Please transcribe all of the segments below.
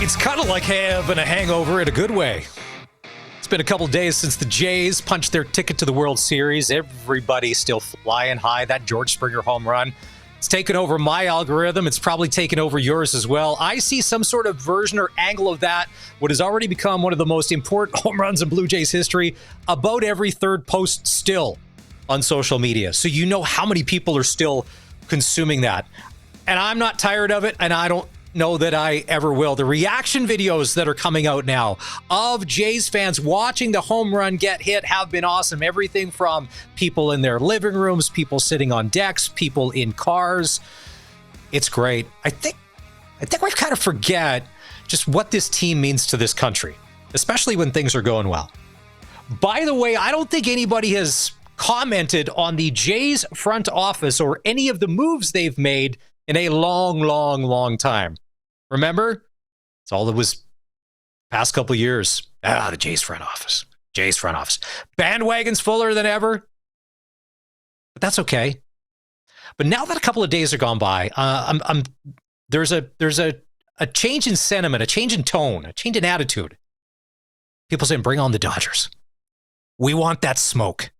It's kind of like having a hangover in a good way. It's been a couple days since the Jays punched their ticket to the World Series. Everybody's still flying high. That George Springer home run, it's taken over my algorithm. It's probably taken over yours as well. I see some sort of version or angle of that, what has already become one of the most important home runs in Blue Jays history, about every third post still on social media. So you know how many people are still consuming that. And I'm not tired of it, and I don't know that I ever will. The reaction videos that are coming out now of Jays fans watching the home run get hit have been awesome. Everything from people in their living rooms, people sitting on decks, people in cars. It's great. I think we kind of forget just what this team means to this country, especially when things are going well. By the way, I don't think anybody has commented on the Jays front office or any of the moves they've made in a long time. Remember? It's all it was past couple years. The Jays front office. Bandwagon's fuller than ever. But that's okay. But now that a couple of days are gone by, there's a change in sentiment, a change in tone, a change in attitude. People saying, bring on the Dodgers. We want that smoke.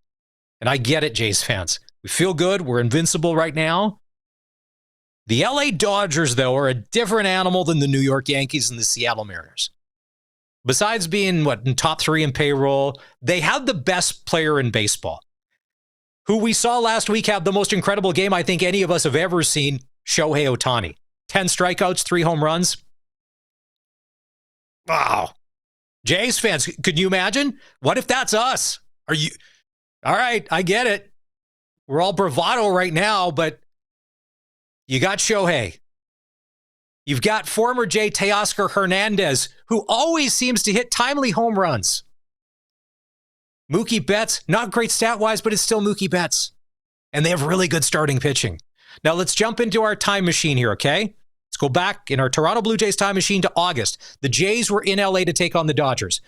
And I get it, Jays fans. We feel good. We're invincible right now. The LA Dodgers, though, are a different animal than the New York Yankees and the Seattle Mariners. Besides being, in top 3 in payroll, they have the best player in baseball, who we saw last week have the most incredible game I think any of us have ever seen, Shohei Ohtani. 10 strikeouts, 3 home runs. Wow. Jays fans, could you imagine? What if that's us? All right, I get it. We're all bravado right now, but you got Shohei. You've got former Jay Teoscar Hernandez, who always seems to hit timely home runs. Mookie Betts, not great stat-wise, but it's still Mookie Betts. And they have really good starting pitching. Now let's jump into our time machine here, okay? Let's go back in our Toronto Blue Jays time machine to August. The Jays were in LA to take on the Dodgers.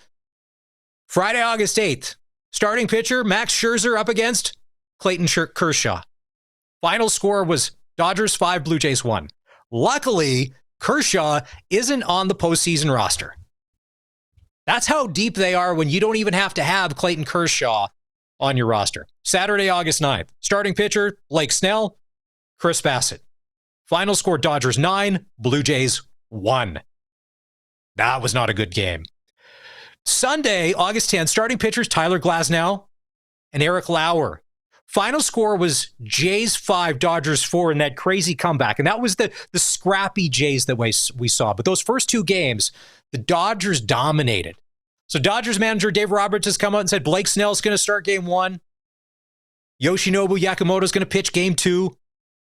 Friday, August 8th. Starting pitcher, Max Scherzer up against Clayton Kershaw. Final score was Dodgers 5, Blue Jays 1. Luckily, Kershaw isn't on the postseason roster. That's how deep they are when you don't even have to have Clayton Kershaw on your roster. Saturday, August 9th. Starting pitcher, Blake Snell, Chris Bassett. Final score, Dodgers 9, Blue Jays 1. That was not a good game. Sunday, August 10th, starting pitchers, Tyler Glasnow and Eric Lauer. Final score was Jays 5, Dodgers 4 in that crazy comeback. And that was the scrappy Jays that we saw. But those first 2 games, the Dodgers dominated. So Dodgers manager Dave Roberts has come out and said Blake Snell's going to start game 1. Yoshinobu Yakamoto's going to pitch game 2.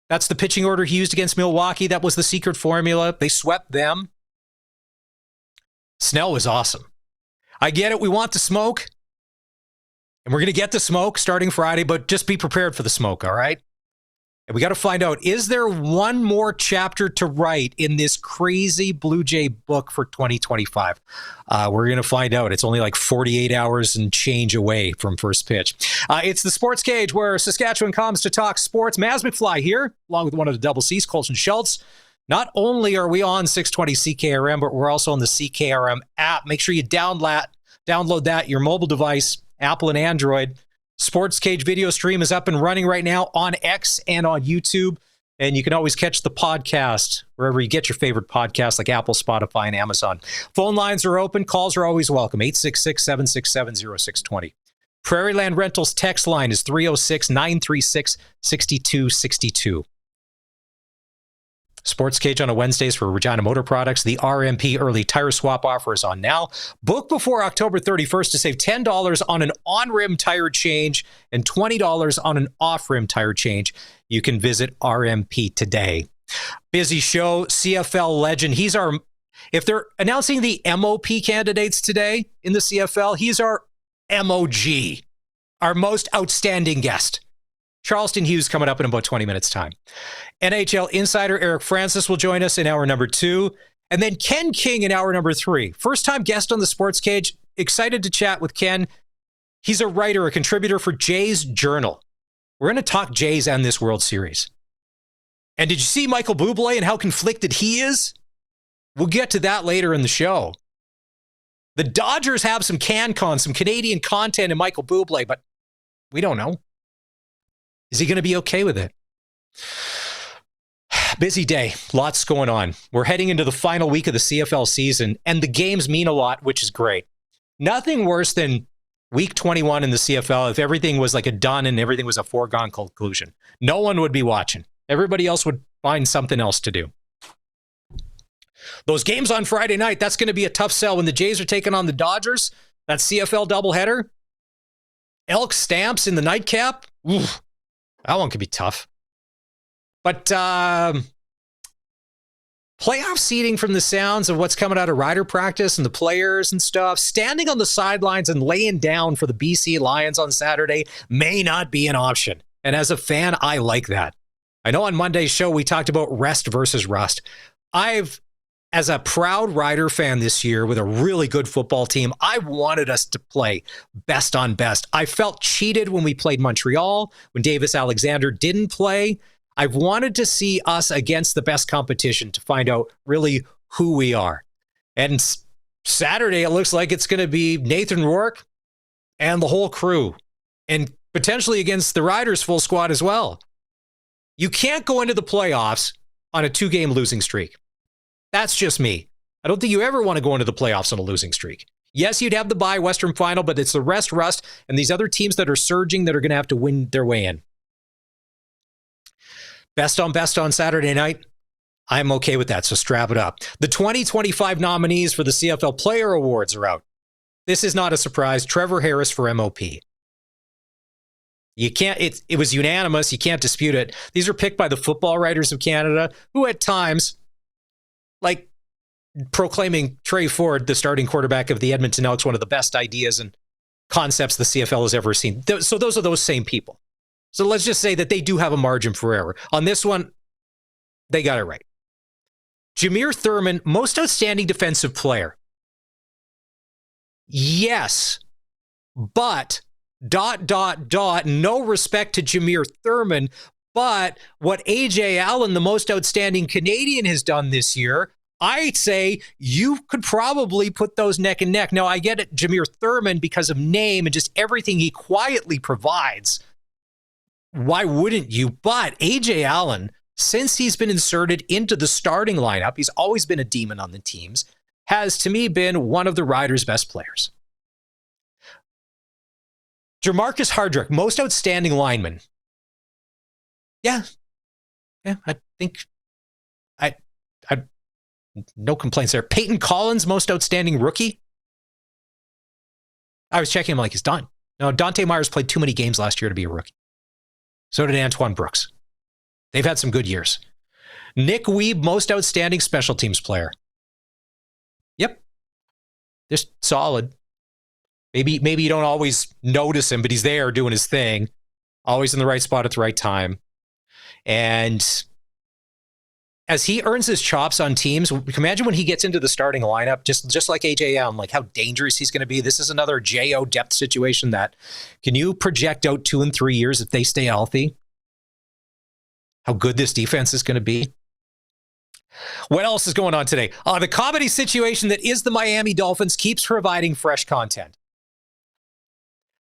That's the pitching order he used against Milwaukee. That was the secret formula. They swept them. Snell was awesome. I get it. We want the smoke. And we're going to get the smoke starting Friday, but just be prepared for the smoke, all right? And we got to find out, is there one more chapter to write in this crazy Blue Jay book for 2025? We're going to find out. It's only like 48 hours and change away from first pitch. It's the Sports Cage, where Saskatchewan comes to talk sports. Maz McFly here, along with one of the double C's, Colton Schultz. Not only are we on 620 CKRM, but we're also on the CKRM app. Make sure you download that, your mobile device, Apple and Android. SportsCage video stream is up and running right now on X and on YouTube. And you can always catch the podcast wherever you get your favorite podcasts, like Apple, Spotify, and Amazon. Phone lines are open. Calls are always welcome. 866-767-0620. Prairieland Rentals text line is 306-936-6262. SportsCage on a Wednesdays for Regina Motor Products. The RMP early tire swap offer is on now. Book before October 31st to save $10 on an on-rim tire change and $20 on an off-rim tire change. You can visit RMP today. Busy show. CFL legend. If they're announcing the MOP candidates today in the CFL, he's our MOG, our most outstanding guest. Charleston Hughes coming up in about 20 minutes' time. NHL insider Eric Francis will join us in hour number 2. And then Ken King in hour number 3. First-time guest on the Sports Cage. Excited to chat with Ken. He's a writer, a contributor for Jays Journal. We're going to talk Jays and this World Series. And did you see Michael Bublé and how conflicted he is? We'll get to that later in the show. The Dodgers have some CanCon, some Canadian content in Michael Bublé, but we don't know. Is he going to be okay with it? Busy day. Lots going on. We're heading into the final week of the CFL season, and the games mean a lot, which is great. Nothing worse than week 21 in the CFL if everything was like a done and everything was a foregone conclusion. No one would be watching. Everybody else would find something else to do. Those games on Friday night, that's going to be a tough sell when the Jays are taking on the Dodgers. That CFL doubleheader. Elk Stamps in the nightcap. Oof, that one could be tough. But playoff seeding from the sounds of what's coming out of Rider practice and the players and stuff, standing on the sidelines and laying down for the BC Lions on Saturday may not be an option. And as a fan, I like that. I know on Monday's show we talked about rest versus rust. As a proud Rider fan this year with a really good football team, I wanted us to play best on best. I felt cheated when we played Montreal, when Davis Alexander didn't play. I've wanted to see us against the best competition to find out really who we are. And Saturday, it looks like it's going to be Nathan Rourke and the whole crew, and potentially against the Riders full squad as well. You can't go into the playoffs on a 2-game losing streak. That's just me. I don't think you ever want to go into the playoffs on a losing streak. Yes, you'd have the bye Western Final, but it's the rust, and these other teams that are surging that are going to have to win their way in. Best on Saturday night. I'm okay with that, so strap it up. The 2025 nominees for the CFL Player Awards are out. This is not a surprise. Trevor Harris for MOP. You can't, it was unanimous. You can't dispute it. These are picked by the Football Writers of Canada, who at times, like proclaiming Trey Ford, the starting quarterback of the Edmonton Elks, one of the best ideas and concepts the CFL has ever seen. So those are those same people. So let's just say that they do have a margin for error. On this one, they got it right. Jameer Thurman, most outstanding defensive player. Yes, but ... no respect to Jameer Thurman, but what AJ Allen, the most outstanding Canadian, has done this year, I'd say you could probably put those neck and neck. Now, I get it, Jameer Thurman, because of name and just everything he quietly provides. Why wouldn't you? But AJ Allen, since he's been inserted into the starting lineup, he's always been a demon on the teams, has, to me, been one of the Riders' best players. Jermarcus Hardrick, most outstanding lineman. Yeah, I think I no complaints there. Peyton Collins, most outstanding rookie. I was checking him like he's done. No, Dante Myers played too many games last year to be a rookie. So did Antoine Brooks. They've had some good years. Nick Weeb, most outstanding special teams player. Yep. Just solid. Maybe you don't always notice him, but he's there doing his thing. Always in the right spot at the right time. And as he earns his chops on teams, imagine when he gets into the starting lineup, just like AJ Allen, like how dangerous he's going to be. This is another JO depth situation that, can you project out 2 and 3 years if they stay healthy? How good this defense is going to be? What else is going on today? The comedy situation that is the Miami Dolphins keeps providing fresh content.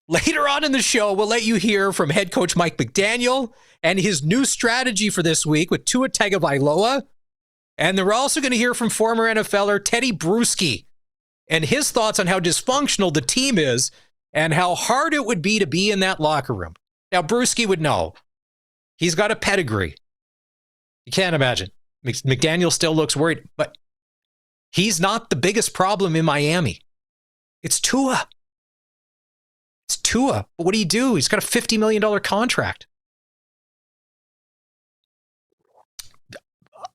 Later on in the show, we'll let you hear from head coach Mike McDaniel and his new strategy for this week with Tua Tagovailoa. And then we're also going to hear from former NFLer Teddy Bruschi and his thoughts on how dysfunctional the team is and how hard it would be to be in that locker room. Now, Bruschi would know. He's got a pedigree. You can't imagine. McDaniel still looks worried, but he's not the biggest problem in Miami. It's Tua. It's Tua. But what do? He's got a $50 million contract.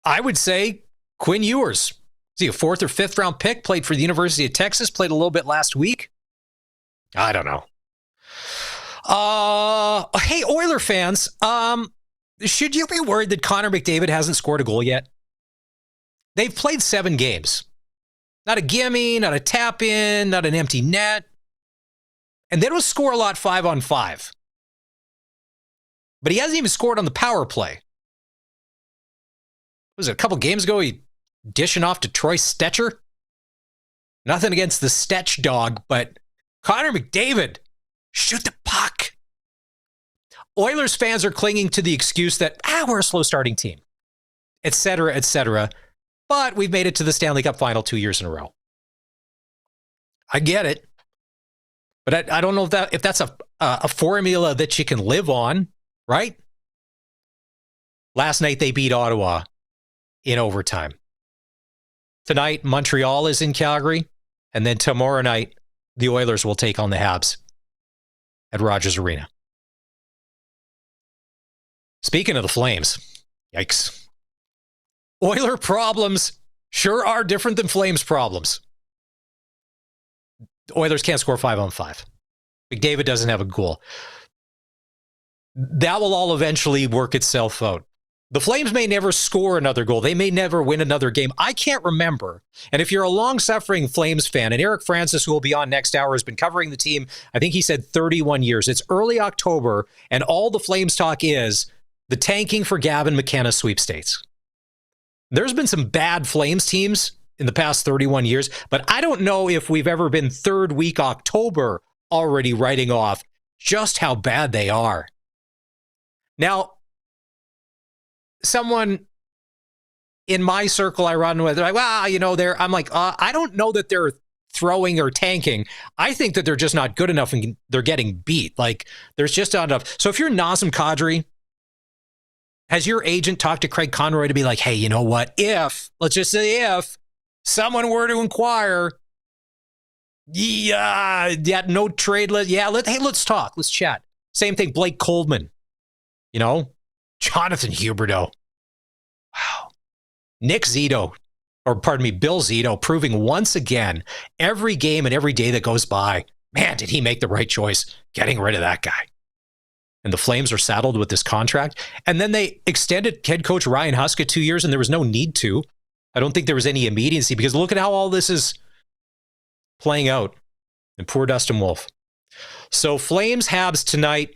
I would say Quinn Ewers. Is he a 4th or 5th round pick? Played for the University of Texas. Played a little bit last week. I don't know. Hey, Oiler fans. Should you be worried that Connor McDavid hasn't scored a goal yet? They've played 7 games. Not a gimme, not a tap-in, not an empty net. And they don't score a lot 5-on-5. But he hasn't even scored on the power play. Was it a couple games ago? He dishing off to Troy Stetcher. Nothing against the Stetch dog, but Connor McDavid, shoot the puck. Oilers fans are clinging to the excuse that, we're a slow starting team, et cetera, et cetera. But we've made it to the Stanley Cup final 2 years in a row. I get it. But I don't know if that's a formula that you can live on, right? Last night they beat Ottawa in overtime. Tonight, Montreal is in Calgary. And then tomorrow night, the Oilers will take on the Habs at Rogers Arena. Speaking of the Flames, yikes. Oiler problems sure are different than Flames problems. The Oilers can't score 5-on-5. McDavid doesn't have a goal. That will all eventually work itself out. The Flames may never score another goal. They may never win another game. I can't remember. And if you're a long-suffering Flames fan, and Eric Francis, who will be on next hour, has been covering the team, I think he said 31 years. It's early October, and all the Flames talk is the tanking for Gavin McKenna sweepstakes. There's been some bad Flames teams in the past 31 years, but I don't know if we've ever been third week October already writing off just how bad they are. Now, someone in my circle I run with, they're like, I'm like, I don't know that they're throwing or tanking. I think that they're just not good enough and they're getting beat. Like, there's just not enough. So if you're Nazem Kadri, has your agent talked to Craig Conroy to be like, hey, you know what? Let's just say if someone were to inquire, no trade. Let's talk. Let's chat. Same thing, Blake Coleman. Jonathan Huberdeau. Wow. Bill Zito, proving once again, every game and every day that goes by, man, did he make the right choice getting rid of that guy. And the Flames are saddled with this contract. And then they extended head coach Ryan Huska 2 years, and there was no need to. I don't think there was any immediacy because look at how all this is playing out. And poor Dustin Wolf. So Flames, Habs tonight.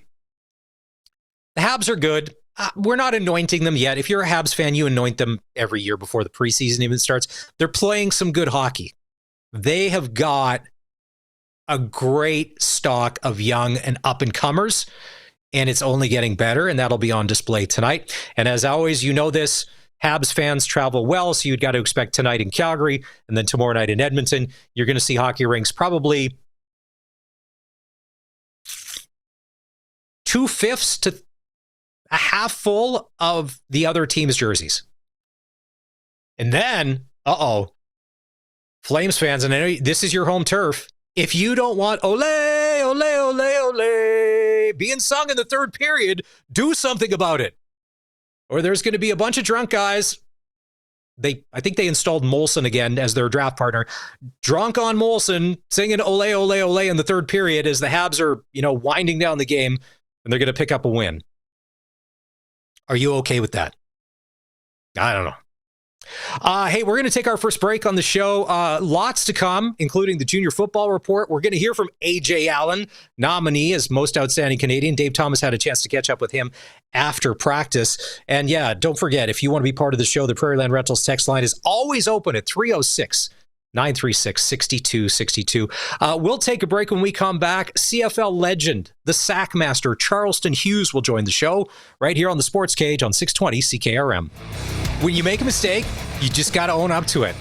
The Habs are good. We're not anointing them yet. If you're a Habs fan, you anoint them every year before the preseason even starts. They're playing some good hockey. They have got a great stock of young and up-and-comers, and it's only getting better, and that'll be on display tonight. And as always, this, Habs fans travel well, so you've got to expect tonight in Calgary, and then tomorrow night in Edmonton. You're going to see hockey rinks probably 2/5 to a half full of the other team's jerseys. And then, Flames fans, and I know this is your home turf. If you don't want ole, ole, ole, ole being sung in the third period, do something about it. Or there's going to be a bunch of drunk guys. I think they installed Molson again as their draft partner. Drunk on Molson, singing ole, ole, ole in the third period as the Habs are, winding down the game, and they're going to pick up a win. Are you okay with that? I don't know. Hey, we're going to take our first break on the show. Lots to come, including the junior football report. We're going to hear from A.J. Allen, nominee as most outstanding Canadian. Dave Thomas had a chance to catch up with him after practice. And don't forget, if you want to be part of the show, the Prairieland Rentals text line is always open at 306-936-6262. We'll take a break. When we come back, CFL legend, the Sackmaster, Charleston Hughes will join the show right here on the Sports Cage on 620 CKRM. When you make a mistake, you just got to own up to it.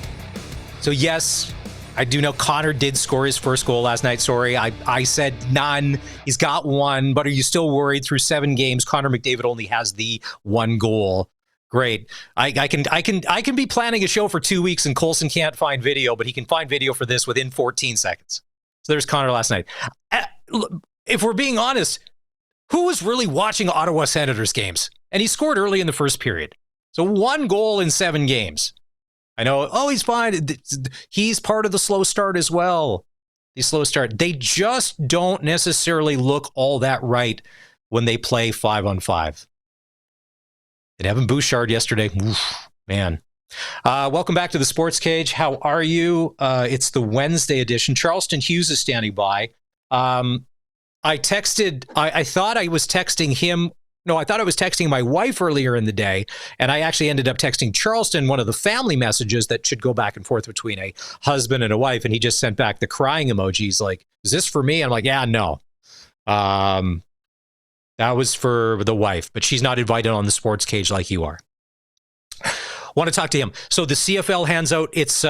So yes, I do know Connor did score his first goal last night. Sorry, I said none. He's got one, but are you still worried? Through 7 games, Connor McDavid only has the one goal. Great. I can be planning a show for 2 weeks and Colson can't find video, but he can find video for this within 14 seconds. So there's Connor last night. If we're being honest, who was really watching Ottawa Senators games? And he scored early in the first period. So 1 goal in 7 games. I know, he's fine. He's part of the slow start as well. The slow start. They just don't necessarily look all that right when they play 5-on-5. And Evan Bouchard yesterday, man. Welcome back to the Sports Cage. How are you? It's the Wednesday edition. Charleston Hughes is standing by. I thought I was texting him. No, I thought I was texting my wife earlier in the day, and I actually ended up texting Charleston one of the family messages that should go back and forth between a husband and a wife, and he just sent back the crying emojis like, is this for me? I'm like, yeah, no. That was for the wife, but she's not invited on the sports cage like you are. Want to talk to him. So the CFL hands out its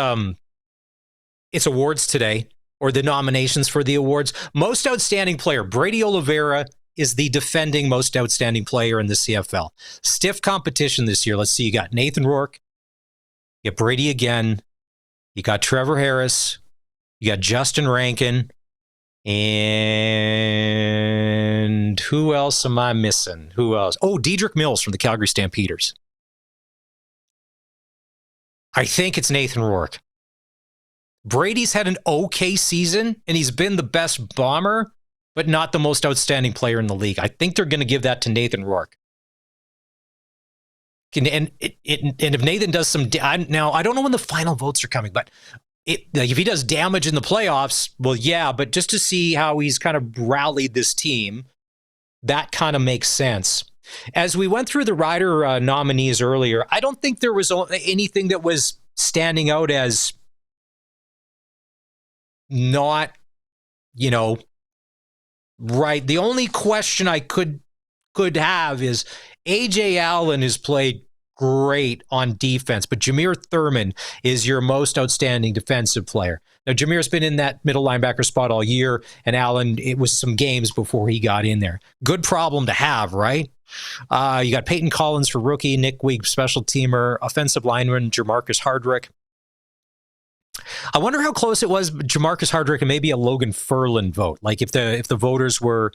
awards today, or the nominations for the awards. Most outstanding player, Brady Oliveira, is the defending most outstanding player in the CFL. Stiff competition this year. Let's see. You got Nathan Rourke. You got Brady again. You got Trevor Harris. You got Justin Rankin. And who else am I missing? Who else? Oh, Dedrick Mills from the Calgary Stampeders. I think it's Nathan Rourke. Brady's had an okay season, and he's been the best bomber, but not the most outstanding player in the league. I think they're going to give that to Nathan Rourke. And if Nathan does some... Now, I don't know when the final votes are coming, but if he does damage in the playoffs, well, yeah, but just to see how he's kind of rallied this team, that kind of makes sense. As we went through the Rider nominees earlier, I don't think there was anything that was standing out as not, right. The only question I could have is AJ Allen has played great on defense, but Jameer Thurman is your most outstanding defensive player. Now, Jameer's been in that middle linebacker spot all year, and Allen, it was some games before he got in there. Good problem to have, right? You got Peyton Collins for rookie, Nick Weig, special teamer, offensive lineman, Jamarcus Hardrick. I wonder how close it was, Jamarcus Hardrick and maybe a Logan Ferland vote, like if the voters were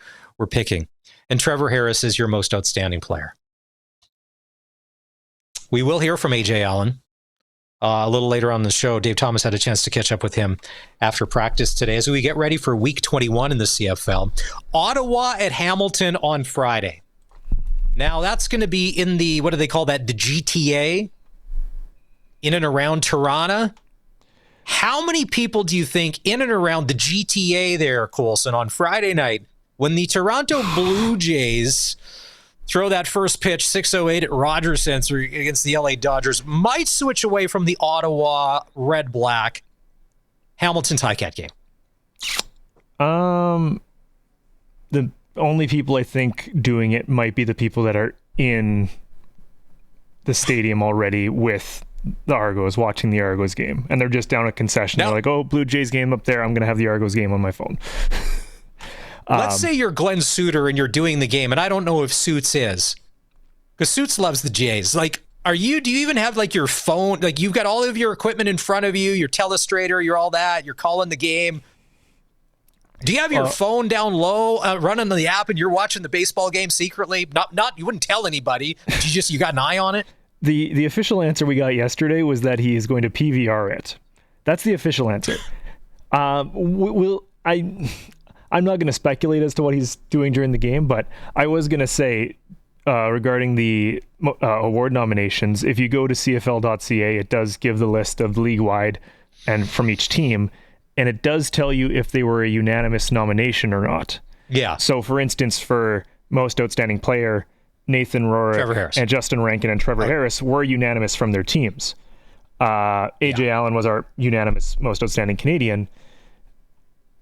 picking. And Trevor Harris is your most outstanding player. We will hear from AJ Allen a little later on the show. Dave Thomas had a chance to catch up with him after practice today as we get ready for week 21 in the CFL. Ottawa at Hamilton on Friday. Now, that's going to be in the, what do they call that, the GTA, in and around Toronto. How many people do you think in and around the GTA there, Coulson, on Friday night, when the Toronto Blue Jays throw that first pitch, 6:08 at Rogers Center against the LA Dodgers, might switch away from the Ottawa Red-Black Hamilton Ticat game? The only people I think doing it might be the people that are in the stadium already with the Argos, watching the Argos game. And they're just down at concession. They're like, oh, Blue Jays game up there. I'm going to have the Argos game on my phone. Let's say you're Glenn Suter and you're doing the game, and I don't know if Suits is. Because Suits loves the Jays. Like, do you even have like your phone? Like, you've got all of your equipment in front of you, your telestrator, you're all that, you're calling the game. Do you have your phone down low, running the app, and you're watching the baseball game secretly? Not you wouldn't tell anybody. You got an eye on it? The official answer we got yesterday was that he is going to PVR it. That's the official answer. I'm not going to speculate as to what he's doing during the game, but I was going to say regarding the award nominations, if you go to CFL.ca, it does give the list of league-wide and from each team, and it does tell you if they were a unanimous nomination or not. Yeah. So, for instance, for most outstanding player, Nathan Rourke and Justin Rankin and Trevor Harris were unanimous from their teams. AJ Allen was our unanimous most outstanding Canadian.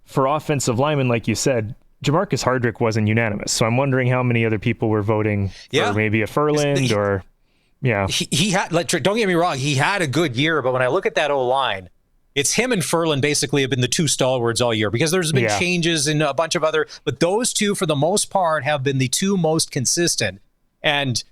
For offensive linemen, like you said, Jamarcus Hardrick wasn't unanimous. So I'm wondering how many other people were voting for maybe a Ferland or... Yeah. He had, don't get me wrong, he had a good year, but when I look at that O-line, it's him and Ferland basically have been the two stalwarts all year because there's been changes in a bunch of other, but those two, for the most part, have been the two most consistent. And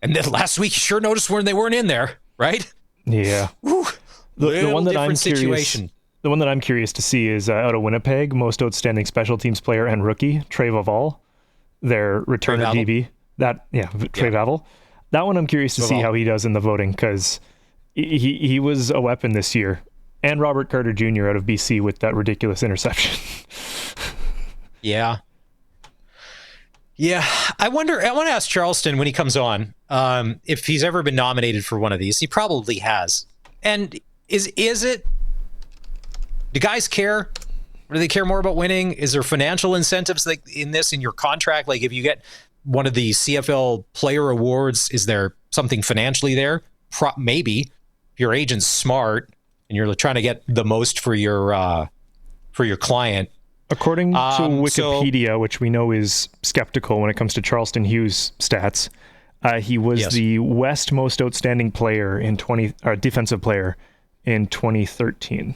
then last week, you sure noticed when they weren't in there, right? Yeah. The one that I'm curious, the one that I'm curious to see is out of Winnipeg, most outstanding special teams player and rookie, Trey Vaval, their returner DB. Trey Vaval. That one I'm curious to see how he does in the voting because he was a weapon this year. And Robert Carter Jr. out of BC with that ridiculous interception. Yeah. I want to ask Charleston when he comes on if he's ever been nominated for one of these. He probably has. And is it, do guys care? Or do they care more about winning? Is there financial incentives like in your contract? Like if you get one of the CFL player awards? Is there something financially there? Maybe. If your agent's smart and you're trying to get the most for your client. According to Wikipedia, which we know is skeptical when it comes to Charleston Hughes stats, he was the West most outstanding player in defensive player in 2013.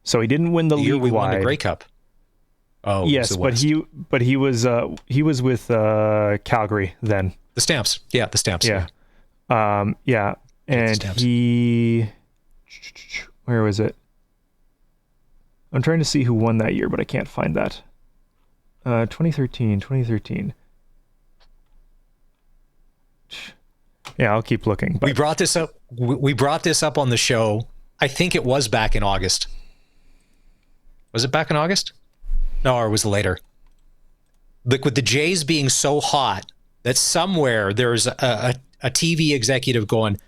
So he didn't win the year league we wide. won the Grey Cup. Oh, yes, but he was with Calgary then. The Stamps, the Stamps. Yeah, and he, where was it? I'm trying to see who won that year, but I can't find that. 2013. Yeah, I'll keep looking. But. We brought this up. We brought this up on the show. I think it was back in August. Was it back in August? No, or was it later? Like with the Jays being so hot that somewhere there's a TV executive going,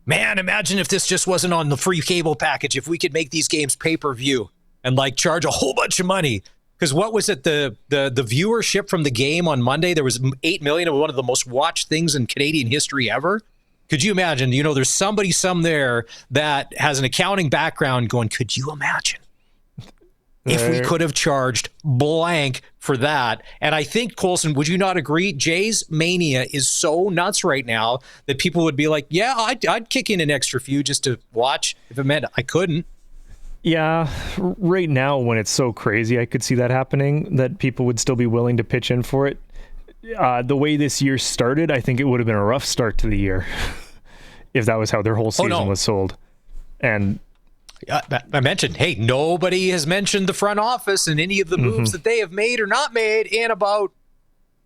man, imagine if this just wasn't on the free cable package, if we could make these games pay-per-view and like charge a whole bunch of money. Because what was it? The viewership from the game on Monday, there was 8 million of one of the most watched things in Canadian history ever. Could you imagine? There's somebody there that has an accounting background going, could you imagine if we could have charged blank for that? And I think, Colson, would you not agree? Jays Mania is so nuts right now that people would be like, yeah, I'd kick in an extra few just to watch if it meant I couldn't. Yeah, right now when it's so crazy, I could see that happening, that people would still be willing to pitch in for it. The way this year started, I think it would have been a rough start to the year if that was how their whole season was sold. And I mentioned, hey, nobody has mentioned the front office and any of the moves that they have made or not made in about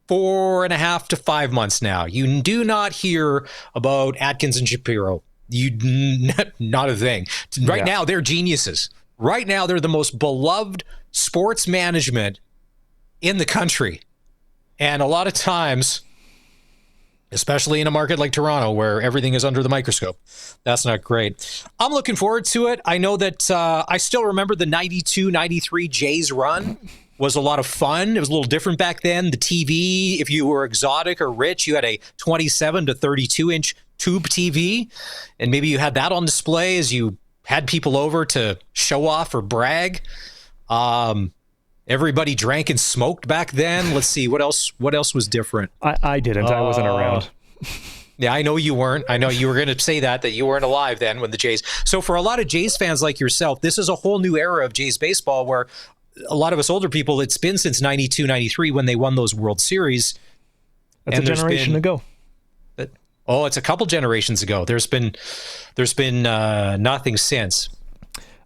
4.5 to 5 months now. You do not hear about Atkins and Shapiro. Not a thing. Right now, they're geniuses. Right now, they're the most beloved sports management in the country. And a lot of times, especially in a market like Toronto, where everything is under the microscope, that's not great. I'm looking forward to it. I know that I still remember the 92-93 Jays run was a lot of fun. It was a little different back then. The TV, if you were exotic or rich, you had a 27 to 32-inch tube TV, and maybe you had that on display as you had people over to show off or brag. Everybody drank and smoked back then. Let's see, what else was different? I didn't. I wasn't around. Yeah, I know you weren't. I know you were going to say that you weren't alive then when the Jays. So for a lot of Jays fans like yourself, this is a whole new era of Jays baseball where a lot of us older people, it's been since 92, 93 when they won those World Series. That's a generation ago. Oh, it's a couple generations ago. There's been nothing since.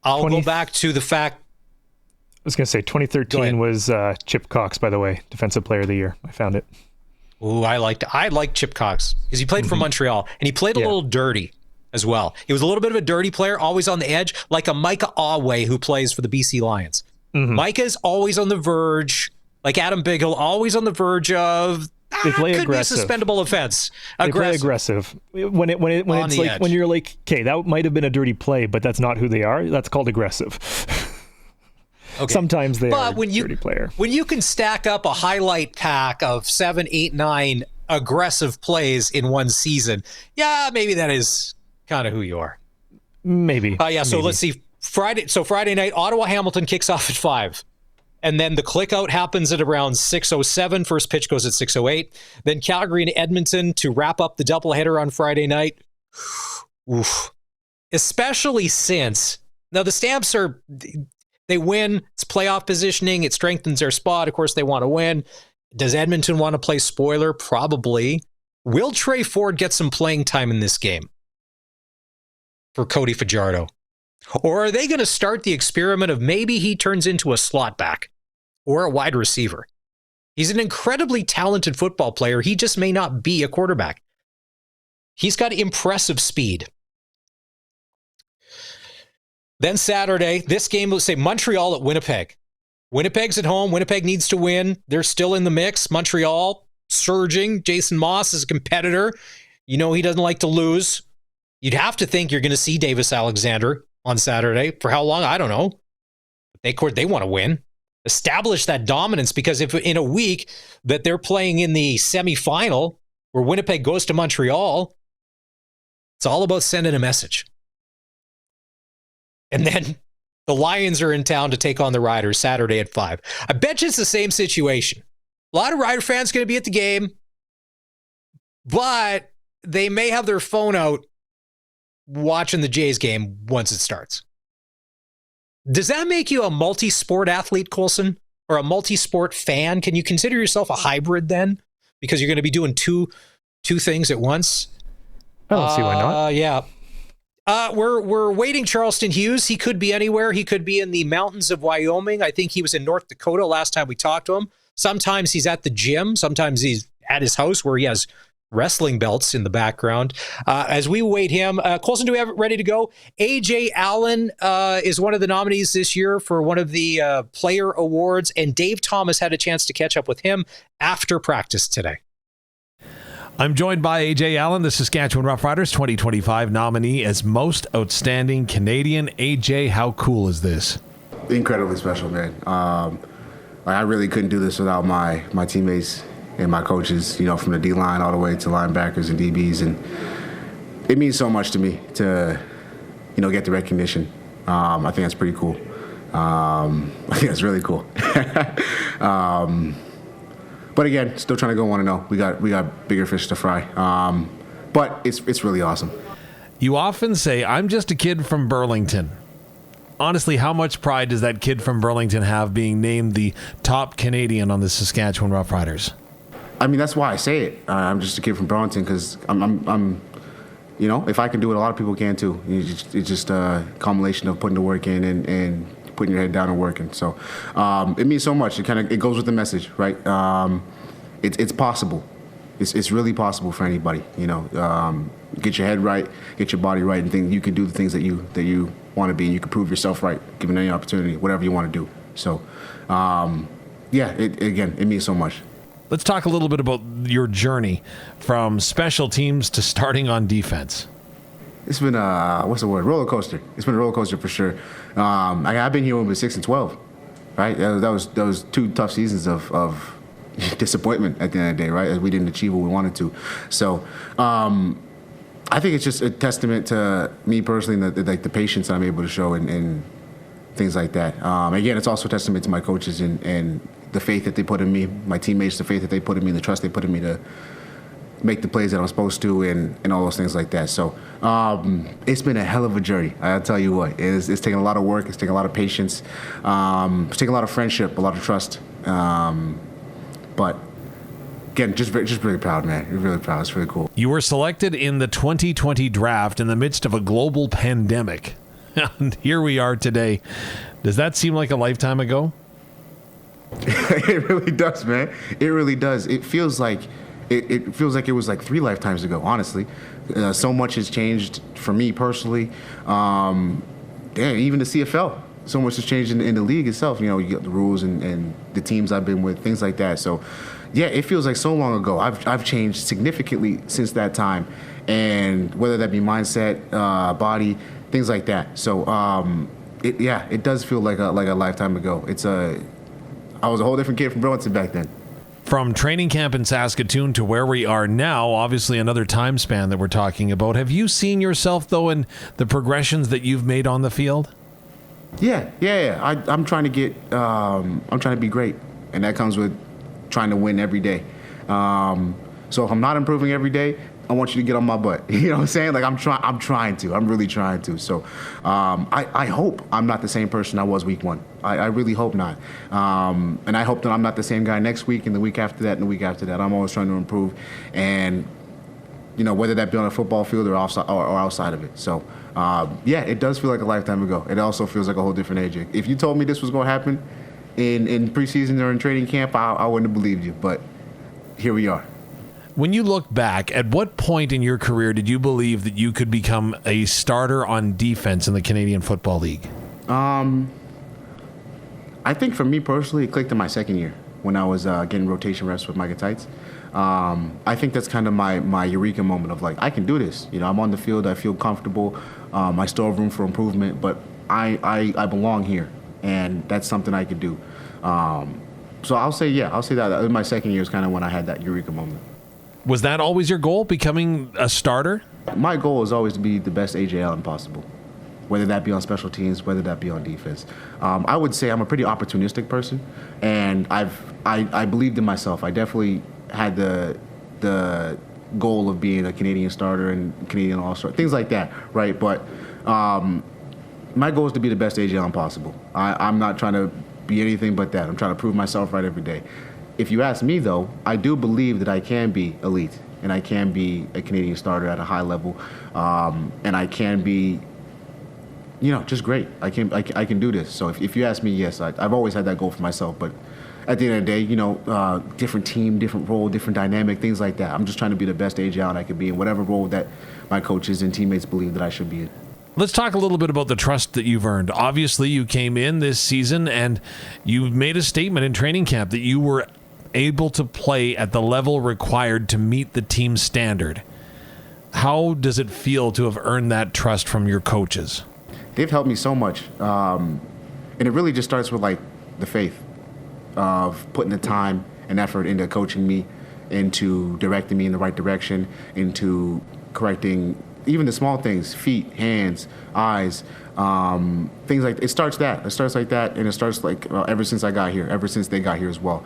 I'll go back to the fact. I was going to say 2013 was Chip Cox, by the way, Defensive Player of the Year. I found it. Ooh, I liked Chip Cox because he played for Montreal and he played a little dirty as well. He was a little bit of a dirty player, always on the edge, like a Micah Awe who plays for the BC Lions. Micah's always on the verge, like Adam Bighill, always on the verge of. They play could aggressive. Be a suspendable offense. They play aggressive. When it's like edge. when you're like, okay, that might have been a dirty play, but that's not who they are. That's called aggressive. Okay. Sometimes they are a dirty player. When you can stack up a highlight pack of 7, 8, 9 aggressive plays in one season, yeah, maybe that is kind of who you are. Maybe. So let's see. Friday night, Ottawa-Hamilton kicks off at 5. And then the click out happens at around 6:07. First pitch goes at 6:08. Then Calgary and Edmonton to wrap up the doubleheader on Friday night. Oof. Especially since now the Stamps they win. It's playoff positioning. It strengthens their spot. Of course, they want to win. Does Edmonton want to play spoiler? Probably. Will Trey Ford get some playing time in this game for Cody Fajardo? Or are they going to start the experiment of maybe he turns into a slot back or a wide receiver? He's an incredibly talented football player. He just may not be a quarterback. He's got impressive speed. Then Saturday, this game, let's say Montreal at Winnipeg. Winnipeg's at home. Winnipeg needs to win. They're still in the mix. Montreal surging. Jason Moss is a competitor. He doesn't like to lose. You'd have to think you're going to see Davis Alexander on Saturday. For how long? I don't know. They want to win. establish that dominance, because if in a week that they're playing in the semifinal where Winnipeg goes to Montreal, it's all about sending a message. And then the Lions are in town to take on the Riders Saturday at 5. I bet you it's the same situation. A lot of Rider fans going to be at the game, but they may have their phone out watching the Jays game once it starts. Does that make you a multi-sport athlete, Colson, or a multi-sport fan? Can you consider yourself a hybrid then? Because you're going to be doing two things at once? I don't see why not. Yeah. We're waiting Charleston Hughes. He could be anywhere. He could be in the mountains of Wyoming. I think he was in North Dakota last time we talked to him. Sometimes he's at the gym. Sometimes he's at his house where he has wrestling belts in the background. As we wait him, Colson, do we have it ready to go? AJ Allen is one of the nominees this year for one of the player awards, and Dave Thomas had a chance to catch up with him after practice today. I'm joined by AJ Allen, the Saskatchewan Roughriders 2025 nominee as Most Outstanding Canadian. AJ, how cool is this? Incredibly special, man. I really couldn't do this without my teammates and my coaches, from the D-line all the way to linebackers and DBs. And it means so much to me to, get the recognition. I think that's pretty cool. I think that's really cool. But again, still trying to go 1-0. We got bigger fish to fry. But it's really awesome. You often say, I'm just a kid from Burlington. Honestly, how much pride does that kid from Burlington have being named the top Canadian on the Saskatchewan Roughriders? I mean, that's why I say it. I'm just a kid from Burlington because I'm if I can do it, a lot of people can too. It's just a combination of putting the work in and putting your head down and working. So it means so much. It goes with the message, right? It's possible. It's really possible for anybody. Get your head right, get your body right, and think you can do the things that you want to be. You can prove yourself right, given any opportunity, whatever you want to do. So it means so much. Let's talk a little bit about your journey from special teams to starting on defense. It's been roller coaster. It's been a roller coaster for sure. I've been here with 6-12, right? That was 2 tough seasons of disappointment at the end of the day, right? As we didn't achieve what we wanted to. So I think it's just a testament to me personally, the patience that I'm able to show and things like that. Again, it's also a testament to my coaches and the faith that they put in me, my teammates, the faith that they put in me, the trust they put in me to make the plays that I'm supposed to and all those things like that. So it's been a hell of a journey. I'll tell you what. It's taken a lot of work. It's taken a lot of patience. It's taken a lot of friendship, a lot of trust. But again, just really proud, man. Really proud. It's really cool. You were selected in the 2020 draft in the midst of a global pandemic. And here we are today. Does that seem like a lifetime ago? It really does, man. It really does. It feels like it was like 3 lifetimes ago, honestly. So much has changed for me personally. Even the CFL. So much has changed in the league itself. You got the rules and the teams I've been with, things like that. So, yeah, it feels like so long ago. I've changed significantly since that time, and whether that be mindset, body, things like that. So, it does feel like a lifetime ago. I was a whole different kid from Burlington back then. From training camp in Saskatoon to where we are now, obviously another time span that we're talking about. Have you seen yourself, though, in the progressions that you've made on the field? Yeah. I'm trying to be great, and that comes with trying to win every day. So if I'm not improving every day, I want you to get on my butt. You know what I'm saying? Like I'm trying to. I'm really trying to. So I hope I'm not the same person I was week 1. I really hope not. And I hope that I'm not the same guy next week and the week after that and the week after that. I'm always trying to improve, and whether that be on a football field or outside of it. So it does feel like a lifetime ago. It also feels like a whole different age. If you told me this was going to happen in preseason or in training camp, I wouldn't have believed you. But here we are. When you look back, at what point in your career did you believe that you could become a starter on defense in the Canadian Football League? I think for me personally, it clicked in my second year when I was getting rotation reps with Micah Tights. I think that's kind of my eureka moment of like, I can do this. I'm on the field, I feel comfortable, I still have room for improvement, but I belong here, and that's something I could do. So I'll say that my second year is kind of when I had that eureka moment. Was that always your goal, becoming a starter? My goal is always to be the best A.J. Allen possible, whether that be on special teams, whether that be on defense. I would say I'm a pretty opportunistic person, and I believed in myself. I definitely had the goal of being a Canadian starter and Canadian All-Star, things like that, right? But my goal is to be the best A.J. Allen possible. I'm not trying to be anything but that. I'm trying to prove myself right every day. If you ask me, though, I do believe that I can be elite and I can be a Canadian starter at a high level, and I can be, just great. I can do this. So if you ask me, yes, I've always had that goal for myself. But at the end of the day, different team, different role, different dynamic, things like that. I'm just trying to be the best A.J. Allen I could be in whatever role that my coaches and teammates believe that I should be in. Let's talk a little bit about the trust that you've earned. Obviously, you came in this season and you made a statement in training camp that you were able to play at the level required to meet the team's standard. How does it feel to have earned that trust from your coaches? They've helped me so much. And it really just starts with the faith of putting the time and effort into coaching me, into directing me in the right direction, into correcting even the small things, feet, hands, eyes, things like it starts like that, and it starts ever since I got here, ever since they got here as well.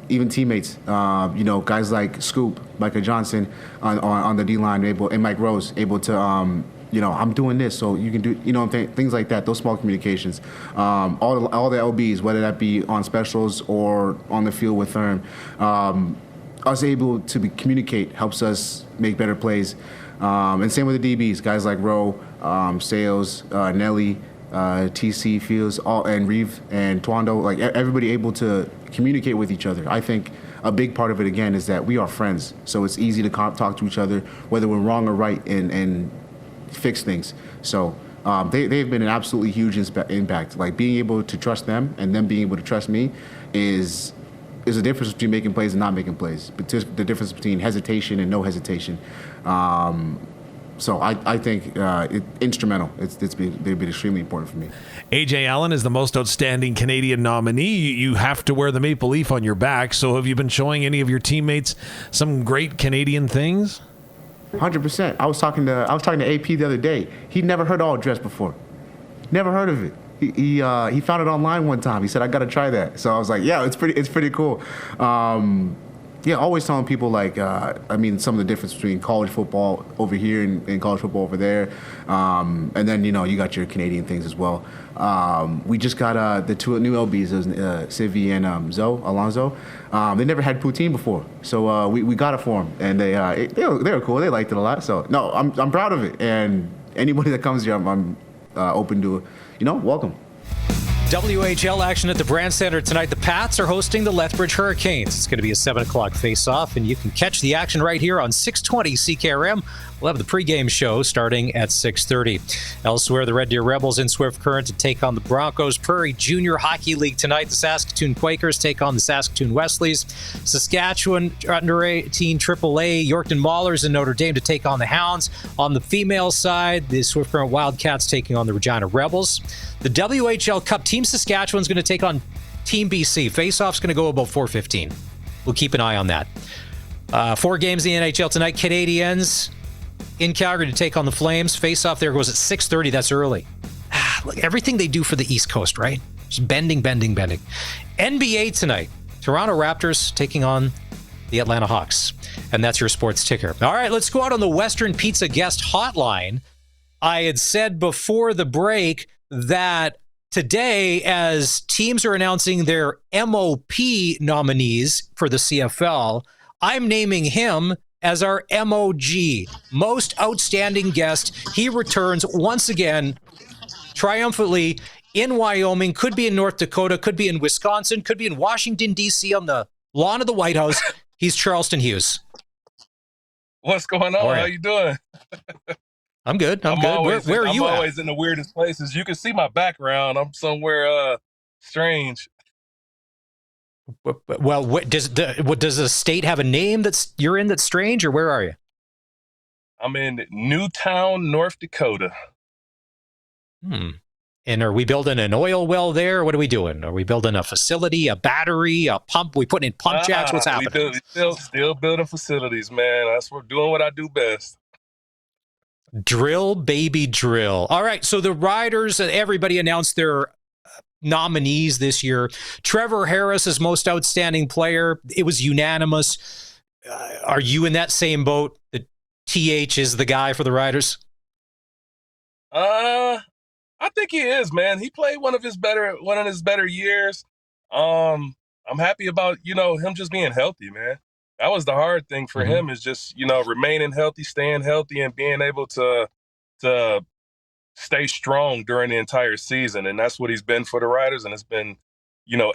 Even teammates, guys like Scoop, Micah Johnson on the D line, and Mike Rose able to, I'm doing this, so you can do, things like that. Those small communications, all the LBs, whether that be on specials or on the field with them, us able to communicate helps us make better plays. And same with the DBs, guys like Rowe, Sales, Nelly, TC, Fields, and Reeve and Twando, everybody able to communicate with each other. I think a big part of it, again, is that we are friends. So it's easy to talk to each other, whether we're wrong or right, and fix things. So they've been an absolutely huge impact. Being able to trust them and them being able to trust me is a difference between making plays and not making plays. But the difference between hesitation and no hesitation. So I think it's instrumental. They've been extremely important for me. A.J. Allen is the most outstanding Canadian nominee. You have to wear the maple leaf on your back. So have you been showing any of your teammates some great Canadian things? 100%. I was talking to AP the other day. He'd never heard all dress before. Never heard of it. He found it online one time. He said, "I got to try that." So I was like, "Yeah, it's pretty cool." Always telling people some of the difference between college football over here and college football over there, and then you got your Canadian things as well. We just got the two new LBs, Civi and Alonzo. They never had poutine before, so we got it for them, and they were cool. They liked it a lot. So no, I'm proud of it, and anybody that comes here, I'm open to, welcome. WHL action at the Brand Center tonight. The Pats are hosting the Lethbridge Hurricanes. It's going to be a 7 o'clock face-off, and you can catch the action right here on 620 CKRM. We'll have the pregame show starting at 6:30. Elsewhere, the Red Deer Rebels in Swift Current to take on the Broncos. Prairie Junior Hockey League tonight. The Saskatoon Quakers take on the Saskatoon Wesleys. Saskatchewan under 18 AAA. Yorkton Maulers in Notre Dame to take on the Hounds. On the female side, the Swift Current Wildcats taking on the Regina Rebels. The WHL Cup, Team Saskatchewan's going to take on Team BC. Face-off's going to go about 4:15. We'll keep an eye on that. 4 games in the NHL tonight. Canadiens in Calgary to take on the Flames. Face-off there goes at 6:30. That's early. Look, everything they do for the East Coast, right? Just bending. NBA tonight. Toronto Raptors taking on the Atlanta Hawks. And that's your sports ticker. All right, let's go out on the Western Pizza guest hotline. I had said before the break that today, as teams are announcing their MOP nominees for the CFL, I'm naming him as our MOG, most outstanding guest. He returns once again, triumphantly in Wyoming, could be in North Dakota, could be in Wisconsin, could be in Washington, D.C. on the lawn of the White House. He's Charleston Hughes. What's going on? How you doing? I'm good. I'm good. Where are you at? I'm always in the weirdest places. You can see my background. I'm somewhere strange. Well, does the state have a name you're in that's strange, or where are you? I'm in Newtown, North Dakota. And are we building an oil well there? What are we doing? Are we building a facility, a battery, a pump? We putting in pump jacks? What's happening? We still building facilities, man. That's what doing what I do best. Drill, baby, drill. All right, so the Riders, everybody announced their nominees this year. Trevor Harris is most outstanding player. It was unanimous. Are you in that same boat? That TH is the guy for the Riders? I think he is, man. He played one of his better years. I'm happy about, him just being healthy, man. That was the hard thing for him, is just, remaining healthy, staying healthy, and being able to stay strong during the entire season. And that's what he's been for the Riders, and it's been,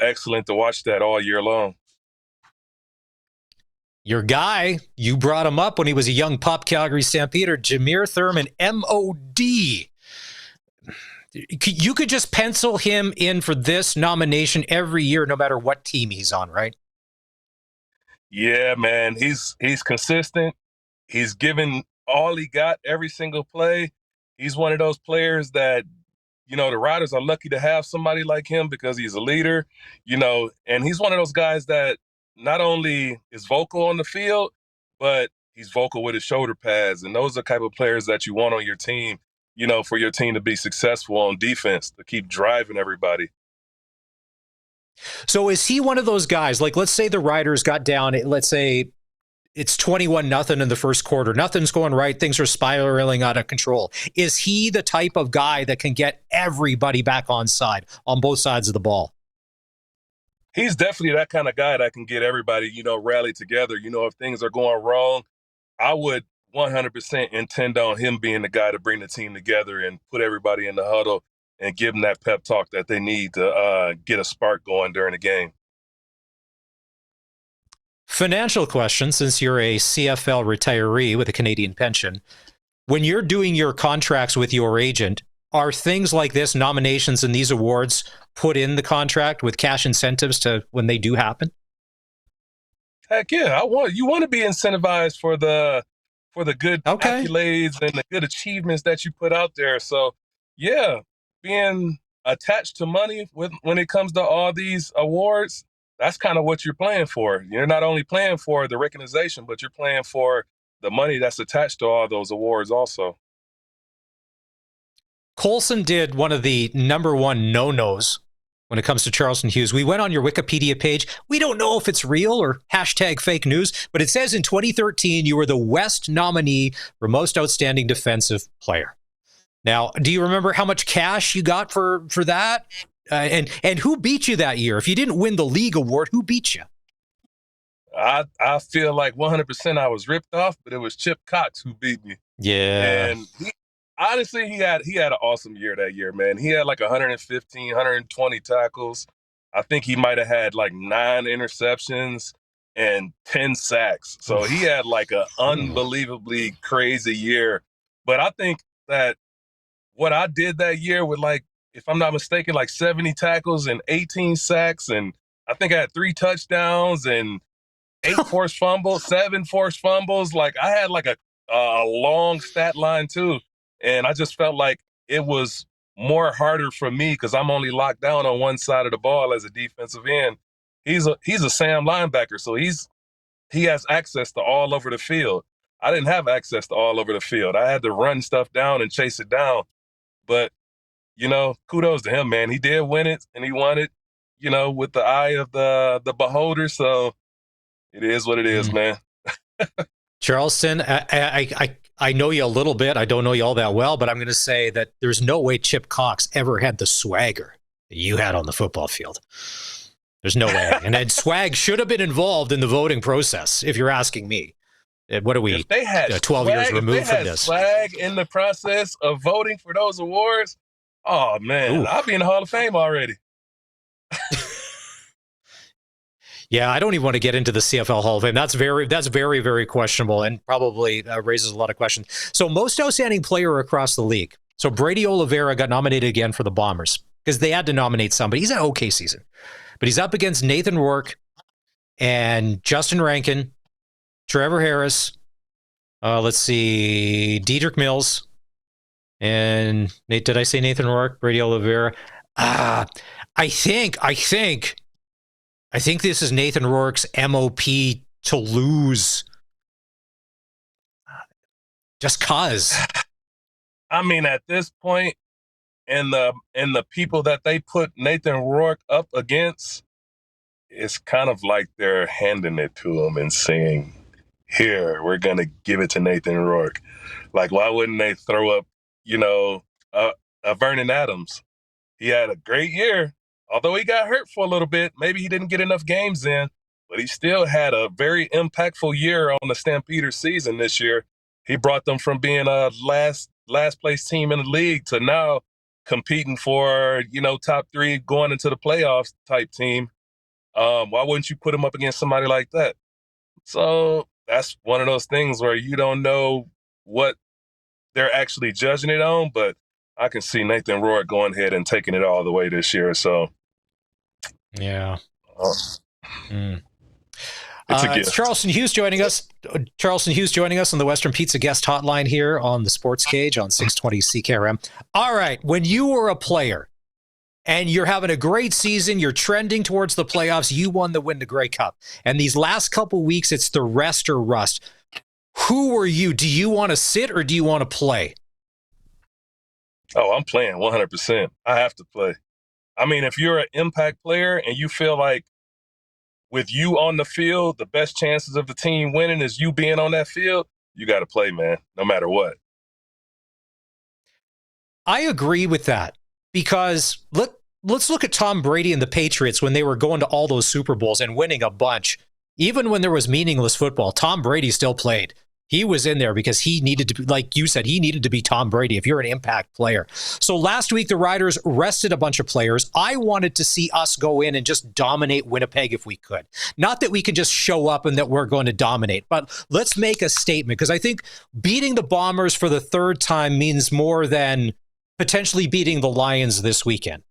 excellent to watch that all year long. Your guy, you brought him up when he was a young pup, Calgary Stampeder, Jameer Thurman, MOD. You could just pencil him in for this nomination every year, no matter what team he's on, right? Yeah, man. He's consistent. He's given all he got every single play. He's one of those players that, the Riders are lucky to have somebody like him because he's a leader, and he's one of those guys that not only is vocal on the field, but he's vocal with his shoulder pads. And those are the type of players that you want on your team, for your team to be successful on defense, to keep driving everybody. So is he one of those guys, like, let's say the Riders got down, let's say it's 21-0 in the first quarter. Nothing's going right. Things are spiraling out of control. Is he the type of guy that can get everybody back on both sides of the ball? He's definitely that kind of guy that can get everybody, rally together. If things are going wrong, I would 100% intend on him being the guy to bring the team together and put everybody in the huddle and give them that pep talk that they need to get a spark going during the game. Financial question, since you're a CFL retiree with a Canadian pension. When you're doing your contracts with your agent, are things like this, nominations and these awards, put in the contract with cash incentives to when they do happen? Heck yeah, you want to be incentivized for the good accolades and the good achievements that you put out there. So yeah, being attached to money when it comes to all these awards, that's kind of what you're playing for. You're not only playing for the recognition, but you're playing for the money that's attached to all those awards also. Colson did one of the number one no-nos when it comes to Charleston Hughes. We went on your Wikipedia page. We don't know if it's real or hashtag fake news, but it says in 2013 you were the West nominee for most outstanding defensive player. Now, do you remember how much cash you got for that? And who beat you that year? If you didn't win the league award, who beat you? I feel like 100% I was ripped off, but it was Chip Cox who beat me. Yeah. And honestly, he had an awesome year that year, man. He had like 115, 120 tackles. I think he might have had like 9 interceptions and 10 sacks. So he had like an unbelievably crazy year. But I think that what I did that year with, like, if I'm not mistaken, like 70 tackles and 18 sacks, and I think I had 3 touchdowns and 8 forced fumbles, 7 forced fumbles. Like, I had like a long stat line too. And I just felt like it was more harder for me because I'm only locked down on one side of the ball as a defensive end. He's a Sam linebacker, so he has access to all over the field. I didn't have access to all over the field. I had to run stuff down and chase it down. But, kudos to him, man. He did win it, and he won it, with the eye of the beholder. So it is what it is, man. Charleston, I know you a little bit. I don't know you all that well, but I'm going to say that there's no way Chip Cox ever had the swagger that you had on the football field. There's no way. And then swag should have been involved in the voting process, if you're asking me. What are we, if they had 12 swag, years removed from this? Swag in the process of voting for those awards, oh, man, I'll be in the Hall of Fame already. Yeah, I don't even want to get into the CFL Hall of Fame. That's very, very questionable and probably raises a lot of questions. So most outstanding player across the league. So Brady Oliveira got nominated again for the Bombers because they had to nominate somebody. He's had an okay season. But he's up against Nathan Rourke and Justin Rankin, Trevor Harris, let's see, Dedrick Mills, And Nate, did I say Nathan Rourke, Brady Oliveira? I think this is Nathan Rourke's MOP to lose. Just cause. I mean, at this point, and the people that they put Nathan Rourke up against, it's kind of like they're handing it to him and saying, "Here, we're gonna give it to Nathan Rourke." Like, why wouldn't they throw up, a Vernon Adams? He had a great year, although he got hurt for a little bit. Maybe he didn't get enough games in, but he still had a very impactful year on the Stampeders season this year. He brought them from being a last place team in the league to now competing for, top 3 going into the playoffs type team. Why wouldn't you put him up against somebody like that? So that's one of those things where you don't know what they're actually judging it on, but I can see Nathan Rourke going ahead and taking it all the way this year. So, yeah. It's a gift. It's Charleston Hughes joining us. Charleston Hughes joining us on the Western Pizza Guest Hotline here on the SportsCage on 620 CKRM. All right, when you were a player and you're having a great season, you're trending towards the playoffs, you won the Win the Grey Cup. And these last couple weeks, it's the rest or rust. Who are you? Do you want to sit or do you want to play? Oh, I'm playing 100%. I have to play. I mean, if you're an impact player and you feel like with you on the field, the best chances of the team winning is you being on that field, you got to play, man, no matter what. I agree with that because let's look at Tom Brady and the Patriots when they were going to all those Super Bowls and winning a bunch. Even when there was meaningless football, Tom Brady still played. He was in there because he needed to be, like you said, he needed to be Tom Brady if you're an impact player. So last week, the Riders rested a bunch of players. I wanted to see us go in and just dominate Winnipeg if we could. Not that we can just show up and that we're going to dominate, but let's make a statement because I think beating the Bombers for the 3rd time means more than potentially beating the Lions this weekend.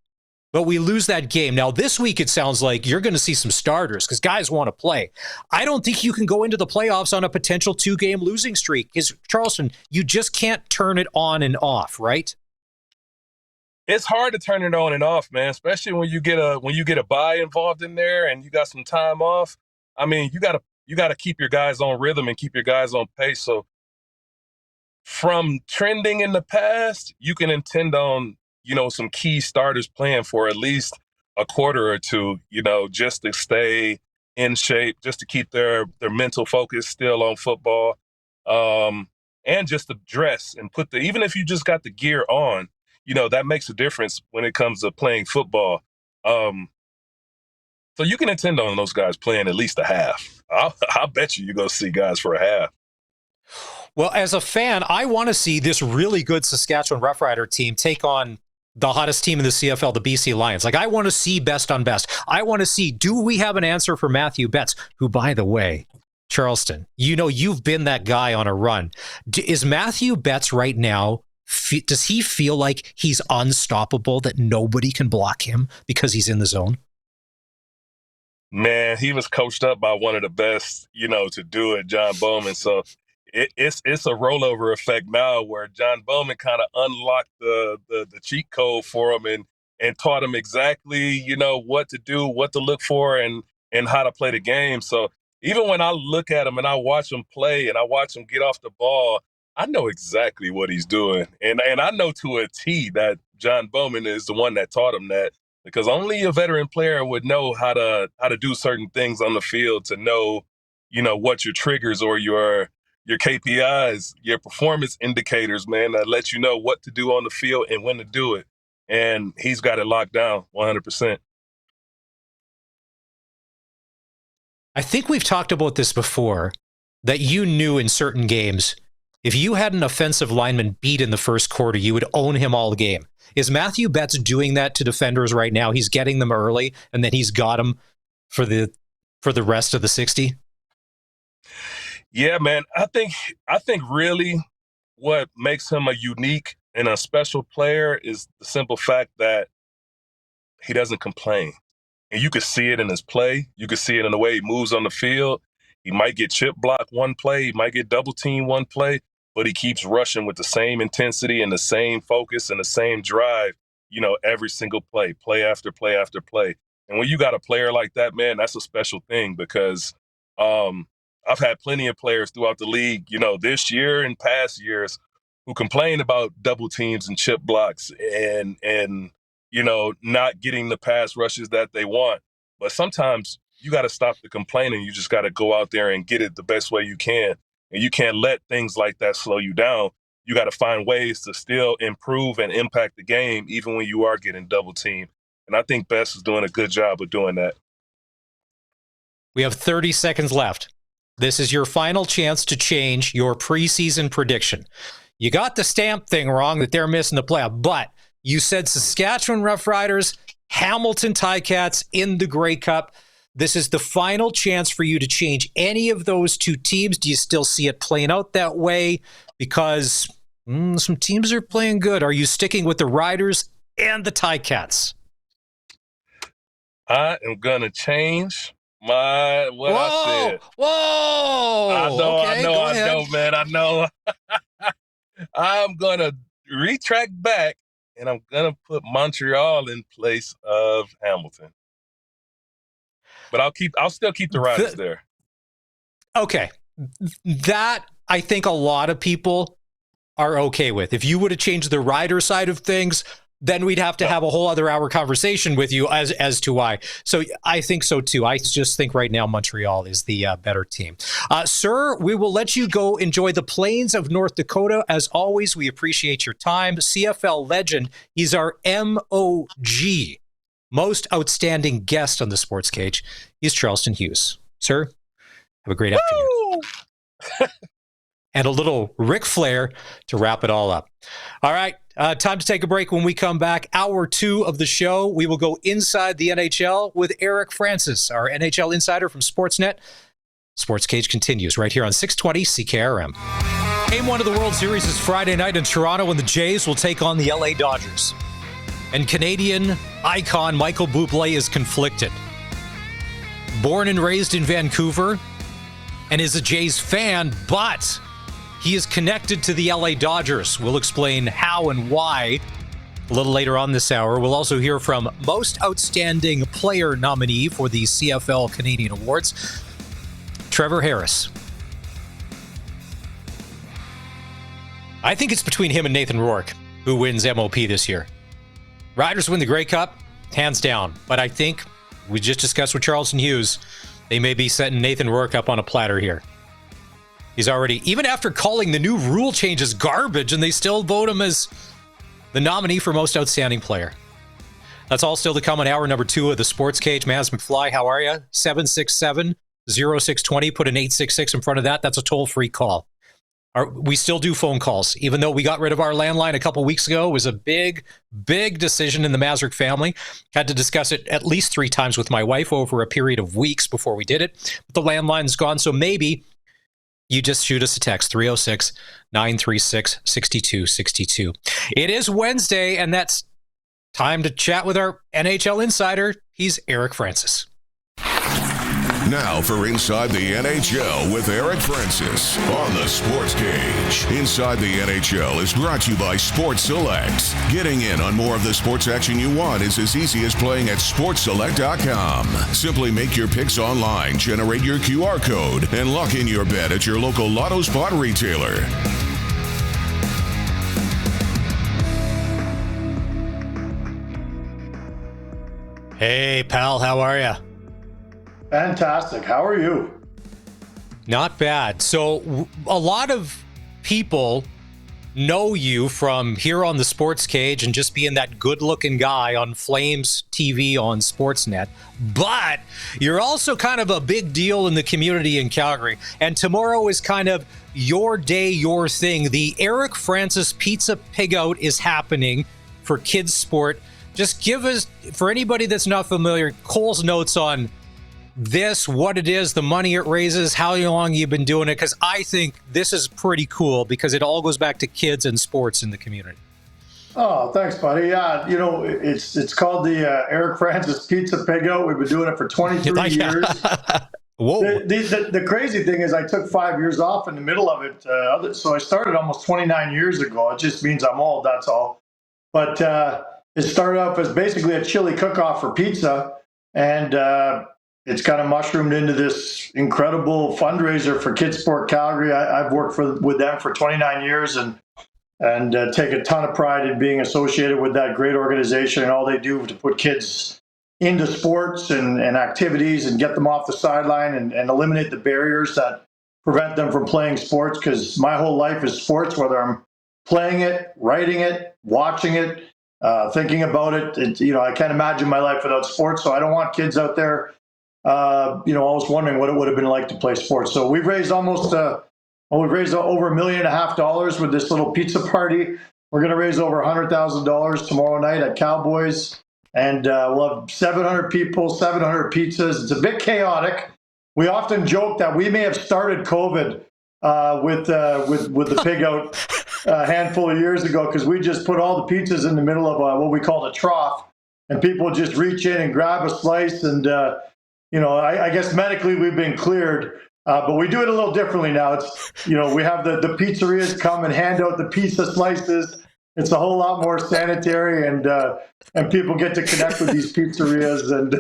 But we lose that game. Now, this week, it sounds like you're going to see some starters because guys want to play. I don't think you can go into the playoffs on a potential 2-game losing streak. Is Charleston, you just can't turn it on and off, right? It's hard to turn it on and off, man, especially when you get a bye involved in there and you got some time off. I mean, you gotta keep your guys on rhythm and keep your guys on pace. So from trending in the past, you can intend on some key starters playing for at least a quarter or two, just to stay in shape, just to keep their mental focus still on football, and just to dress and even if you just got the gear on, that makes a difference when it comes to playing football. So you can intend on those guys playing at least a half. I'll bet you go see guys for a half. Well, as a fan, I want to see this really good Saskatchewan Roughrider team take on the hottest team in the CFL, the BC Lions. Like, I want to see best on best. I want to see, do we have an answer for Matthew Betts, who, by the way, Charleston, you've been that guy on a run. Is Matthew Betts right now, does he feel like he's unstoppable, that nobody can block him because he's in the zone? Man, he was coached up by one of the best, to do it, John Bowman. So it's a rollover effect now where John Bowman kind of unlocked the cheat code for him and taught him exactly, what to do, what to look for, and how to play the game. So even when I look at him and I watch him play and I watch him get off the ball, I know exactly what he's doing. And I know to a T that John Bowman is the one that taught him that, because only a veteran player would know how to do certain things on the field to know, what your triggers or your KPIs, your performance indicators, man, that let you know what to do on the field and when to do it. And he's got it locked down 100%. I think we've talked about this before, that you knew in certain games, if you had an offensive lineman beat in the first quarter, you would own him all game. Is Matthew Betts doing that to defenders right now? He's getting them early, and then he's got them for the rest of the 60? Yeah, man. I think really what makes him a unique and a special player is the simple fact that he doesn't complain. And you can see it in his play. You can see it in the way he moves on the field. He might get chip blocked one play. He might get double teamed one play. but he keeps rushing with the same intensity and the same focus and the same drive, every single play after play after play. And when you got a player like that, man, that's a special thing because I've had plenty of players throughout the league, this year and past years who complain about double teams and chip blocks and not getting the pass rushes that they want. But sometimes you got to stop the complaining. You just got to go out there and get it the best way you can. And you can't let things like that slow you down. You got to find ways to still improve and impact the game, even when you are getting double teamed. And I think Bess is doing a good job of doing that. We have 30 seconds left. This is your final chance to change your preseason prediction. You got the stamp thing wrong that they're missing the playoff, but you said Saskatchewan Roughriders, Hamilton Ticats in the Grey Cup. This is the final chance for you to change any of those two teams. Do you still see it playing out that way? Because some teams are playing good. Are you sticking with the Riders and the Ticats? I am going to change I said. Whoa! I know, man. I know. I'm going to retract back, and I'm going to put Montreal in place of Hamilton. But I'll still keep the Riders there. Okay. That, I think a lot of people are okay with. If you would have changed the Rider side of things, then we'd have to have a whole other hour conversation with you as to why. So I think so too. I just think right now Montreal is the better team. Sir, we will let you go enjoy the plains of North Dakota. As always, we appreciate your time. CFL legend. He's our MOG, most outstanding guest on the Sports Cage. He's Charleston Hughes. Sir, have a great afternoon. And a little Ric Flair to wrap it all up. All right, time to take a break. When we come back, hour 2 of the show, we will go inside the NHL with Eric Francis, our NHL insider from Sportsnet. Sports Cage continues right here on 620 CKRM. Game 1 of the World Series is Friday night in Toronto, and the Jays will take on the LA Dodgers. And Canadian icon Michael Bublé is conflicted. Born and raised in Vancouver, and is a Jays fan, but he is connected to the LA Dodgers. We'll explain how and why a little later on this hour. We'll also hear from Most Outstanding Player nominee for the CFL Canadian Awards, Trevor Harris. I think it's between him and Nathan Rourke who wins MOP this year. Riders win the Grey Cup, hands down. But I think we just discussed with Charleston Hughes, they may be setting Nathan Rourke up on a platter here. He's already, even after calling the new rule changes garbage, and they still vote him as the nominee for Most Outstanding Player. That's all still to come on hour number 2 of the Sports Cage. Maz McFly, how are you? 767-0620. Put an 866 in front of that. That's a toll-free call. We still do phone calls, even though we got rid of our landline a couple weeks ago. It was a big, big decision in the Mazurk family. Had to discuss it at least 3 times with my wife over a period of weeks before we did it. But the landline's gone, so maybe you just shoot us a text, 306-936-6262. It is Wednesday, and that's time to chat with our NHL insider. He's Eric Francis. Now for Inside the NHL with Eric Francis on the Sports Cage. Inside the NHL is brought to you by Sports Select. Getting in on more of the sports action you want is as easy as playing at sportsselect.com. Simply make your picks online, generate your QR code, and lock in your bet at your local Lotto Spot retailer. Hey, pal, how are you? Fantastic. How are you? Not bad. So a lot of people know you from here on the Sports Cage and just being that good-looking guy on Flames TV on Sportsnet. But you're also kind of a big deal in the community in Calgary. And tomorrow is kind of your day, your thing. The Eric Francis Pizza Pig Out is happening for kids sport. Just give us, for anybody that's not familiar, Cole's notes on this, what it is, the money it raises, how long you've been doing it, because I think this is pretty cool because it all goes back to kids and sports in the community. Oh, thanks, buddy. Yeah, it's called the Eric Francis Pizza Pig Out. We've been doing it for 23 years. Whoa. The crazy thing is I took 5 years off in the middle of it. So I started almost 29 years ago. It just means I'm old, that's all. But it started off as basically a chili cook-off for pizza. And it's kind of mushroomed into this incredible fundraiser for Kids Sport Calgary. I've worked with them for 29 years and take a ton of pride in being associated with that great organization and all they do to put kids into sports and activities and get them off the sideline and eliminate the barriers that prevent them from playing sports. Because my whole life is sports, whether I'm playing it, writing it, watching it, thinking about it. I can't imagine my life without sports. So I don't want kids out there, always wondering what it would have been like to play sports. So we've raised over $1.5 million with this little pizza party. We're going to raise over $100,000 tomorrow night at Cowboys. And we'll have 700 people, 700 pizzas. It's a bit chaotic. We often joke that we may have started COVID with the pig out a handful of years ago, because we just put all the pizzas in the middle of what we called a trough, and people just reach in and grab a slice. And I guess medically we've been cleared, but we do it a little differently now. It's we have the pizzerias come and hand out the pizza slices. It's a whole lot more sanitary, and people get to connect with these pizzerias. And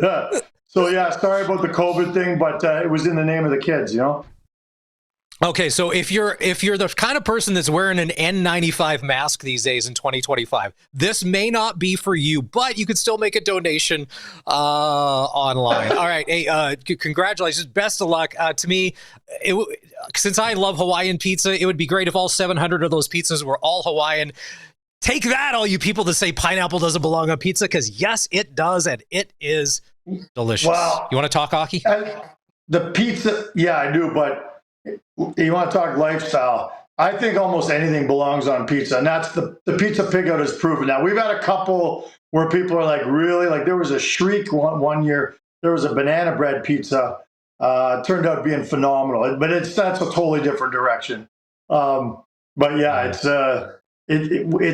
so, yeah, sorry about the COVID thing, but it was in the name of the kids, Okay, so if you're the kind of person that's wearing an N95 mask these days in 2025, this may not be for you, but you could still make a donation online. All right, hey, congratulations, best of luck. To me, since I love Hawaiian pizza, it would be great if all 700 of those pizzas were all Hawaiian. Take that, all you people that say pineapple doesn't belong on pizza, because yes, it does, and it is delicious. Wow. You want to talk hockey? The pizza, yeah, I do, but you want to talk lifestyle. I think almost anything belongs on pizza, and that's the pizza pig out has proven. Now, we've had a couple where people are like, really? Like there was a Shriek one year. There was a banana bread pizza. Turned out being phenomenal, but that's a totally different direction. But yeah, it's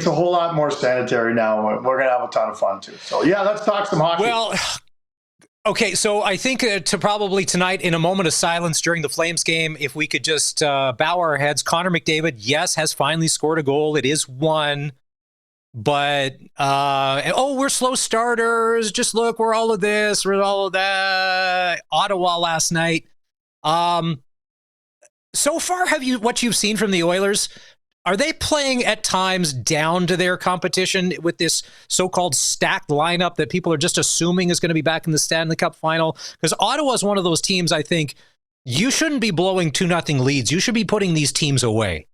a whole lot more sanitary now. We're going to have a ton of fun too. So yeah, let's talk some hockey. Well, okay, so I think to probably tonight, in a moment of silence during the Flames game, if we could just bow our heads. Connor McDavid, yes, has finally scored a goal. It is one. But, we're slow starters. Just look, we're all of this, we're all of that. Ottawa last night. So far, what you've seen from the Oilers, are they playing at times down to their competition with this so-called stacked lineup that people are just assuming is going to be back in the Stanley Cup final? Because Ottawa is one of those teams, I think, you shouldn't be blowing 2-0 leads. You should be putting these teams away.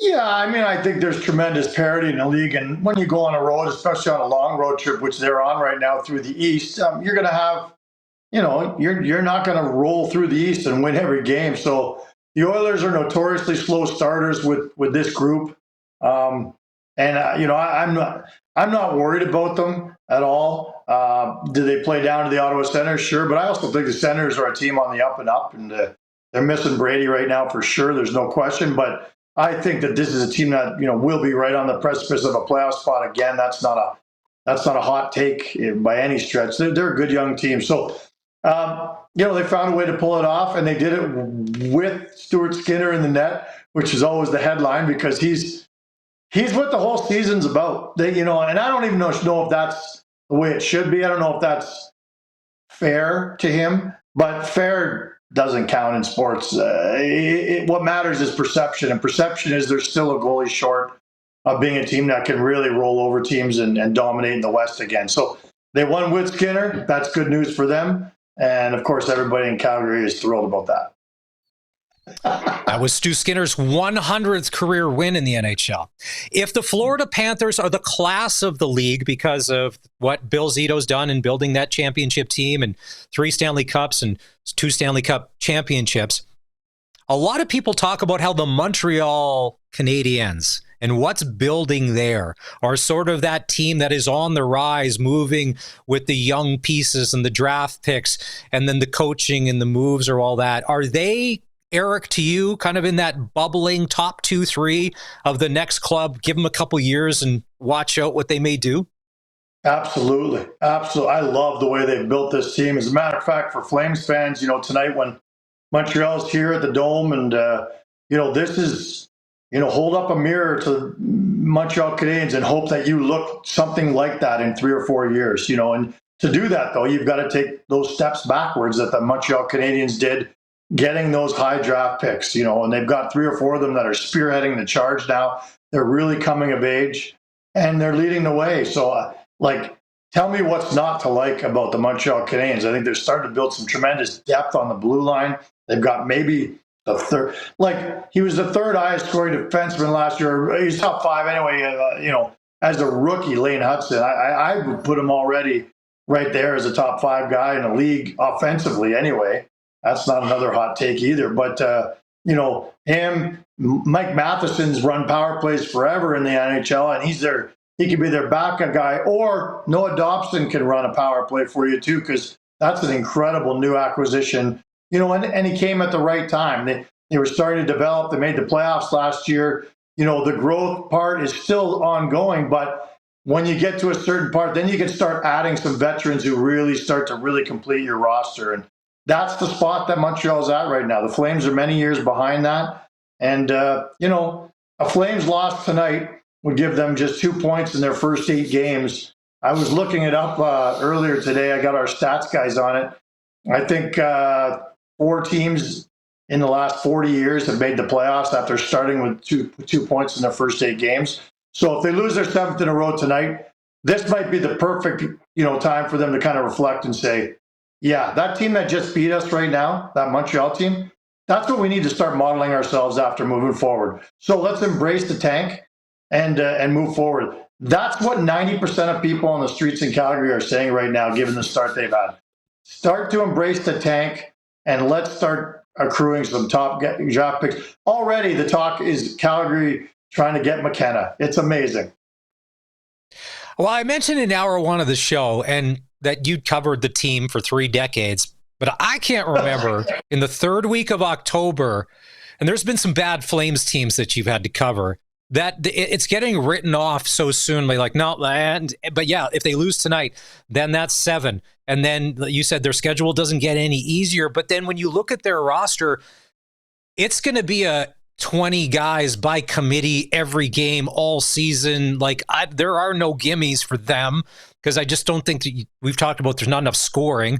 Yeah, I mean, I think there's tremendous parity in the league. And when you go on a road, especially on a long road trip, which they're on right now through the East, you're going to have, you're not going to roll through the East and win every game. So the Oilers are notoriously slow starters with this group, I'm not worried about them at all. Do they play down to the Ottawa Senators? Sure, but I also think the Senators are a team on the up and up, and they're missing Brady right now for sure. There's no question, but I think that this is a team that will be right on the precipice of a playoff spot again. That's not a hot take by any stretch. They're a good young team, so. They found a way to pull it off, and they did it with Stuart Skinner in the net, which is always the headline because he's what the whole season's about. And I don't even know if that's the way it should be. I don't know if that's fair to him, but fair doesn't count in sports. What matters is perception, and perception is there's still a goalie short of being a team that can really roll over teams and dominate in the West again. So they won with Skinner. That's good news for them. And, of course, everybody in Calgary is thrilled about that. That was Stu Skinner's 100th career win in the NHL. If the Florida Panthers are the class of the league because of what Bill Zito's done in building that championship team and 3 Stanley Cups and 2 Stanley Cup championships, a lot of people talk about how the Montreal Canadiens and what's building there are sort of that team that is on the rise, moving with the young pieces and the draft picks, and then the coaching and the moves or all that. Are they, Eric, to you, kind of in that bubbling top 2-3 of the next club? Give them a couple years and watch out what they may do? Absolutely. Absolutely. I love the way they've built this team. As a matter of fact, for Flames fans, tonight when Montreal's here at the Dome and, this is, hold up a mirror to Montreal Canadiens and hope that you look something like that in 3 or 4 years, and to do that, though, you've got to take those steps backwards that the Montreal Canadiens did, getting those high draft picks, and they've got 3 or 4 of them that are spearheading the charge now. They're really coming of age and they're leading the way. So, tell me what's not to like about the Montreal Canadiens. I think they're starting to build some tremendous depth on the blue line. They've got maybe the third, he was the third highest scoring defenseman last year. He's top 5 anyway, as a rookie, Lane Hudson. I would put him already right there as a top 5 guy in the league offensively anyway. That's not another hot take either. But, him, Mike Matheson's run power plays forever in the NHL, and he could be their backup guy, or Noah Dobson can run a power play for you too, because that's an incredible new acquisition. And he came at the right time. They were starting to develop. They made the playoffs last year. The growth part is still ongoing, but when you get to a certain part, then you can start adding some veterans who really start to really complete your roster. And that's the spot that Montreal's at right now. The Flames are many years behind that. And, a Flames loss tonight would give them just 2 points in their first 8 games. I was looking it up earlier today. I got our stats guys on it. I think 4 teams in the last 40 years have made the playoffs after starting with two points in their first 8 games. So if they lose their 7th in a row tonight, this might be the perfect time for them to kind of reflect and say, yeah, that team that just beat us right now, that Montreal team, that's what we need to start modeling ourselves after moving forward. So let's embrace the tank and move forward. That's what 90% of people on the streets in Calgary are saying right now, given the start they've had. Start to embrace the tank, and let's start accruing some top draft picks. Already the talk is Calgary trying to get McKenna. It's amazing. Well, I mentioned in hour 1 of the show and that you'd covered the team for 3 decades, but I can't remember in the 3rd week of October, and there's been some bad Flames teams that you've had to cover, that it's getting written off so soon. But yeah, if they lose tonight, then that's 7. And then you said their schedule doesn't get any easier. But then when you look at their roster, it's going to be a 20 guys by committee every game all season. There are no gimmies for them, because I just don't think that we've talked about there's not enough scoring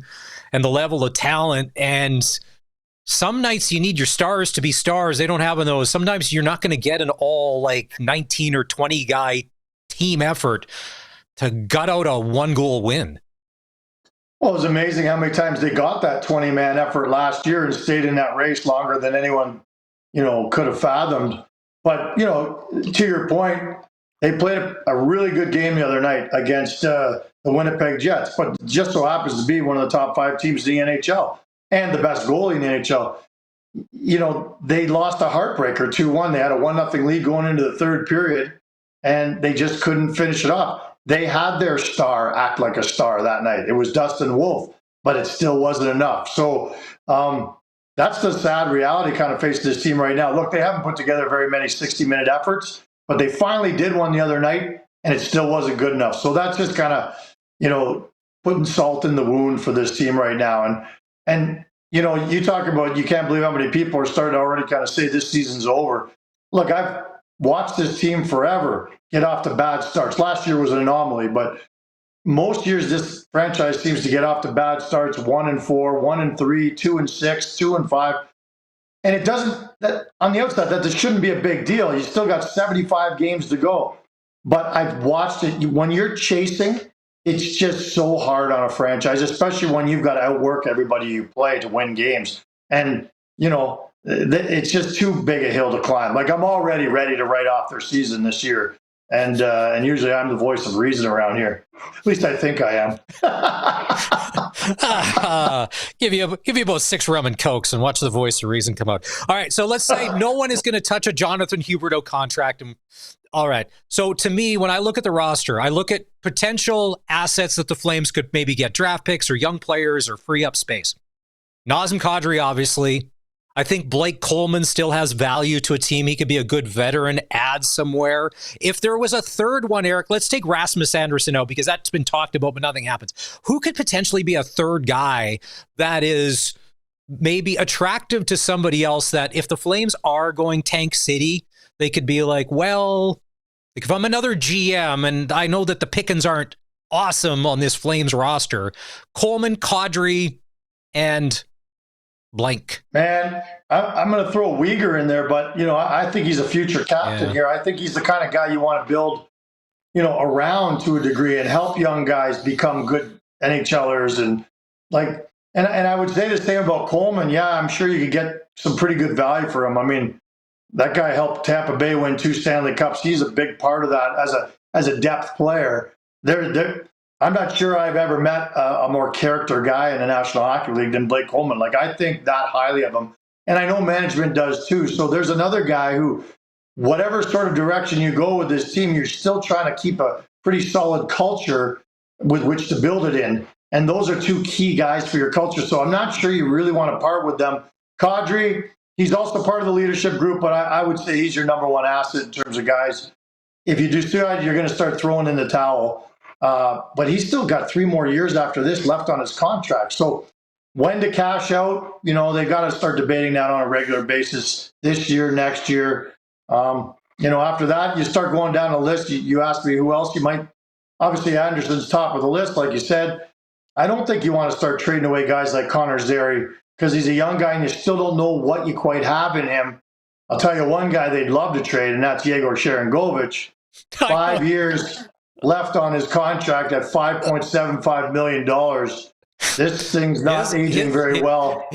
and the level of talent. And some nights you need your stars to be stars. They don't have those. Sometimes you're not going to get an all 19 or 20 guy team effort to gut out a 1-goal win. Well, it was amazing how many times they got that 20-man effort last year and stayed in that race longer than anyone, could have fathomed. But, to your point, they played a really good game the other night against the Winnipeg Jets, but just so happens to be one of the top 5 teams in the NHL and the best goalie in the NHL. They lost a heartbreaker 2-1. They had a 1-0 lead going into the 3rd period, and they just couldn't finish it off. They had their star act like a star that night. It was Dustin Wolf, but it still wasn't enough. So that's the sad reality kind of facing this team right now. Look, they haven't put together very many 60-minute efforts, but they finally did one the other night, and it still wasn't good enough. So that's just kind of, putting salt in the wound for this team right now. And you talk about, you can't believe how many people are starting to already kind of say this season's over. Look, I've watched this team forever get off to bad starts. Last year was an anomaly, but most years this franchise seems to get off to bad starts, 1-4, 1-3, 2-6, 2-5. And it doesn't, on the outside, that shouldn't be a big deal. You still got 75 games to go. But I've watched it. When you're chasing, it's just so hard on a franchise, especially when you've got to outwork everybody you play to win games. And, it's just too big a hill to climb. I'm already ready to write off their season this year. And usually I'm the voice of reason around here. At least I think I am. Give you about 6 rum and cokes and watch the voice of reason come out. All right, so let's say no one is going to touch a Jonathan Huberdeau contract. All right, so to me, when I look at the roster, I look at potential assets that the Flames could maybe get, draft picks or young players or free up space. Nazem Kadri, obviously. I think Blake Coleman still has value to a team. He could be a good veteran, add somewhere. If there was a third one, Eric, let's take Rasmus Anderson out because that's been talked about, but nothing happens. Who could potentially be a third guy that is maybe attractive to somebody else that if the Flames are going tank city, they could be like, well, if I'm another GM and I know that the pickings aren't awesome on this Flames roster, Coleman, Kadri, and blank. Man, I'm going to throw Uyghur in there, but, I think he's a future captain here. I think he's the kind of guy you want to build, around to a degree and help young guys become good NHLers. And I would say the same about Coleman. Yeah, I'm sure you could get some pretty good value for him. I mean, that guy helped Tampa Bay win 2 Stanley Cups. He's a big part of that as a depth player. I'm not sure I've ever met a more character guy in the National Hockey League than Blake Coleman. I think that highly of him. And I know management does too. So there's another guy who, whatever sort of direction you go with this team, you're still trying to keep a pretty solid culture with which to build it in. And those are 2 key guys for your culture. So I'm not sure you really want to part with them. Kadri, he's also part of the leadership group, but I would say he's your number 1 asset in terms of guys. If you do that, you're going to start throwing in the towel. But he's still got 3 more years after this left on his contract. So when to cash out, they got to start debating that on a regular basis this year, next year. After that, you start going down the list. You ask me who else you might. Obviously, Anderson's top of the list, like you said. I don't think you want to start trading away guys like Connor Zary because he's a young guy and you still don't know what you quite have in him. I'll tell you one guy they'd love to trade, and that's Yegor Sharangovich. 5 years left on his contract at $5.75 million. This thing's not aging very well.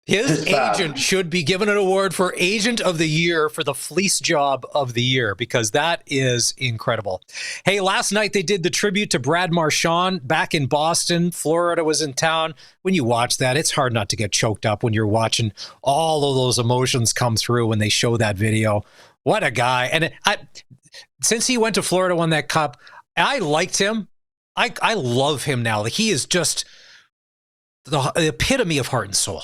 His agent should be given an award for Agent of the Year for the fleece job of the year because that is incredible. Hey, last night they did the tribute to Brad Marchand back in Boston. Florida was in town. When you watch that, it's hard not to get choked up when you're watching all of those emotions come through when they show that video. What a guy. And since he went to Florida, won that cup, I liked him. I love him now. He is just the epitome of heart and soul.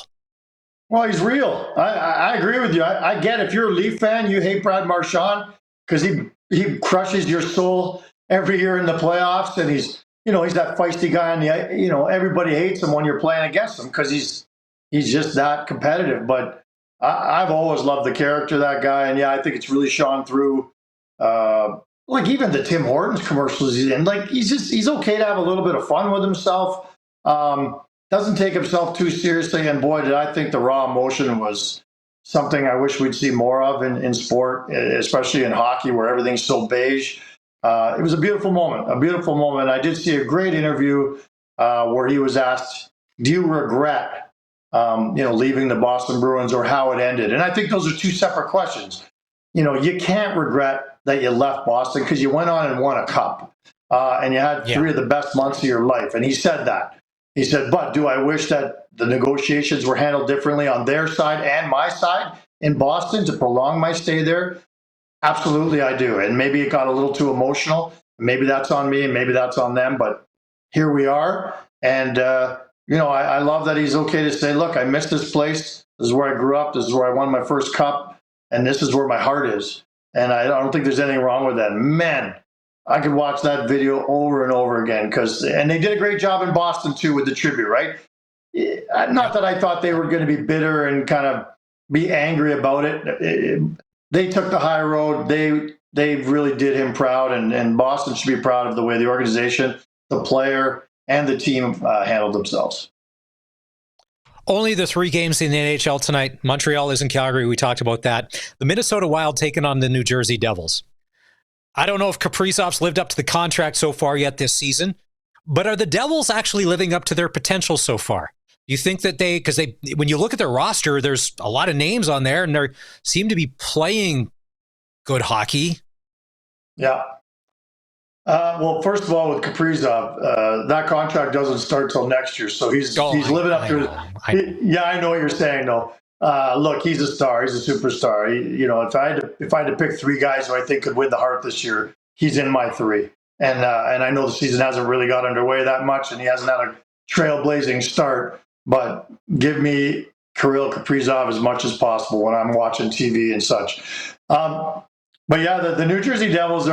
Well, he's real. I agree with you. I get if you're a Leaf fan, you hate Brad Marchand because he crushes your soul every year in the playoffs, and he's that feisty guy on the everybody hates him when you're playing against him because he's just that competitive. But I've always loved the character of that guy, and I think it's really shone through. Even the Tim Hortons commercials he's in, he's okay to have a little bit of fun with himself. Doesn't take himself too seriously, and boy, did I think the raw emotion was something I wish we'd see more of in sport, especially in hockey where everything's so beige. It was a beautiful moment. I did see a great interview where he was asked, do you regret leaving the Boston Bruins or how it ended? And I think those are 2 separate questions. You can't regret that you left Boston because you went on and won a cup and you had 3 of the best months of your life. And he said that. He said, but do I wish that the negotiations were handled differently on their side and my side in Boston to prolong my stay there? Absolutely, I do. And maybe it got a little too emotional. Maybe that's on me and maybe that's on them. But here we are. And, I love that he's okay to say, look, I miss this place. This is where I grew up. This is where I won my first cup. And this is where my heart is. And I don't think there's anything wrong with that. Man, I could watch that video over and over again and they did a great job in Boston too with the tribute, right? Not that I thought they were going to be bitter and kind of be angry about it. They took the high road. They really did him proud, and Boston should be proud of the way the organization, the player, and the team handled themselves. Only the 3 games in the NHL tonight. Montreal is in Calgary. We talked about that. The Minnesota Wild taking on the New Jersey Devils. I don't know if Kaprizov's lived up to the contract so far yet this season, but are the Devils actually living up to their potential so far? You think that when you look at their roster, there's a lot of names on there and they seem to be playing good hockey. Yeah. Well, first of all, with Kaprizov, that contract doesn't start till next year, so he's living up to it. Yeah, I know what you're saying, though. Look, he's a star. He's a superstar. If I had to pick 3 guys who I think could win the Hart this year, he's in my 3. And I know the season hasn't really got underway that much, and he hasn't had a trailblazing start. But give me Kirill Kaprizov as much as possible when I'm watching TV and such. But yeah, the New Jersey Devils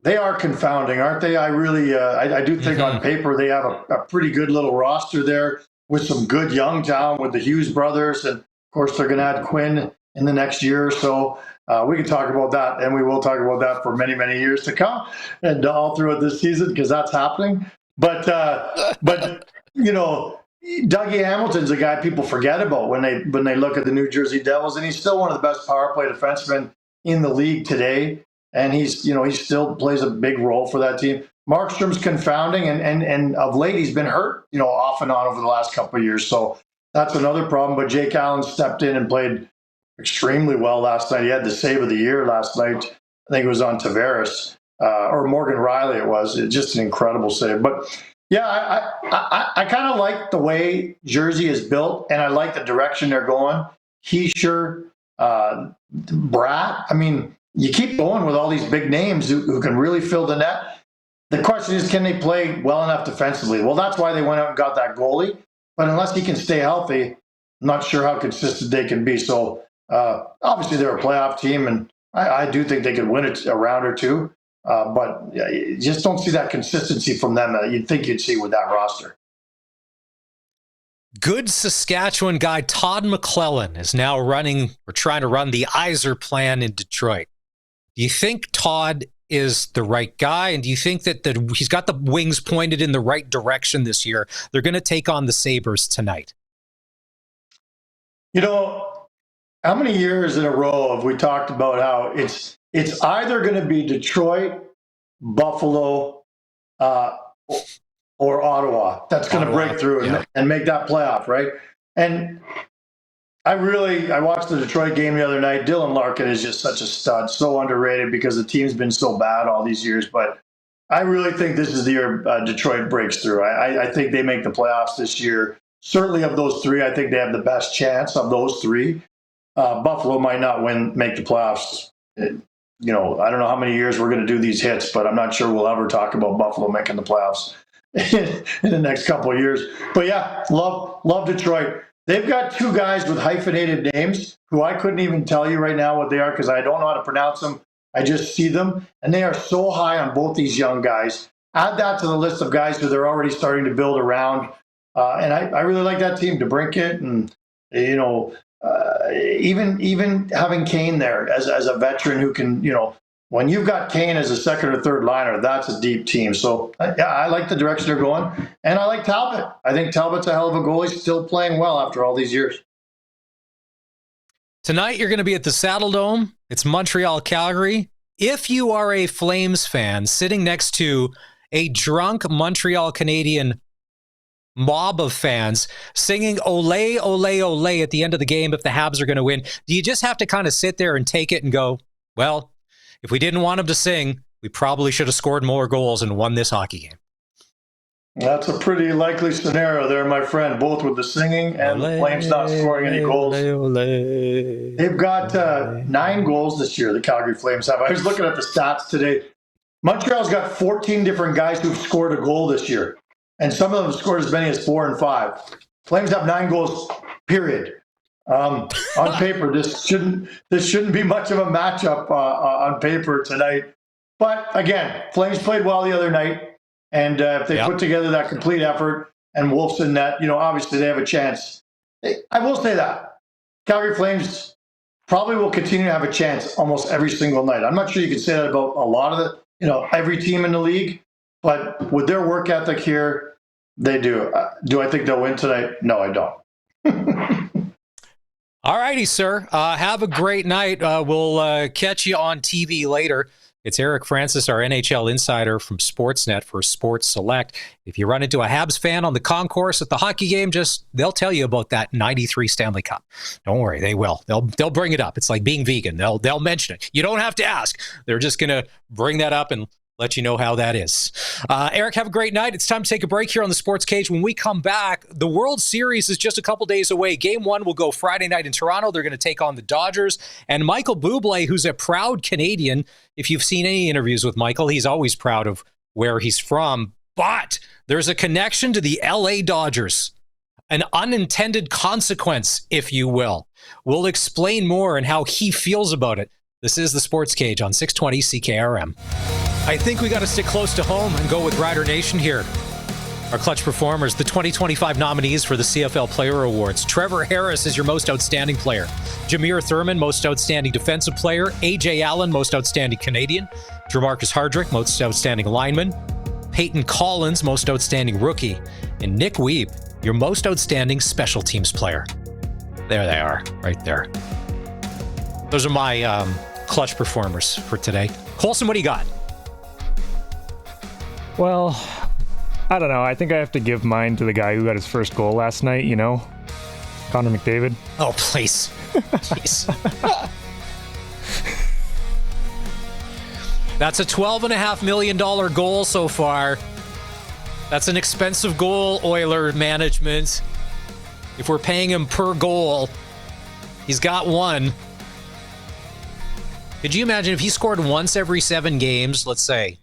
they are confounding, aren't they? I really, I do think on paper they have a pretty good little roster there with some good young talent with the Hughes brothers. And of course, they're going to add Quinn in the next year or so. We can talk about that, and we will talk about that for many, many years to come and all throughout this season because that's happening. But you know, Dougie Hamilton's a guy people forget about when they look at the New Jersey Devils, and he's still one of the best power play defensemen in the league today. And he still plays a big role for that team. Markstrom's confounding, and of late he's been hurt, off and on over the last couple of years. So that's another problem. But Jake Allen stepped in and played extremely well last night. He had the save of the year last night. I think it was on Tavares or Morgan Riley. It was just an incredible save. But yeah, I kind of like the way Jersey is built, and I like the direction they're going. Heischer, Bratt. I mean, you keep going with all these big names who can really fill the net. The question is, can they play well enough defensively? Well, that's why they went out and got that goalie. But unless he can stay healthy, I'm not sure how consistent they can be. So obviously they're a playoff team, and I do think they could win a round or two. But you just don't see that consistency from them that you'd think you'd see with that roster. Good Saskatchewan guy Todd McClellan is now trying to run the Yzer plan in Detroit. Do you think Todd is the right guy? And do you think that he's got the wings pointed in the right direction this year? They're going to take on the Sabres tonight. How many years in a row have we talked about how it's either going to be Detroit, Buffalo, or Ottawa that's going to break through and make that playoff, right? And I watched the Detroit game the other night. Dylan Larkin is just such a stud, so underrated because the team's been so bad all these years. But I really think this is the year Detroit breaks through. I think they make the playoffs this year. Certainly of those three, I think they have the best chance of those three. Buffalo might not make the playoffs. I don't know how many years we're going to do these hits, but I'm not sure we'll ever talk about Buffalo making the playoffs in the next couple of years. But yeah, love Detroit. They've got two guys with hyphenated names who I couldn't even tell you right now what they are because I don't know how to pronounce them. I just see them, and they are so high on both these young guys. Add that to the list of guys who they're already starting to build around. And I really like that team, DeBrincat, and even having Kane there as a veteran who can, when you've got Kane as a second or third liner, that's a deep team. So, I like the direction they're going. And I like Talbot. I think Talbot's a hell of a goalie, still playing well after all these years. Tonight, you're going to be at the Saddle Dome. It's Montreal-Calgary. If you are a Flames fan sitting next to a drunk Montreal Canadian mob of fans singing "Ole, Ole, Ole" at the end of the game if the Habs are going to win, do you just have to kind of sit there and take it and go, well, if we didn't want them to sing, we probably should have scored more goals and won this hockey game? That's a pretty likely scenario there, my friend, both with the singing and the Flames not scoring any goals. They've got 9 goals this year, the Calgary Flames have. I was looking at the stats today. Montreal's got 14 different guys who've scored a goal this year, and some of them have scored as many as 4 and 5. Flames have 9 goals, period. On paper, this shouldn't be much of a matchup on paper tonight. But again, Flames played well the other night, and if they put together that complete effort and Wolfson net, obviously they have a chance. I will say that Calgary Flames probably will continue to have a chance almost every single night. I'm not sure you can say that about a lot of every team in the league, but with their work ethic here, they do. Do I think they'll win tonight? No, I don't. All righty, sir. Have a great night. We'll catch you on TV later. It's Eric Francis, our NHL insider from Sportsnet for Sports Select. If you run into a Habs fan on the concourse at the hockey game, they'll tell you about that 93 Stanley Cup. Don't worry, they will. They'll bring it up. It's like being vegan. They'll mention it. You don't have to ask. They're just going to bring that up and let you know how that is. Eric, have a great night. It's time to take a break here on the Sports Cage. When we come back, the World Series is just a couple days away. Game 1 will go Friday night in Toronto. They're going to take on the Dodgers. And Michael Bublé, who's a proud Canadian, if you've seen any interviews with Michael, he's always proud of where he's from. But there's a connection to the LA Dodgers. an unintended consequence, if you will. We'll explain more and how he feels about it. This is the Sports Cage on 620 CKRM. I think we got to stick close to home and go with Rider Nation here. Our clutch performers, the 2025 nominees for the CFL Player Awards. Trevor Harris is your most outstanding player. Jameer Thurman, most outstanding defensive player. AJ Allen, most outstanding Canadian. Jermarcus Hardrick, most outstanding lineman. Peyton Collins, most outstanding rookie. And Nick Weeb, your most outstanding special teams player. There they are, right there. Those are my clutch performers for today. Colson, what do you got? Well, I don't know. I think I have to give mine to the guy who got his first goal last night, Connor McDavid. Oh, please. Jeez. That's a $12.5 million goal so far. That's an expensive goal, Oiler management. If we're paying him per goal, he's got one. Could you imagine if he scored once every 7 games, let's say?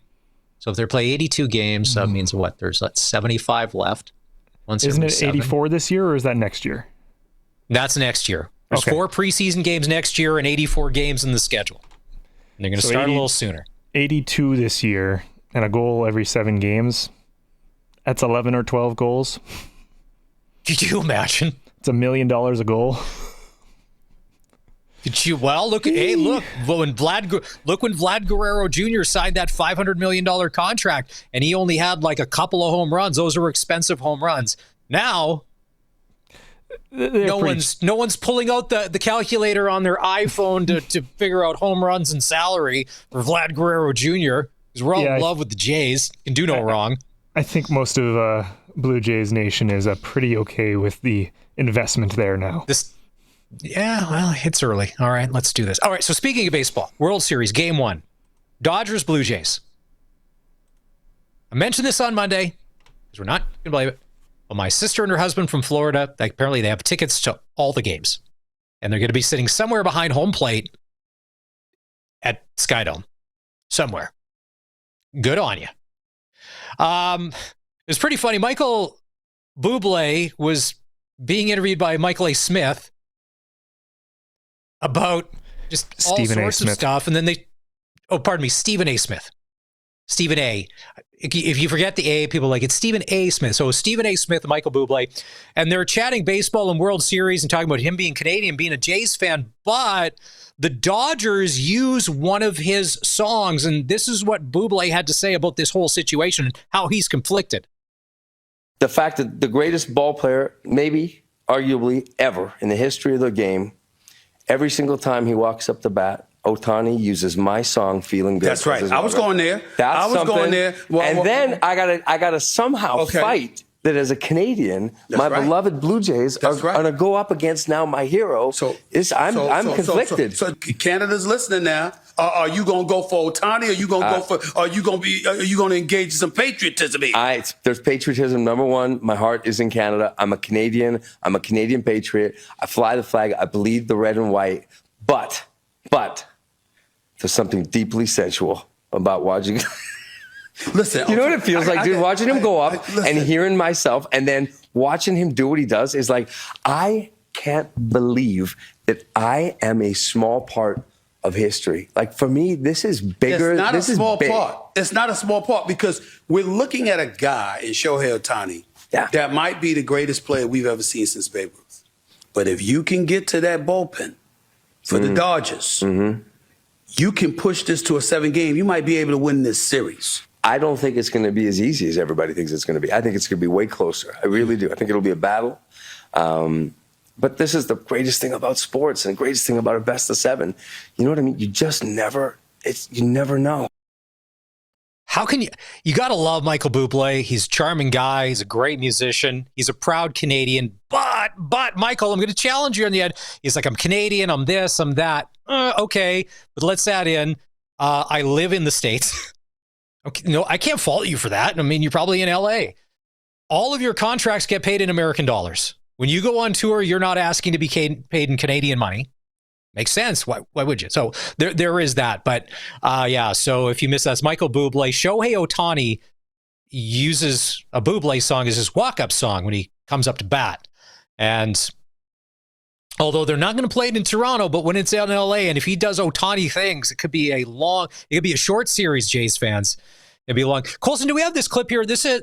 So if they play 82 games, that means what? There's 75 left. Isn't it 84 this year, or is that next year? That's next year. There's 4 preseason games next year and 84 games in the schedule. And they're going to start a little sooner. 82 this year and a goal every 7 games. That's 11 or 12 goals. Could you imagine? It's $1 million a goal. Did you? Well, look when Vlad Guerrero Jr. signed that $500 million contract, and he only had like a couple of home runs. Those were expensive home runs. Now, no one's pulling out the calculator on their iPhone to figure out home runs and salary for Vlad Guerrero Jr. because we're all in love with the Jays. Can do no wrong. I think most of Blue Jays Nation is pretty okay with the investment there now. Yeah, well, it's early. All right, let's do this. All right, so speaking of baseball, World Series, Game 1. Dodgers, Blue Jays. I mentioned this on Monday, because we're not going to believe it. But my sister and her husband from Florida, apparently they have tickets to all the games. And they're going to be sitting somewhere behind home plate at Skydome. Somewhere. Good on you. It was pretty funny. Michael Bublé was being interviewed by Michael A. Smith about just all sorts of stuff. And then Stephen A. Smith. Stephen A. If you forget the A, people are like, it's Stephen A. Smith. So Stephen A. Smith and Michael Bublé. And they're chatting baseball and World Series and talking about him being Canadian, being a Jays fan. But the Dodgers use one of his songs. And this is what Bublé had to say about this whole situation and how he's conflicted. The fact that the greatest ball player, maybe, arguably, ever in the history of the game, every single time he walks up the bat, Ohtani uses my song, "Feeling Good." That's right. I was going there. Going there. Then I gotta somehow fight that as a Canadian, my beloved Blue Jays are going to go up against now my hero. I'm conflicted. So Canada's listening now. Are you going to go for Ohtani? Are you going to engage in some patriotism here? There's patriotism. Number one, my heart is in Canada. I'm a Canadian. I'm a Canadian patriot. I fly the flag. I bleed the red and white. But there's something deeply sensual about watching. Listen, you know what it feels like, dude? Watching him go up and hearing myself and then watching him do what he does is like, I can't believe that I am a small part of history. Like, for me, this is bigger. It's not this a small is big. part. It's not a small part because we're looking at a guy in Shohei Ohtani that might be the greatest player we've ever seen since Babe Ruth. But if you can get to that bullpen for the Dodgers, you can push this to a 7-game. You might be able to win this series. I don't think it's going to be as easy as everybody thinks it's going to be. I think it's going to be way closer. I really do. I think it'll be a battle. But this is the greatest thing about sports and the greatest thing about a best of 7. You know what I mean? You just never know. How can you got to love Michael Bublé. He's a charming guy. He's a great musician. He's a proud Canadian. But Michael, I'm going to challenge you on the end. He's like, I'm Canadian. I'm this, I'm that. Okay. But let's add in, I live in the States. Okay, no, I can't fault you for that. I mean, you're probably in LA. All of your contracts get paid in American dollars. When you go on tour, you're not asking to be paid in Canadian money. Makes sense. Why would you? So there is that. But so if you miss that, it's Michael Bublé. Shohei Ohtani uses a Bublé song as his walk-up song when he comes up to bat. And although they're not going to play it in Toronto, but when it's out in LA, and if he does Ohtani things, it could be a short series, Jays fans. It'd be long. Colson, do we have this clip here? This is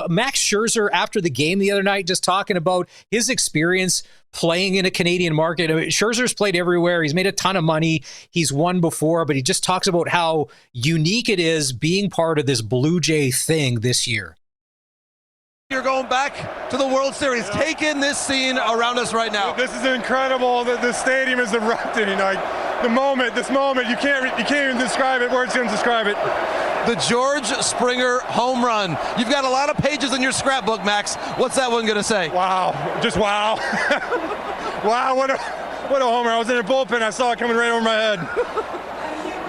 Max Scherzer after the game the other night, just talking about his experience playing in a Canadian market. I mean, Scherzer's played everywhere. He's made a ton of money. He's won before, but he just talks about how unique it is being part of this Blue Jay thing this year. You're going back to the World Series. Take in this scene around us right now. This is incredible. The stadium is erupting. This moment, you can't even describe it. Words can't describe it. The George Springer home run. You've got a lot of pages in your scrapbook, Max. What's that one going to say? Wow, just wow. Wow, what a homer. I was in a bullpen. I saw it coming right over my head.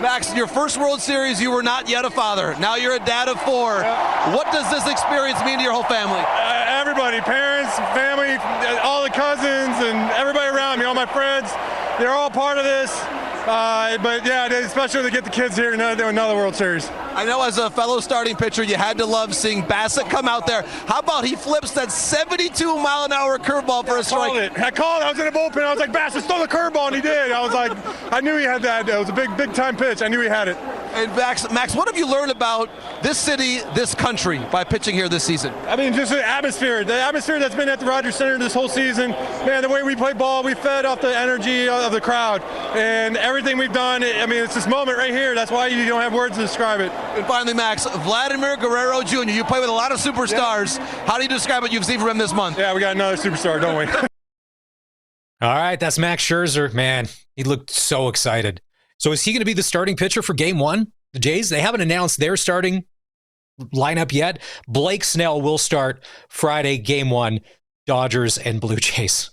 Max, your first World Series, you were not yet a father. Now you're a dad of 4. Yeah. What does this experience mean to your whole family? Everybody, parents, family, all the cousins, and everybody around me, all my friends, they're all part of this. But yeah, especially to get the kids here and another World Series. I know as a fellow starting pitcher, you had to love seeing Bassett come out there. How about he flips that 72-mile-an-hour curveball for a strike? I called it. I was in a bullpen. I was like, Bassett stole the curveball, and he did. I was like, I knew he had that. It was a big time pitch. I knew he had it. And Max, what have you learned about this city, this country, by pitching here this season? I mean, just the atmosphere that's been at the Rogers Center this whole season. Man, the way we play ball, we fed off the energy of the crowd. And everything we've done, I mean, it's this moment right here. That's why you don't have words to describe it. And finally, Max, Vladimir Guerrero Jr., you play with a lot of superstars. Yeah. How do you describe what you've seen from him this month? Yeah, we got another superstar, don't we? All right, that's Max Scherzer. Man, he looked so excited. So is he going to be the starting pitcher for Game 1? The Jays, they haven't announced their starting lineup yet. Blake Snell will start Friday, Game 1, Dodgers and Blue Jays.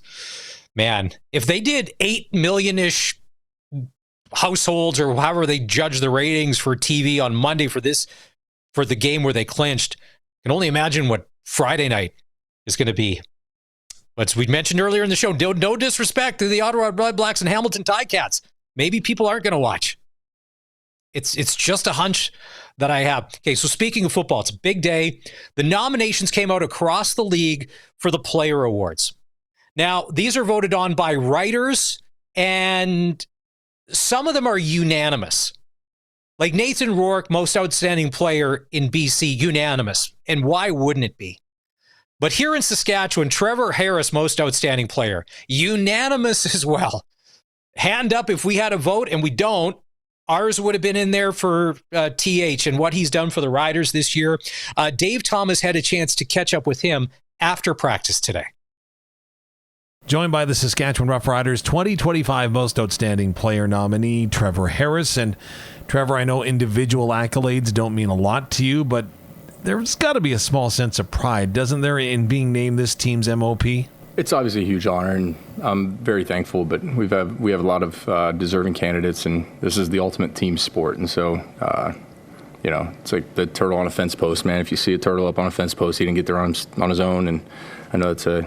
Man, if they did 8 million-ish households or however they judge the ratings for TV on Monday for the game where they clinched, I can only imagine what Friday night is going to be. But as we mentioned earlier in the show, no disrespect to the Ottawa Red Blacks and Hamilton Ticats. Maybe people aren't going to watch. It's just a hunch that I have. Okay, so speaking of football, it's a big day. The nominations came out across the league for the player awards. Now, these are voted on by writers, and some of them are unanimous. Like Nathan Rourke, most outstanding player in BC, unanimous. And why wouldn't it be? But here in Saskatchewan, Trevor Harris, most outstanding player, unanimous as well. Hand up if we had a vote, and we don't. Ours would have been in there for TH and what he's done for the Riders this year. Dave Thomas had a chance to catch up with him after practice today. Joined by the Saskatchewan Roughriders 2025 Most Outstanding Player nominee, Trevor Harris. And Trevor, I know individual accolades don't mean a lot to you, but there's got to be a small sense of pride, doesn't there, in being named this team's MOP? It's obviously a huge honor, and I'm very thankful, but we have a lot of deserving candidates, and this is the ultimate team sport. And so, it's like the turtle on a fence post, man. If you see a turtle up on a fence post, he didn't get there on his own. And I know it's a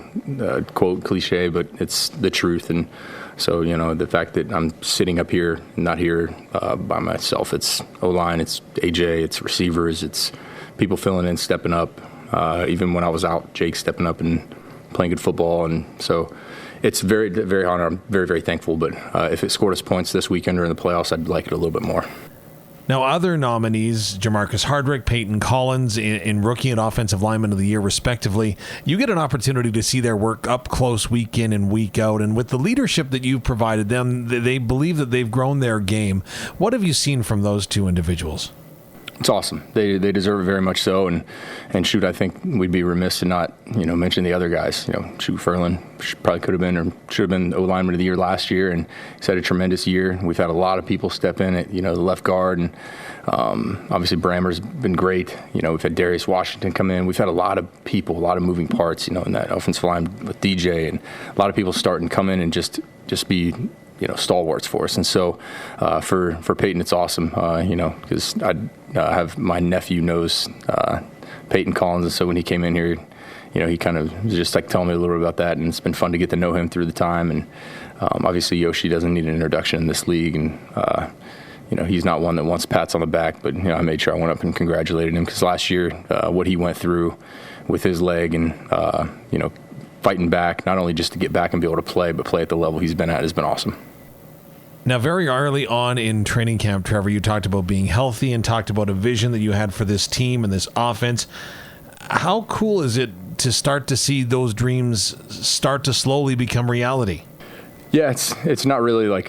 quote cliche, but it's the truth. And so, the fact that I'm sitting up here, not here by myself, it's O-line, it's AJ, it's receivers, it's people filling in, stepping up. Even when I was out, Jake stepping up and playing good football. And so it's very, very honor. I'm very, very thankful. But if it scored us points this weekend or in the playoffs, I'd like it a little bit more. Now, other nominees, Jamarcus Hardrick, Peyton Collins, in Rookie and Offensive Lineman of the Year, respectively, you get an opportunity to see their work up close week in and week out. And with the leadership that you've provided them, they believe that they've grown their game. What have you seen from those two individuals? It's awesome. They deserve it very much so. And shoot, I think we'd be remiss to not, mention the other guys. Shoot, Ferlin probably could have been or should have been O-Lineman of the Year last year, and he's had a tremendous year. We've had a lot of people step in at, the left guard, and obviously Brammer's been great. We've had Darius Washington come in. We've had a lot of people, a lot of moving parts, in that offensive line with DJ, and a lot of people starting to come in and just be stalwarts for us. And so for Peyton, it's awesome, because I have my nephew knows Peyton Collins. And so when he came in here, he kind of was just like telling me a little bit about that. And it's been fun to get to know him through the time. And obviously Yoshi doesn't need an introduction in this league. And, he's not one that wants pats on the back, but, I made sure I went up and congratulated him because last year what he went through with his leg and, fighting back, not only just to get back and be able to play, but play at the level he's been at has been awesome. Now, very early on in training camp, Trevor, you talked about being healthy and talked about a vision that you had for this team and this offense. How cool is it to start to see those dreams start to slowly become reality? Yeah, it's not really like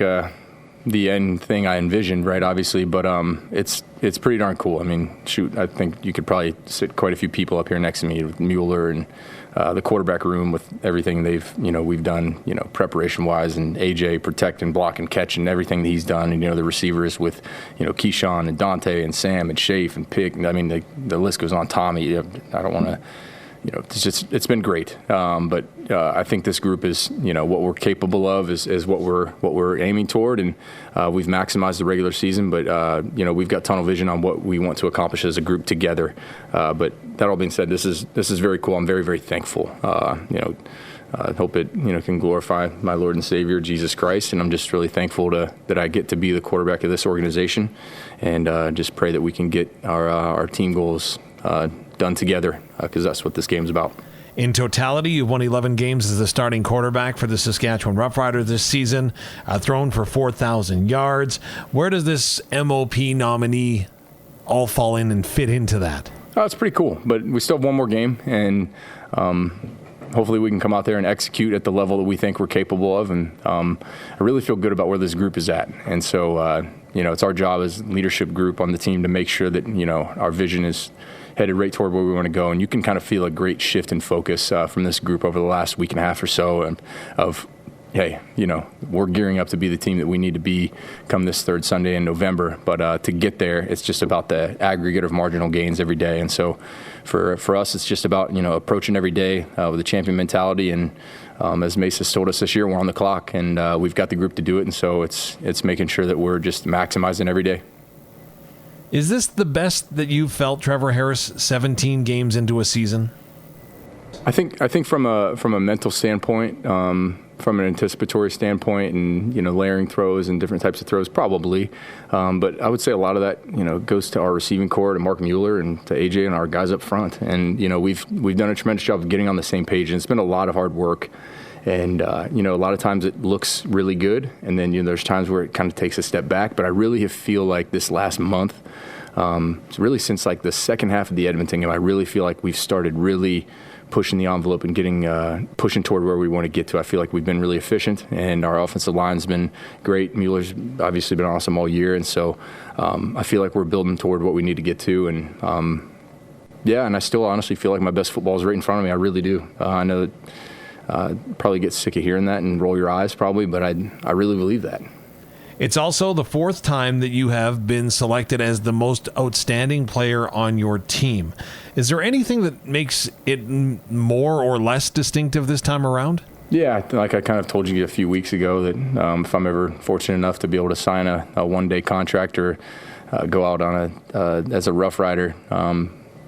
the end thing I envisioned, right, obviously, but it's pretty darn cool. I mean, shoot, I think you could probably sit quite a few people up here next to me with Mueller and the quarterback room with everything we've done, preparation-wise, and AJ protect and block and catch and everything that he's done, and, the receivers with, Keyshawn and Dante and Sam and Shafe and Pick. I mean, the list goes on. Tommy, I don't want to... it's been great. But I think this group is, what we're capable of is what we're aiming toward, and we've maximized the regular season. But we've got tunnel vision on what we want to accomplish as a group together. But that all being said, this is very cool. I'm very, very thankful. I hope it can glorify my Lord and Savior Jesus Christ, and I'm just really thankful that I get to be the quarterback of this organization, and just pray that we can get our team goals done together, because that's what this game's about. In totality, you've won 11 games as the starting quarterback for the Saskatchewan Roughriders this season, thrown for 4,000 yards. Where does this MOP nominee all fall in and fit into that? Oh, it's pretty cool, but we still have one more game, and hopefully we can come out there and execute at the level that we think we're capable of, and I really feel good about where this group is at. And so, it's our job as leadership group on the team to make sure that, our vision is headed right toward where we want to go. And you can kind of feel a great shift in focus from this group over the last week and a half or so of, hey, we're gearing up to be the team that we need to be come this third Sunday in November. But to get there, it's just about the aggregate of marginal gains every day. And so for us, it's just about, approaching every day with a champion mentality. And as Mace has told us this year, we're on the clock, and we've got the group to do it. And so it's making sure that we're just maximizing every day. Is this the best that you've felt, Trevor Harris, 17 games into a season? I think from a mental standpoint, from an anticipatory standpoint, and layering throws and different types of throws, probably. But I would say a lot of that goes to our receiving core, to Mark Mueller and to AJ and our guys up front. And we've done a tremendous job of getting on the same page, and it's been a lot of hard work. And a lot of times it looks really good, and then there's times where it kind of takes a step back. But I really feel like this last month, it's really since like the second half of the Edmonton game, I really feel like we've started really pushing the envelope and getting pushing toward where we want to get to. I feel like we've been really efficient, and our offensive line's been great. Mueller's obviously been awesome all year, and so I feel like we're building toward what we need to get to. And and I still honestly feel like my best football is right in front of me. I really do. I know that probably get sick of hearing that and roll your eyes probably, but I really believe that. It's also the fourth time that you have been selected as the most outstanding player on your team. Is there anything that makes it more or less distinctive this time around? Yeah, like I kind of told you a few weeks ago, that if I'm ever fortunate enough to be able to sign a one-day contract or go out on as a Rough Rider,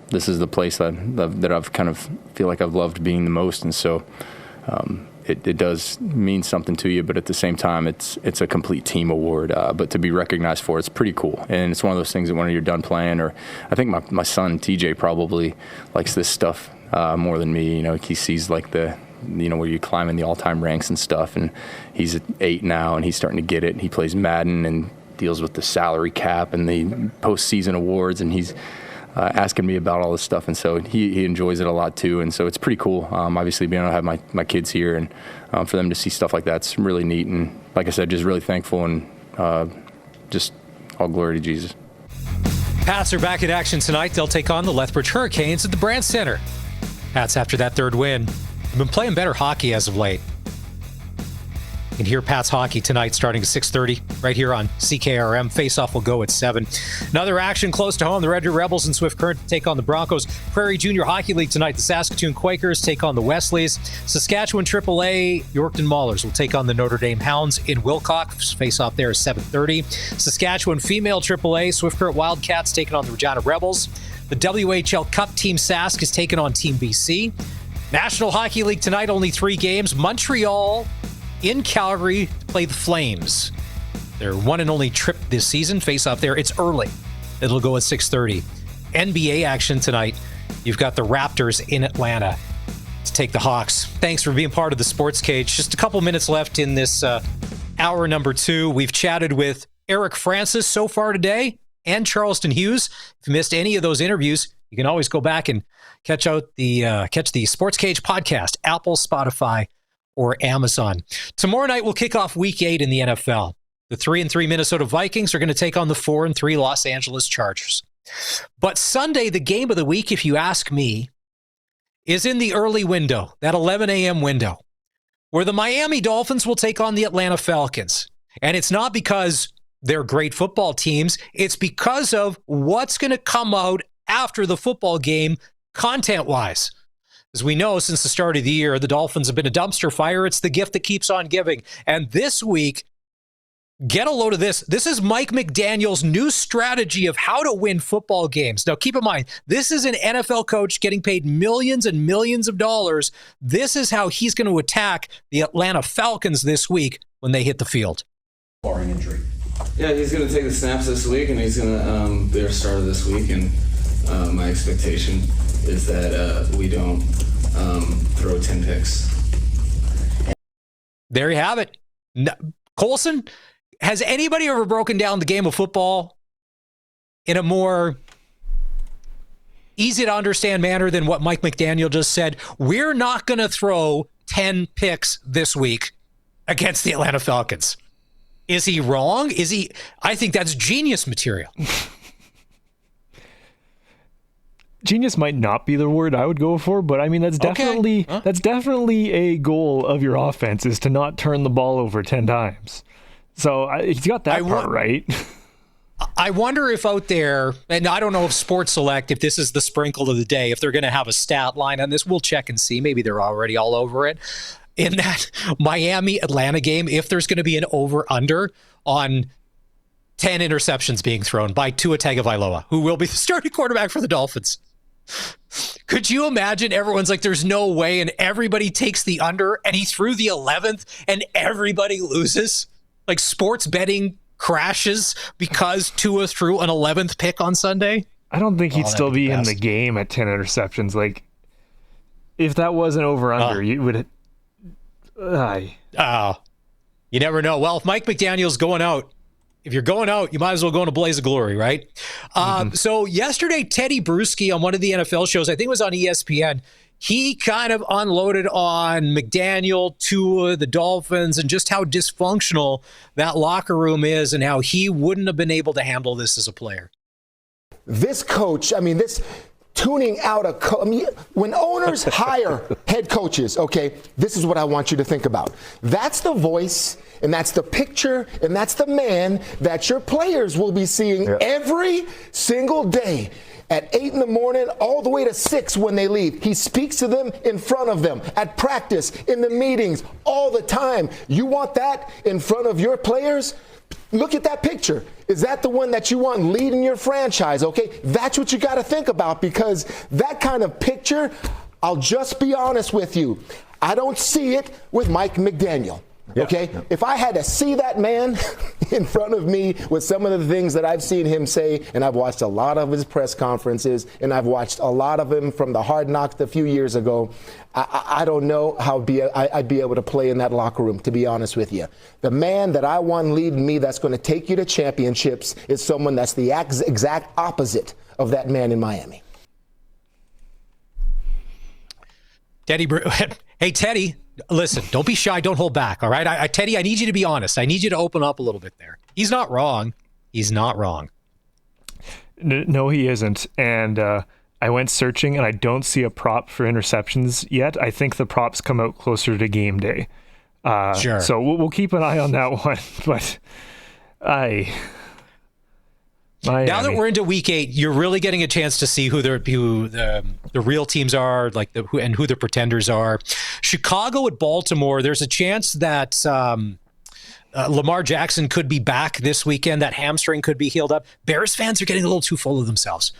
this is the place that I've kind of feel like I've loved being the most. And so it does mean something to you, but at the same time, it's a complete team award. But to be recognized for it's pretty cool. And it's one of those things that when you're done playing, or I think my son TJ probably likes this stuff more than me. He sees like the where you climb in the all-time ranks and stuff, and he's at 8 now, and he's starting to get it. He plays Madden and deals with the salary cap and the postseason awards, and he's asking me about all this stuff, and so he enjoys it a lot too, and so it's pretty cool. Obviously, being able to have my kids here, and for them to see stuff like that's really neat. And like I said, just really thankful, and just all glory to Jesus. Pats are back in action tonight. They'll take on the Lethbridge Hurricanes at the Brandt Center. Pats, after that third win, have been playing better hockey as of late. You can hear Pat's hockey tonight starting at 6:30 right here on CKRM. Face-off will go at 7. Another action close to home. The Red Deer Rebels and Swift Current take on the Broncos. Prairie Junior Hockey League tonight. The Saskatoon Quakers take on the Wesleys. Saskatchewan AAA Yorkton Maulers will take on the Notre Dame Hounds in Wilcox. Face-off there is 7:30. Saskatchewan Female AAA Swift Current Wildcats taking on the Regina Rebels. The WHL Cup Team Sask is taking on Team BC. National Hockey League tonight, only 3 games. Montreal in Calgary to play the Flames. Their one and only trip this season. Face off there. It's early. It'll go at 6:30. NBA action tonight. You've got the Raptors in Atlanta. to take the Hawks. Thanks for being part of the Sports Cage. Just a couple minutes left in this hour number 2. We've chatted with Eric Francis so far today and Charleston Hughes. If you missed any of those interviews, you can always go back and catch the Sports Cage podcast, Apple, Spotify, or Amazon. Tomorrow night, we'll kick off Week 8 in the NFL. The 3-3 Minnesota Vikings are going to take on the 4-3 Los Angeles Chargers. But Sunday, the game of the week, if you ask me, is in the early window, that 11 a.m. window, where the Miami Dolphins will take on the Atlanta Falcons. And it's not because they're great football teams. It's because of what's going to come out after the football game content-wise. As we know, since the start of the year, the Dolphins have been a dumpster fire. It's the gift that keeps on giving. And this week, get a load of this. This is Mike McDaniel's new strategy of how to win football games. Now, keep in mind, this is an NFL coach getting paid millions and millions of dollars. This is how he's going to attack the Atlanta Falcons this week when they hit the field. Barring injury. Yeah, he's going to take the snaps this week, and he's going to be our starter this week. And my expectation is that we don't throw 10 picks. There you have it. Colson, has anybody ever broken down the game of football in a more easy to understand manner than what Mike McDaniel just said? We're not going to throw 10 picks this week against the Atlanta Falcons. Is he wrong? I think that's genius material. Genius might not be the word I would go for, but I mean that's definitely a goal of your offense, is to not turn the ball over 10 times. So he's got that part right. I wonder if out there, and I don't know if Sports Select, if this is the sprinkle of the day, if they're going to have a stat line on this, we'll check and see. Maybe they're already all over it. In that Miami-Atlanta game, if there's going to be an over-under on 10 interceptions being thrown by Tua Tagovailoa, who will be the starting quarterback for the Dolphins. Could you imagine everyone's like, there's no way, and everybody takes the under, and he threw the 11th, and everybody loses? Like sports betting crashes because Tua threw an 11th pick on Sunday? I don't think he'd still be in the game at 10 interceptions. Like, if that was an over-under, you would... You never know. Well, if Mike McDaniel's going out, if you're going out, you might as well go in a blaze of glory, right? So yesterday, Teddy Bruschi on one of the NFL shows, I think it was on ESPN, he kind of unloaded on McDaniel, Tua, the Dolphins, and just how dysfunctional that locker room is and how he wouldn't have been able to handle this as a player. This coach, this tuning out when owners hire head coaches, okay, this is what I want you to think about. That's the voice, and that's the picture, and that's the man that your players will be seeing every single day at 8 in the morning all the way to 6 when they leave. He speaks to them in front of them, at practice, in the meetings, all the time. You want that in front of your players? Look at that picture. Is that the one that you want leading your franchise? Okay, that's what you got to think about, because that kind of picture, I'll just be honest with you, I don't see it with Mike McDaniel. Okay, if I had to see that man in front of me with some of the things that I've seen him say, and I've watched a lot of his press conferences, and I've watched a lot of him from the Hard Knocks a few years ago, I don't know how I'd be able to play in that locker room, to be honest with you. The man that I want leading me that's going to take you to championships is someone that's the exact opposite of that man in Miami. Hey, Teddy, listen, don't be shy. Don't hold back. All right. Teddy, I need you to be honest. I need you to open up a little bit there. He's not wrong. He's not wrong. No, he isn't. And I went searching and I don't see a prop for interceptions yet. I think the props come out closer to game day. Sure. So we'll keep an eye on that one. But now that we're into week 8, you're really getting a chance to see who the real teams are, like who the pretenders are. Chicago at Baltimore, there's a chance that Lamar Jackson could be back this weekend. That hamstring could be healed up. Bears fans are getting a little too full of themselves.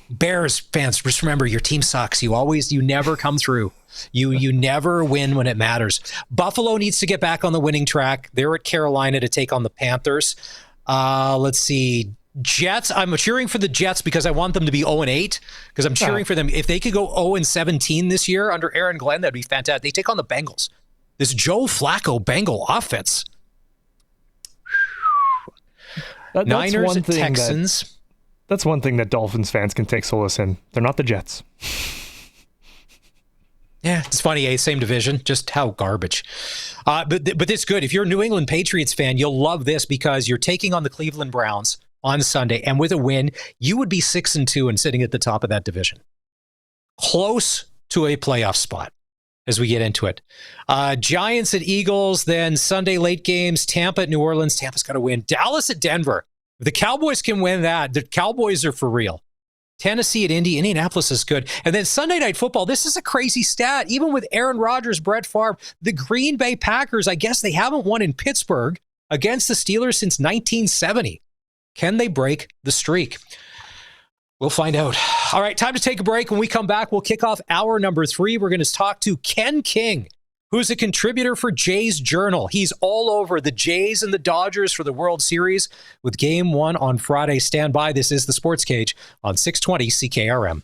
Bears fans, just remember, your team sucks. You never come through. You never win when it matters. Buffalo needs to get back on the winning track. They're at Carolina to take on the Panthers. Let's see. Jets, I'm cheering for the Jets because I want them to be 0-8, because I'm cheering for them. If they could go 0-17 this year under Aaron Glenn, that'd be fantastic. They take on the Bengals. This Joe Flacco Bengal offense. Niners and Texans. That's one thing that Dolphins fans can take solace in. They're not the Jets. Yeah, it's funny, same division, just how garbage. But it's good. If you're a New England Patriots fan, you'll love this because you're taking on the Cleveland Browns on Sunday, and with a win, you would be 6-2 and sitting at the top of that division. Close to a playoff spot as we get into it. Giants at Eagles, then Sunday late games, Tampa at New Orleans. Tampa's got to win. Dallas at Denver. If the Cowboys can win that, the Cowboys are for real. Tennessee at Indy. Indianapolis is good. And then Sunday Night Football. This is a crazy stat. Even with Aaron Rodgers, Brett Favre, the Green Bay Packers, I guess they haven't won in Pittsburgh against the Steelers since 1970. Can they break the streak? We'll find out. All right, time to take a break. When we come back, we'll kick off hour number 3. We're going to talk to Ken King, who's a contributor for Jays Journal. He's all over the Jays and the Dodgers for the World Series with Game 1 on Friday. Stand by. This is the Sports Cage on 620 CKRM.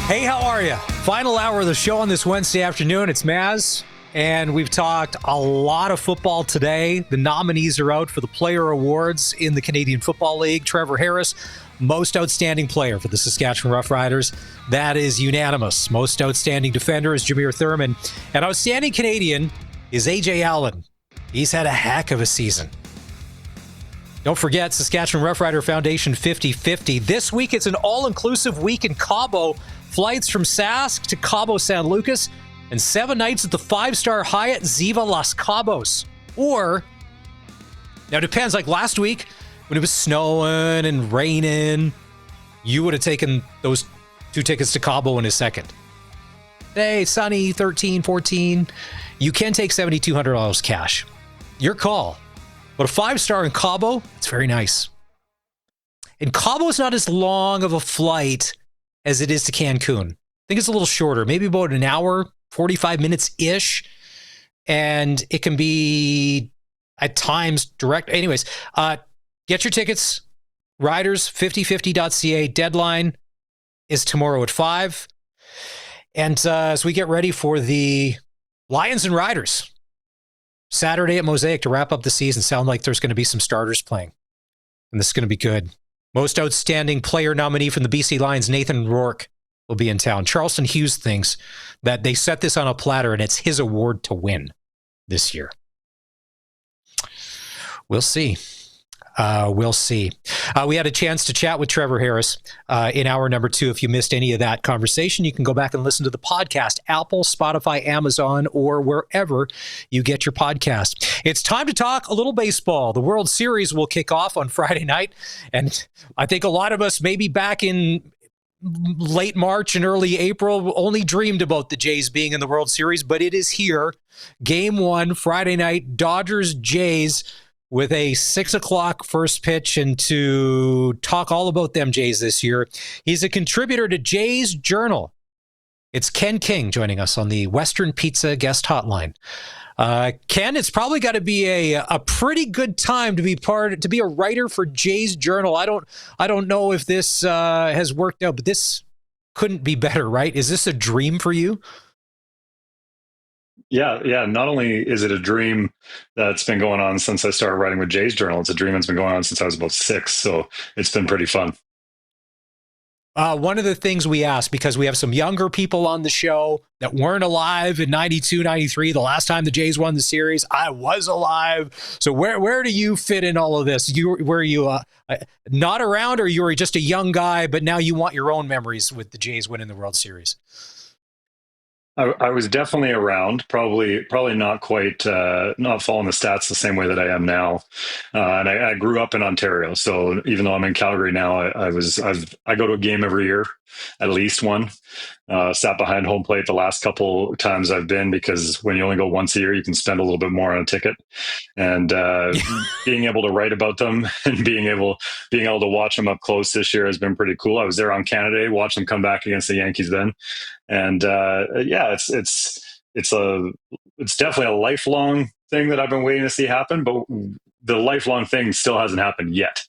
Hey, how are you? Final hour of the show on this Wednesday afternoon. It's Maz, and we've talked a lot of football today. The nominees are out for the Player Awards in the Canadian Football League. Trevor Harris, Most Outstanding Player for the Saskatchewan Roughriders. That is unanimous. Most Outstanding Defender is Jameer Thurman. And Outstanding Canadian is A.J. Allen. He's had a heck of a season. Don't forget, Saskatchewan Roughrider Foundation 50-50. This week, it's an all-inclusive week in Cabo. Flights from Sask to Cabo San Lucas and 7 nights at the 5-star Hyatt Ziva Los Cabos. Or, now it depends, like last week, when it was snowing and raining, you would have taken those 2 tickets to Cabo in a second. Hey, sunny, 13, 14. You can take $7,200 cash. Your call. But a 5-star in Cabo, it's very nice. And Cabo's not as long of a flight as it is to Cancun. I think it's a little shorter, maybe about an hour, 45 minutes-ish. And it can be, at times, direct. Anyways, get your tickets, riders5050.ca. Deadline is tomorrow at 5. And as we get ready for the Lions and Riders, Saturday at Mosaic to wrap up the season, sound like there's going to be some starters playing. And this is going to be good. Most Outstanding Player nominee from the BC Lions, Nathan Rourke, will be in town. Charleston Hughes thinks that they set this on a platter and it's his award to win this year. We'll see. We'll see. We had a chance to chat with Trevor Harris in hour number 2. If you missed any of that conversation, you can go back and listen to the podcast, Apple, Spotify, Amazon, or wherever you get your podcast. It's time to talk a little baseball. The World Series will kick off on Friday night, and I think a lot of us maybe back in late March and early April only dreamed about the Jays being in the World Series, but it is here. Game 1, Friday night, Dodgers-Jays, with a 6 o'clock first pitch. And to talk all about them Jays this year, he's a contributor to Jays Journal. It's Ken King joining us on the Western Pizza guest hotline. Ken, it's probably got to be a pretty good time to be a writer for Jays Journal. I don't know if this has worked out, but this couldn't be better, right? Is this a dream for you? Yeah. Not only is it a dream that's been going on since I started writing with Jays Journal, it's a dream that's been going on since I was about 6. So it's been pretty fun. One of the things we ask, because we have some younger people on the show that weren't alive in 92, 93, the last time the Jays won the series. I was alive. So where do you fit in all of this? Were you not around, or you were just a young guy, but now you want your own memories with the Jays winning the World Series? I was definitely around, probably not quite, not following the stats the same way that I am now. And I grew up in Ontario. So even though I'm in Calgary now, I go to a game every year, at least one. Sat behind home plate the last couple times I've been, because when you only go once a year, you can spend a little bit more on a ticket. And being able to write about them and being able to watch them up close this year has been pretty cool. I was there on Canada Day, watched them come back against the Yankees then. And it's definitely a lifelong thing that I've been waiting to see happen, but the lifelong thing still hasn't happened yet.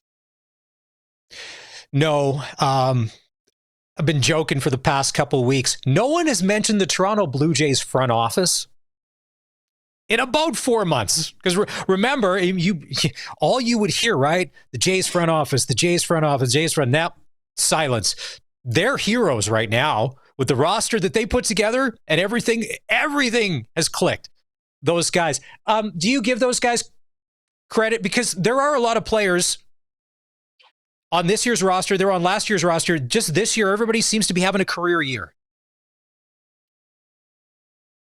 No. I've been joking for the past couple of weeks. No one has mentioned the Toronto Blue Jays front office in about 4 months. Because remember, all you would hear, right? The Jays front office, the Jays front office, Jays front. Now, silence. They're heroes right now with the roster that they put together, and everything has clicked. Those guys. Do you give those guys credit? Because there are a lot of players on this year's roster. They're on last year's roster. Just this year, everybody seems to be having a career year.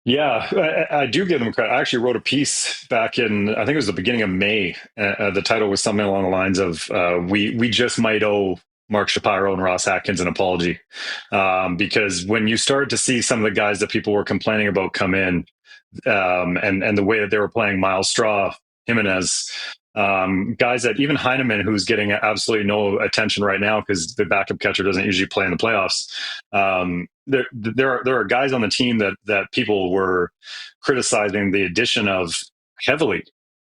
Yeah, I do give them credit. I actually wrote a piece back in, I think it was the beginning of May. The title was something along the lines of, we just might owe Mark Shapiro and Ross Atkins an apology. Because when you started to see some of the guys that people were complaining about come in, and the way that they were playing, Miles Straw, Jimenez, guys that even Heineman, who's getting absolutely no attention right now because the backup catcher doesn't usually play in the playoffs. There are guys on the team that people were criticizing the addition of heavily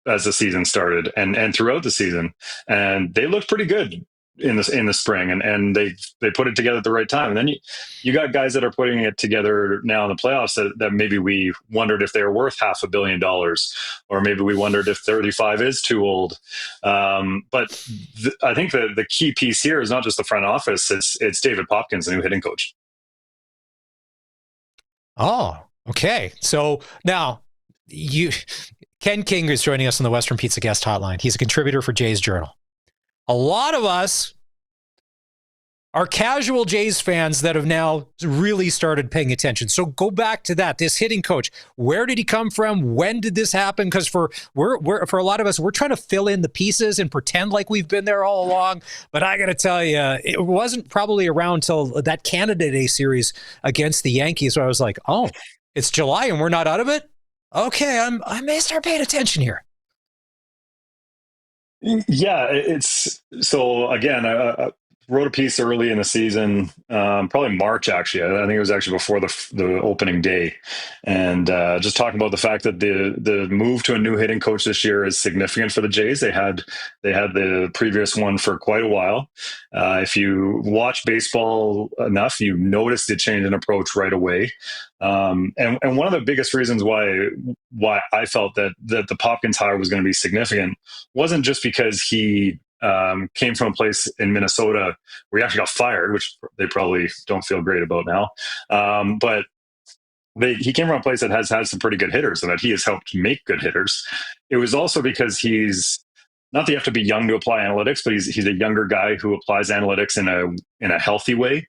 as the season started and throughout the season, and they looked pretty good in the spring, and they put it together at the right time. And then you got guys that are putting it together now in the playoffs that maybe we wondered if they were worth $500 million, or maybe we wondered if 35 is too old. But I think the key piece here is not just the front office; it's David Popkins, the new hitting coach. Oh, okay. So now Ken King is joining us on the Western Pizza Guest Hotline. He's a contributor for Jays Journal. A lot of us are casual Jays fans that have now really started paying attention. So go back to that. This hitting coach, where did he come from? When did this happen? Because for a lot of us, we're trying to fill in the pieces and pretend like we've been there all along. But I got to tell you, it wasn't probably around till that Canada Day series against the Yankees where I was like, oh, it's July and we're not out of it? Okay, I may start paying attention here. Yeah, it's so again, I wrote a piece early in the season, probably March, actually. I think it was actually before the opening day. And just talking about the fact that the move to a new hitting coach this year is significant for the Jays. They had the previous one for quite a while. If you watch baseball enough, you notice the change in approach right away. And one of the biggest reasons why I felt that the Popkins hire was going to be significant wasn't just because he came from a place in Minnesota where he actually got fired, which they probably don't feel great about now. But he came from a place that has had some pretty good hitters and that he has helped make good hitters. It was also because he's not that you have to be young to apply analytics, but he's a younger guy who applies analytics in a healthy way.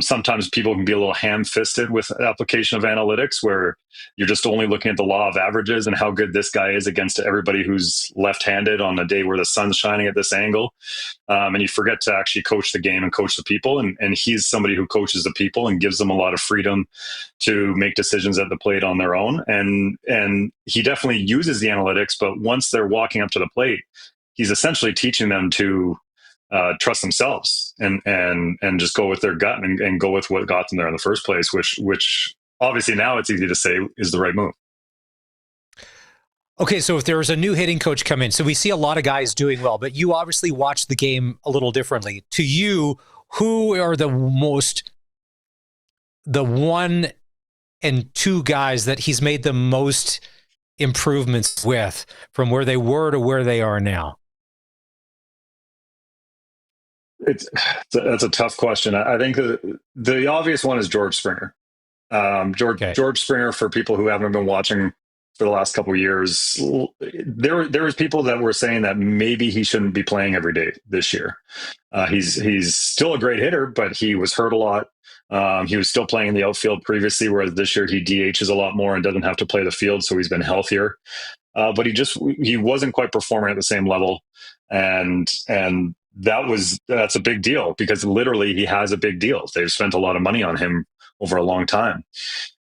Sometimes people can be a little ham-fisted with application of analytics, where you're just only looking at the law of averages and how good this guy is against everybody who's left-handed on a day where the sun's shining at this angle. And you forget to actually coach the game and coach the people. And he's somebody who coaches the people and gives them a lot of freedom to make decisions at the plate on their own. And he definitely uses the analytics, but once they're walking up to the plate, he's essentially teaching them to trust themselves and just go with their gut and go with what got them there in the first place, which obviously now it's easy to say is the right move. Okay, so if there was a new hitting coach come in, so we see a lot of guys doing well, but you obviously watch the game a little differently. To you, who are the one and two guys that he's made the most improvements with from where they were to where they are now? That's a tough question. I think the obvious one is George Springer. George Springer, for people who haven't been watching for the last couple of years, there was people that were saying that maybe he shouldn't be playing every day this year. He's still a great hitter, but he was hurt a lot. He was still playing in the outfield previously, whereas this year he DHs a lot more and doesn't have to play the field, so he's been healthier. But he wasn't quite performing at the same level, and that's a big deal because literally he has a big deal. They've spent a lot of money on him over a long time.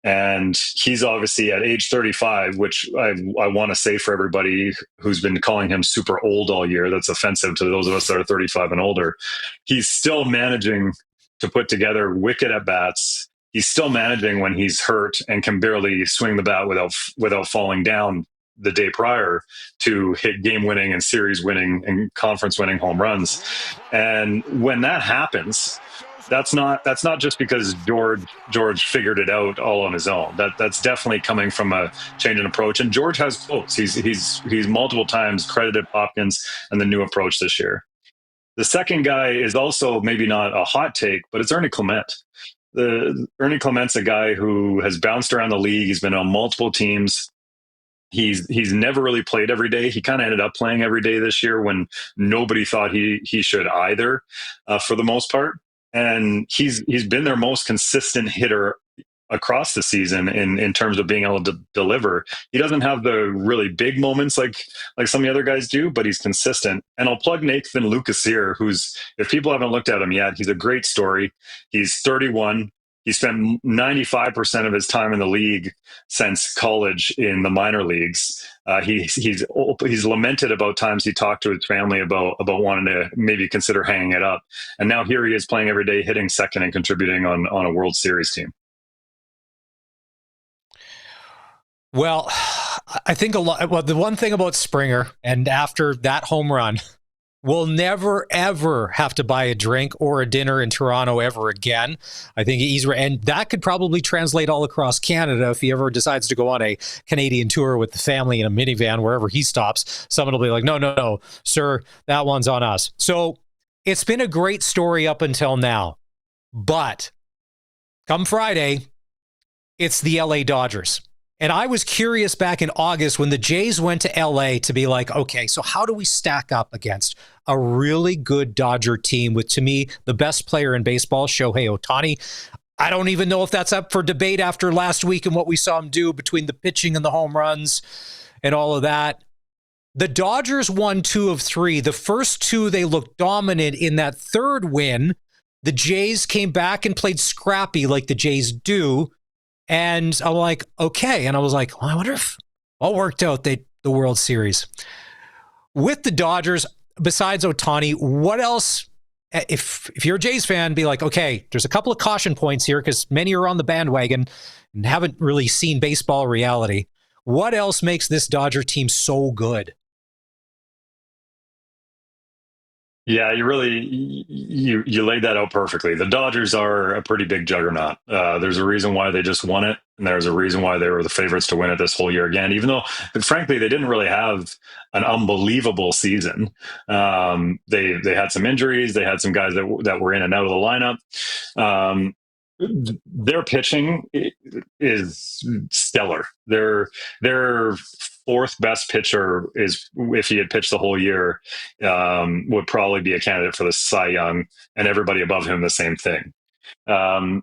And he's obviously at age 35, which I want to say for everybody who's been calling him super old all year, that's offensive to those of us that are 35 and older. He's still managing to put together wicked at-bats. He's still managing when he's hurt and can barely swing the bat without falling down the day prior to hit game-winning and series-winning and conference-winning home runs. And when that happens, that's not just because George figured it out all on his own. That's definitely coming from a change in approach. And George has quotes. He's multiple times credited Hopkins and the new approach this year. The second guy is also maybe not a hot take, but it's Ernie Clement. Ernie Clement's a guy who has bounced around the league. He's been on multiple teams. He's never really played every day. He kind of ended up playing every day this year when nobody thought he should either, for the most part. And he's been their most consistent hitter across the season in terms of being able to deliver. He doesn't have the really big moments like some of the other guys do, but he's consistent. And I'll plug Nathan Lucas here, who's, if people haven't looked at him yet, he's a great story. He's 31. He spent 95% of his time in the league since college in the minor leagues. He's lamented about times he talked to his family about wanting to maybe consider hanging it up. And now here he is playing every day, hitting second and contributing on a World Series team. Well, I think the one thing about Springer, and after that home run, we'll never, ever have to buy a drink or a dinner in Toronto ever again. I think and that could probably translate all across Canada if he ever decides to go on a Canadian tour with the family in a minivan, wherever he stops. Someone will be like, no, sir, that one's on us. So it's been a great story up until now. But come Friday, it's the LA Dodgers. And I was curious back in August when the Jays went to LA to be like, okay, so how do we stack up against a really good Dodger team with, to me, the best player in baseball, Shohei Ohtani? I don't even know if that's up for debate after last week and what we saw him do between the pitching and the home runs and all of that. The Dodgers won 2 of 3. The first 2, they looked dominant. In that third win, the Jays came back and played scrappy like the Jays do. And I'm like, okay. And I was like, well, I wonder if all worked out the World Series. With the Dodgers, besides Ohtani, what else, if you're a Jays fan, be like, okay, there's a couple of caution points here because many are on the bandwagon and haven't really seen baseball reality. What else makes this Dodger team so good? Yeah, you laid that out perfectly. The Dodgers are a pretty big juggernaut. There's a reason why they just won it, and there's a reason why they were the favorites to win it this whole year again, even though, frankly, they didn't really have an unbelievable season. They had some injuries. They had some guys that were in and out of the lineup. Their pitching is stellar. Their fourth best pitcher is, if he had pitched the whole year, would probably be a candidate for the Cy Young, and everybody above him the same thing. The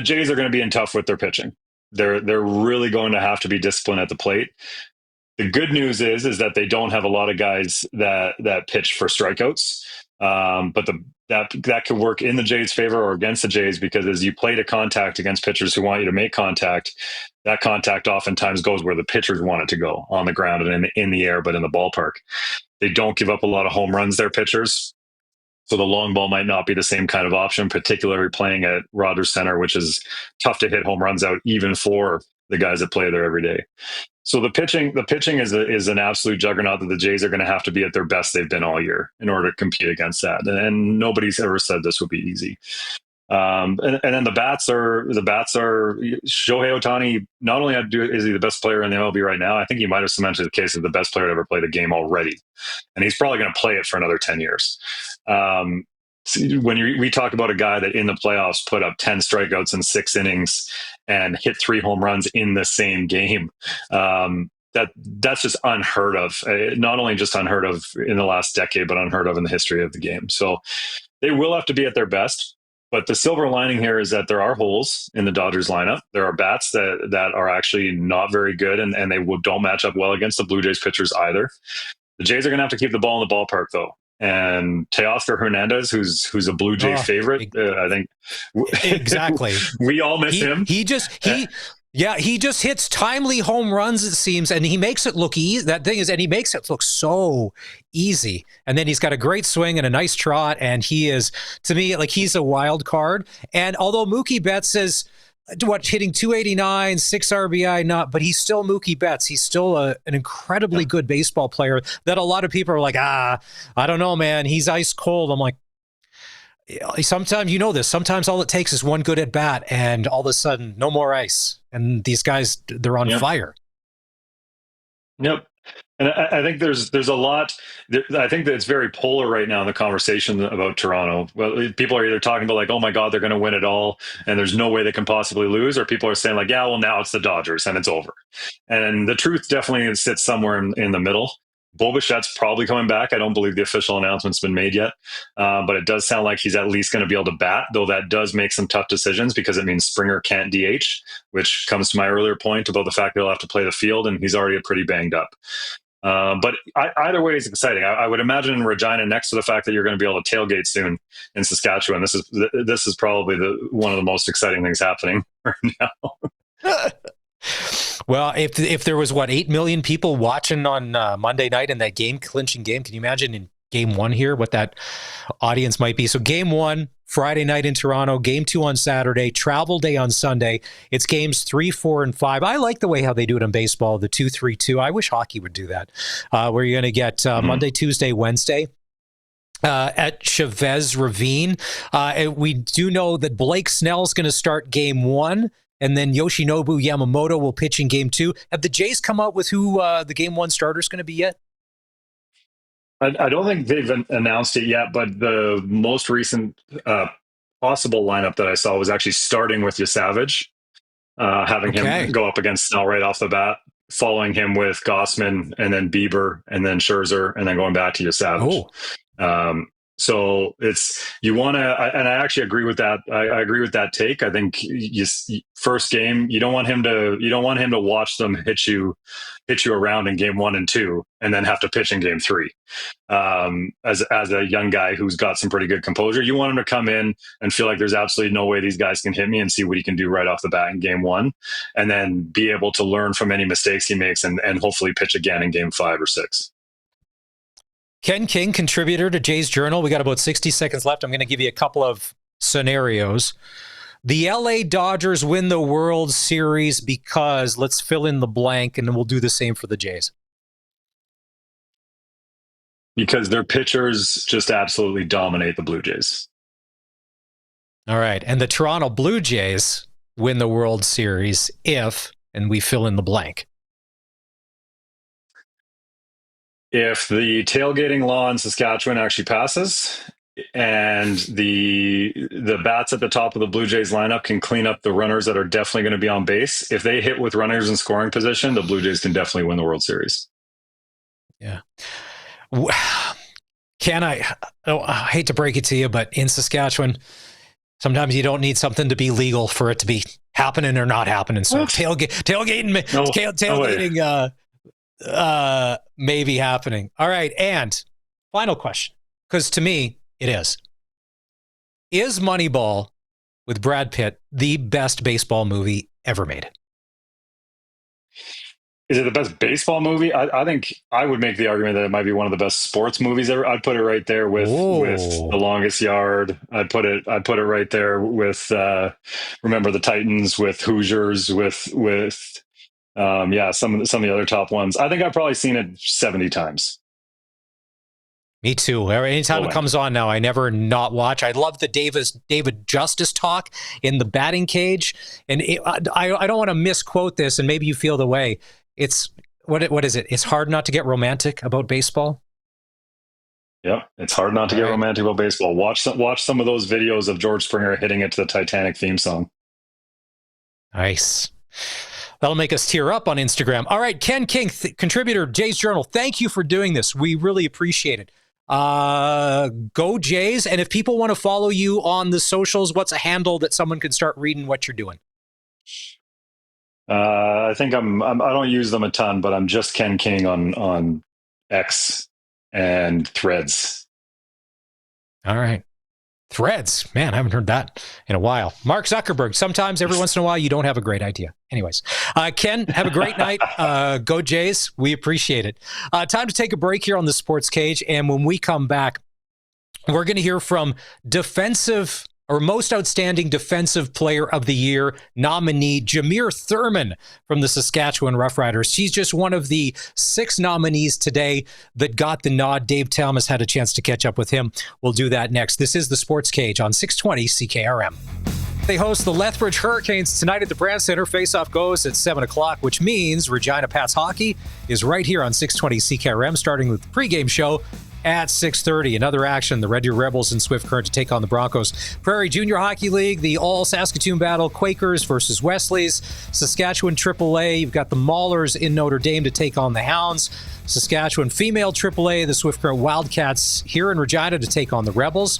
Jays are going to be in tough with their pitching. They're really going to have to be disciplined at the plate. The good news is that they don't have a lot of guys that pitch for strikeouts. But that could work in the Jays' favor or against the Jays, because as you play to contact against pitchers who want you to make contact, that contact oftentimes goes where the pitchers want it to go, on the ground and in the air, but in the ballpark. They don't give up a lot of home runs, their pitchers. So the long ball might not be the same kind of option, particularly playing at Rogers Center, which is tough to hit home runs out even for the guys that play there every day. So the pitching is an absolute juggernaut that the Jays are going to have to be at their best they've been all year in order to compete against that. And nobody's ever said this would be easy. And then the bats are Shohei Ohtani. Not only is he the best player in the MLB right now, I think he might have cemented the case as the best player to ever play the game already. And he's probably going to play it for another 10 years. We talk about a guy that in the playoffs put up 10 strikeouts in 6 innings and hit 3 home runs in the same game. That's just unheard of. Not only just unheard of in the last decade, but unheard of in the history of the game. So they will have to be at their best. But the silver lining here is that there are holes in the Dodgers lineup. There are bats that are actually not very good, and they don't match up well against the Blue Jays pitchers either. The Jays are going to have to keep the ball in the ballpark, though. And Teoscar Hernandez, who's a Blue Jay favorite, I think. Exactly. We all miss him. He just hits timely home runs, it seems, and he makes it look easy. That thing is, and he makes it look so easy. And then he's got a great swing and a nice trot, and he is, to me, like, he's a wild card. And although Mookie Betts says hitting 289, 6 RBI, but he's still Mookie Betts. He's still an incredibly good baseball player that a lot of people are like, I don't know, man. He's ice cold. I'm like, sometimes, sometimes all it takes is one good at bat and all of a sudden no more ice. And these guys, they're on fire. Yep. And I think there's a lot. I think that it's very polar right now in the conversation about Toronto. Well, people are either talking about like, oh my God, they're going to win it all, and there's no way they can possibly lose, or people are saying like, yeah, well now it's the Dodgers and it's over. And the truth definitely sits somewhere in the middle. Bo Bichette's probably coming back. I don't believe the official announcement's been made yet, but it does sound like he's at least going to be able to bat, though that does make some tough decisions because it means Springer can't DH, which comes to my earlier point about the fact that he'll have to play the field, and he's already pretty banged up. But either way is exciting. I would imagine in Regina, next to the fact that you're going to be able to tailgate soon in Saskatchewan, this is probably one of the most exciting things happening right now. Well, if there was 8 million people watching on Monday night in that clinching game, can you imagine in game 1 here what that audience might be? So game 1, Friday night in Toronto, game 2 on Saturday, travel day on Sunday. It's games 3, 4, and 5. I like the way how they do it in baseball, the 2-3-2. I wish hockey would do that, where you're going to get Monday, Tuesday, Wednesday. At Chavez Ravine. We do know that Blake Snell's going to start game 1. And then Yoshinobu Yamamoto will pitch in game 2. Have the Jays come out with who the game 1 starter is going to be yet? I don't think they've announced it yet, but the most recent possible lineup that I saw was actually starting with Yasavage, having him go up against Snell right off the bat, following him with Gossman and then Bieber and then Scherzer, and then going back to Yasavage. So you want to, and I actually agree with that. I agree with that take. I think first game, you don't want him to watch them hit you around in game 1 and 2, and then have to pitch in game 3. As a young guy who's got some pretty good composure, you want him to come in and feel like there's absolutely no way these guys can hit me, and see what he can do right off the bat in game 1, and then be able to learn from any mistakes he makes, and hopefully pitch again in game 5 or 6. Ken King, contributor to Jay's Journal. We got about 60 seconds left. I'm going to give you a couple of scenarios. The LA Dodgers win the World Series because, let's fill in the blank, and then we'll do the same for the Jays. Because their pitchers just absolutely dominate the Blue Jays. All right. And the Toronto Blue Jays win the World Series if, and we fill in the blank. If the tailgating law in Saskatchewan actually passes, and the bats at the top of the Blue Jays lineup can clean up the runners that are definitely going to be on base, if they hit with runners in scoring position, the Blue Jays can definitely win the World Series. Yeah. I hate to break it to you, but in Saskatchewan, sometimes you don't need something to be legal for it to be happening or not happening. So tailgating may be happening. All right. And final question, because to me, it is. Is Moneyball with Brad Pitt the best baseball movie ever made? Is it the best baseball movie? I think I would make the argument that it might be one of the best sports movies ever. I'd put it right there with The Longest Yard. I'd put it right there with Remember the Titans, with Hoosiers, with some of the other top ones. I think I've probably seen it 70 times. Me too. Anytime it comes on now, I never not watch. I love the David Justice talk in the batting cage. And I don't want to misquote this, and maybe you feel the way. It's what is it? It's hard not to get romantic about baseball. Yeah, it's hard not to get romantic about baseball. Watch some of those videos of George Springer hitting it to the Titanic theme song. Nice. That'll make us tear up on Instagram. All right, Ken King, contributor, Jays Journal. Thank you for doing this. We really appreciate it. Go Jays. And if people want to follow you on the socials, what's a handle that someone can start reading what you're doing? I think I don't use them a ton, but I'm just Ken King on X and Threads. All right. Threads. Man, I haven't heard that in a while. Mark Zuckerberg. Sometimes, every once in a while, you don't have a great idea. Anyways, Ken, have a great night. Go Jays. We appreciate it. Time to take a break here on the Sports Cage. And when we come back, we're going to hear from defensive Our most outstanding defensive player of the year nominee, Jameer Thurman from the Saskatchewan Roughriders. She's just one of the 6 nominees today that got the nod. Dave Thomas had a chance to catch up with him. We'll do that next. This is the Sports Cage on 620 CKRM. They host the Lethbridge Hurricanes tonight at the Brand Center. Face-off goes at 7 o'clock, which means Regina Pats Hockey is right here on 620 CKRM, starting with the pregame show at 6:30. Another action, the Red Deer Rebels in Swift Current to take on the Broncos. Prairie Junior Hockey League, the all-Saskatoon battle, Quakers versus Wesleys. Saskatchewan AAA, you've got the Maulers in Notre Dame to take on the Hounds. Saskatchewan Female AAA, the Swift Current Wildcats here in Regina to take on the Rebels.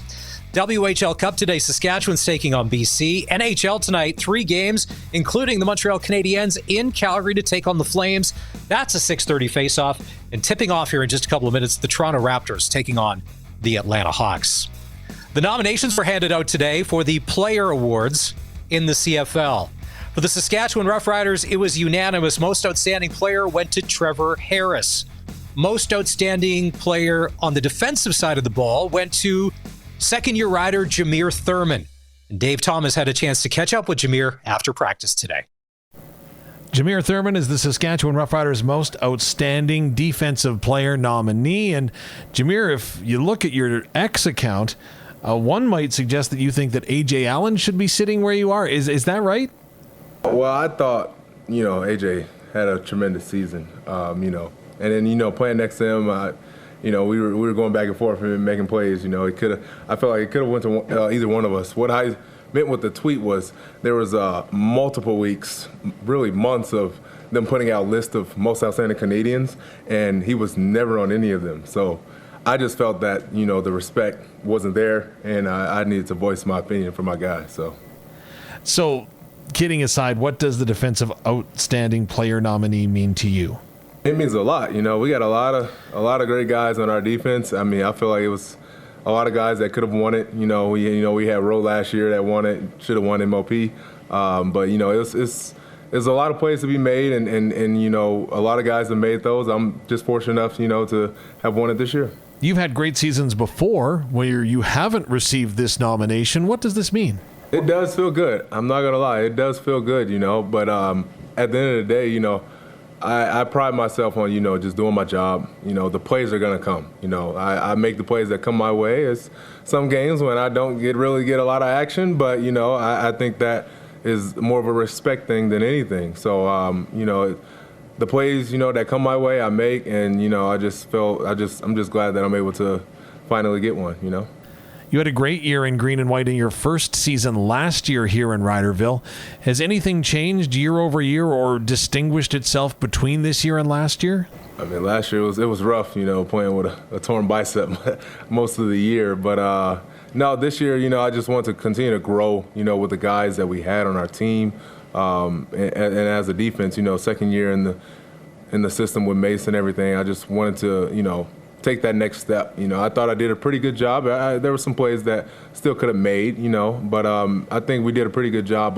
WHL Cup today, Saskatchewan's taking on BC. NHL tonight, 3 games, including the Montreal Canadiens in Calgary to take on the Flames. That's a 6:30 face-off. And tipping off here in just a couple of minutes, the Toronto Raptors taking on the Atlanta Hawks. The nominations were handed out today for the Player Awards in the CFL. For the Saskatchewan Roughriders, it was unanimous. Most outstanding player went to Trevor Harris. Most outstanding player on the defensive side of the ball went to second-year rider Jameer Thurman. And Dave Thomas had a chance to catch up with Jameer after practice today. Jameer Thurman is the Saskatchewan Roughriders' most outstanding defensive player nominee. And Jameer, if you look at your X account, one might suggest that you think that A.J. Allen should be sitting where you are. Is that right? Well, I thought, A.J. had a tremendous season, and then, playing next to him, we were going back and forth from him making plays. I felt like it could have went to either one of us. What I meant with the tweet was there was multiple weeks, really months of them putting out lists of most outstanding Canadians, and he was never on any of them. So I just felt that, the respect wasn't there, and I needed to voice my opinion for my guy. So kidding aside, what does the defensive outstanding player nominee mean to you? It means a lot. We got a lot of great guys on our defense. I mean, I feel like it was a lot of guys that could have won it. We had Rowe last year that won it, should have won MOP. But it's a lot of plays to be made, and a lot of guys have made those. I'm just fortunate enough, to have won it this year. You've had great seasons before where you haven't received this nomination. What does this mean? It does feel good. I'm not gonna lie, it does feel good, But at the end of the day, I pride myself on, just doing my job. The plays are going to come. I make the plays that come my way. It's some games when I don't really get a lot of action, but, I think that is more of a respect thing than anything. So, the plays, that come my way, I make, and, I'm just glad that I'm able to finally get one, You had a great year in green and white in your first season last year here in Riderville. Has anything changed year over year or distinguished itself between this year and last year? I mean, last year it was rough, playing with a torn bicep most of the year. But no, this year, I just want to continue to grow, with the guys that we had on our team, and as a defense, second year in the system with Mace and everything. I just wanted to, take that next step. I thought I did a pretty good job. There were some plays that still could have made, but I think we did a pretty good job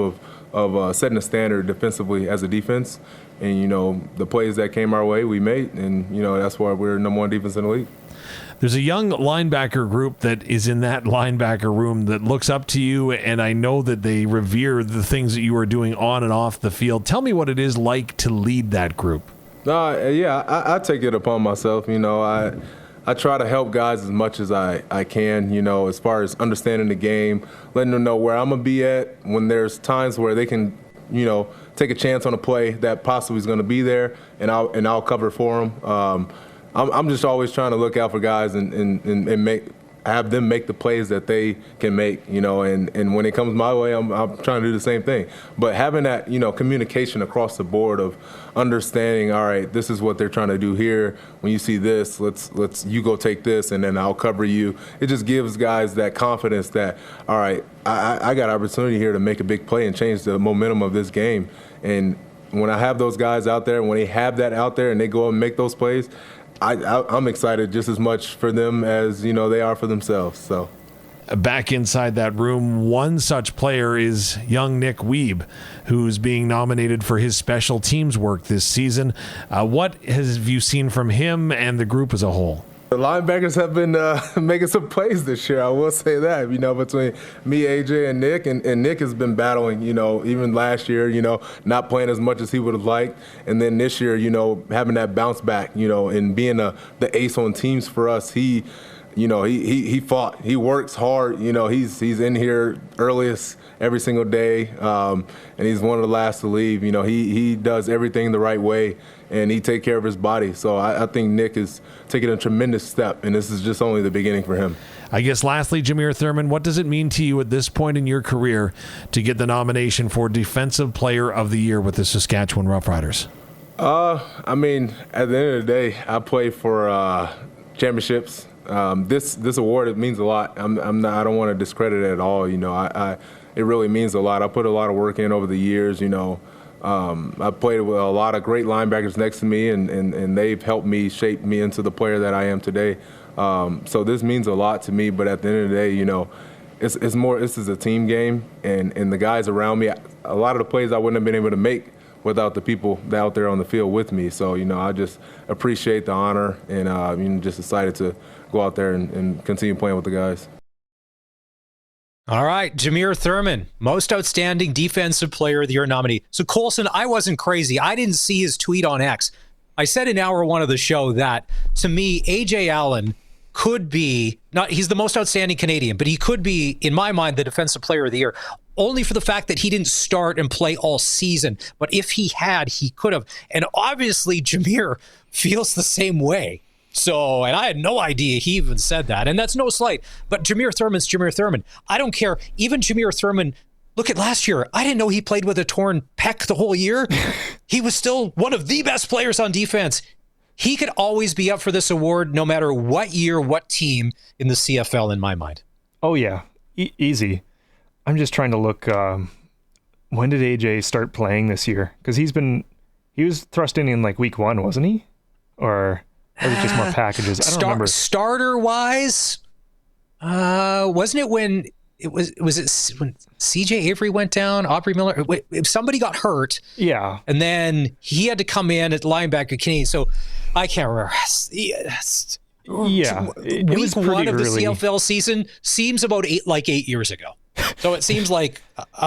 of setting a standard defensively as a defense. And, the plays that came our way, we made. And, that's why we're number 1 defense in the league. There's a young linebacker group that is in that linebacker room that looks up to you, and I know that they revere the things that you are doing on and off the field. Tell me what it is like to lead that group. I take it upon myself. I try to help guys as much as I can, as far as understanding the game, letting them know where I'm going to be at when there's times where they can, take a chance on a play that possibly is going to be there, and I'll cover for them. I'm just always trying to look out for guys and have them make the plays that they can make, and when it comes my way, I'm trying to do the same thing. But having that, communication across the board of understanding, all right, this is what they're trying to do here. When you see this, let's you go take this, and then I'll cover you. It just gives guys that confidence that, all right, I got an opportunity here to make a big play and change the momentum of this game. And when I have those guys out there, when they have that out there and they go and make those plays, I'm excited just as much for them as, they are for themselves. So, back inside that room, one such player is young Nick Wiebe, who's being nominated for his special teams work this season. What have you seen from him and the group as a whole? The linebackers have been making some plays this year. I will say that, between me, AJ, and Nick. And Nick has been battling, even last year, not playing as much as he would have liked. And then this year, having that bounce back, and being the ace on teams for us, he fought. He works hard. He's in here earliest every single day, and he's one of the last to leave. He does everything the right way, and he take care of his body. So I think Nick is taking a tremendous step, and this is just only the beginning for him. I guess lastly, Jameer Thurman, what does it mean to you at this point in your career to get the nomination for Defensive Player of the Year with the Saskatchewan Roughriders? At the end of the day, I play for championships. This award, it means a lot. I don't want to discredit it at all. It really means a lot. I put a lot of work in over the years. I played with a lot of great linebackers next to me, and they've helped me shape me into the player that I am today. So this means a lot to me. But at the end of the day, it's more. This is a team game, and the guys around me. A lot of the plays I wouldn't have been able to make without the people out there on the field with me. So I just appreciate the honor, and just decided to go out there and continue playing with the guys. All right, Jameer Thurman, most outstanding defensive player of the year nominee. So Colson, I wasn't crazy. I didn't see his tweet on X. I said in hour one of the show that, to me, A.J. Allen could be, he's the most outstanding Canadian, but he could be, in my mind, the defensive player of the year, only for the fact that he didn't start and play all season. But if he had, he could have. And obviously, Jameer feels the same way. So, and I had no idea he even said that. And that's no slight. But Jameer Thurman's Jameer Thurman. I don't care. Even Jameer Thurman, look at last year. I didn't know he played with a torn pec the whole year. He was still one of the best players on defense. He could always be up for this award no matter what year, what team in the CFL, in my mind. Oh, yeah. Easy. I'm just trying to look. When did AJ start playing this year? Because he was thrust in like week 1, wasn't he? Or was it just more packages? I don't remember. Starter wise, wasn't it when was it when CJ Avery went down, Aubrey Miller? If somebody got hurt, yeah, and then he had to come in at linebacker Canadian. So I can't remember. Yeah, it was week 1 of the early. CFL season seems about 8 years ago. So it seems like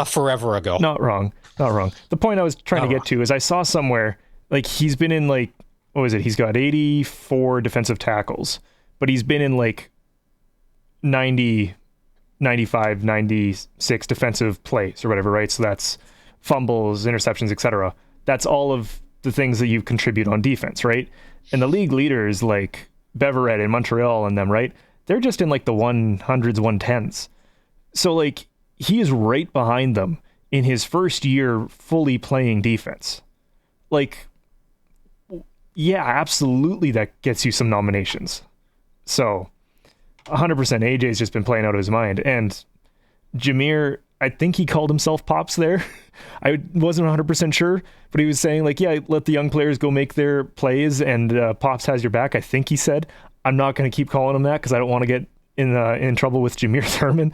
forever ago. Not wrong. The point I was trying to get to is I saw somewhere like he's been in like, what was it? He's got 84 defensive tackles, but he's been in like 90, 95, 96 defensive plays or whatever, right? So that's fumbles, interceptions, etc. That's all of the things that you contribute on defense, right? And the league leaders like Beverett and Montreal and them, right? They're just in like the 100s, 110s. So like he is right behind them in his first year fully playing defense. Like, yeah, absolutely that gets you some nominations. So 100% AJ's just been playing out of his mind. And Jameer, I think he called himself Pops there. I wasn't 100% sure, but he was saying like, yeah, let the young players go make their plays and Pops has your back. I think he said. I'm not going to keep calling him that because I don't want to get in trouble with Jameer Thurman.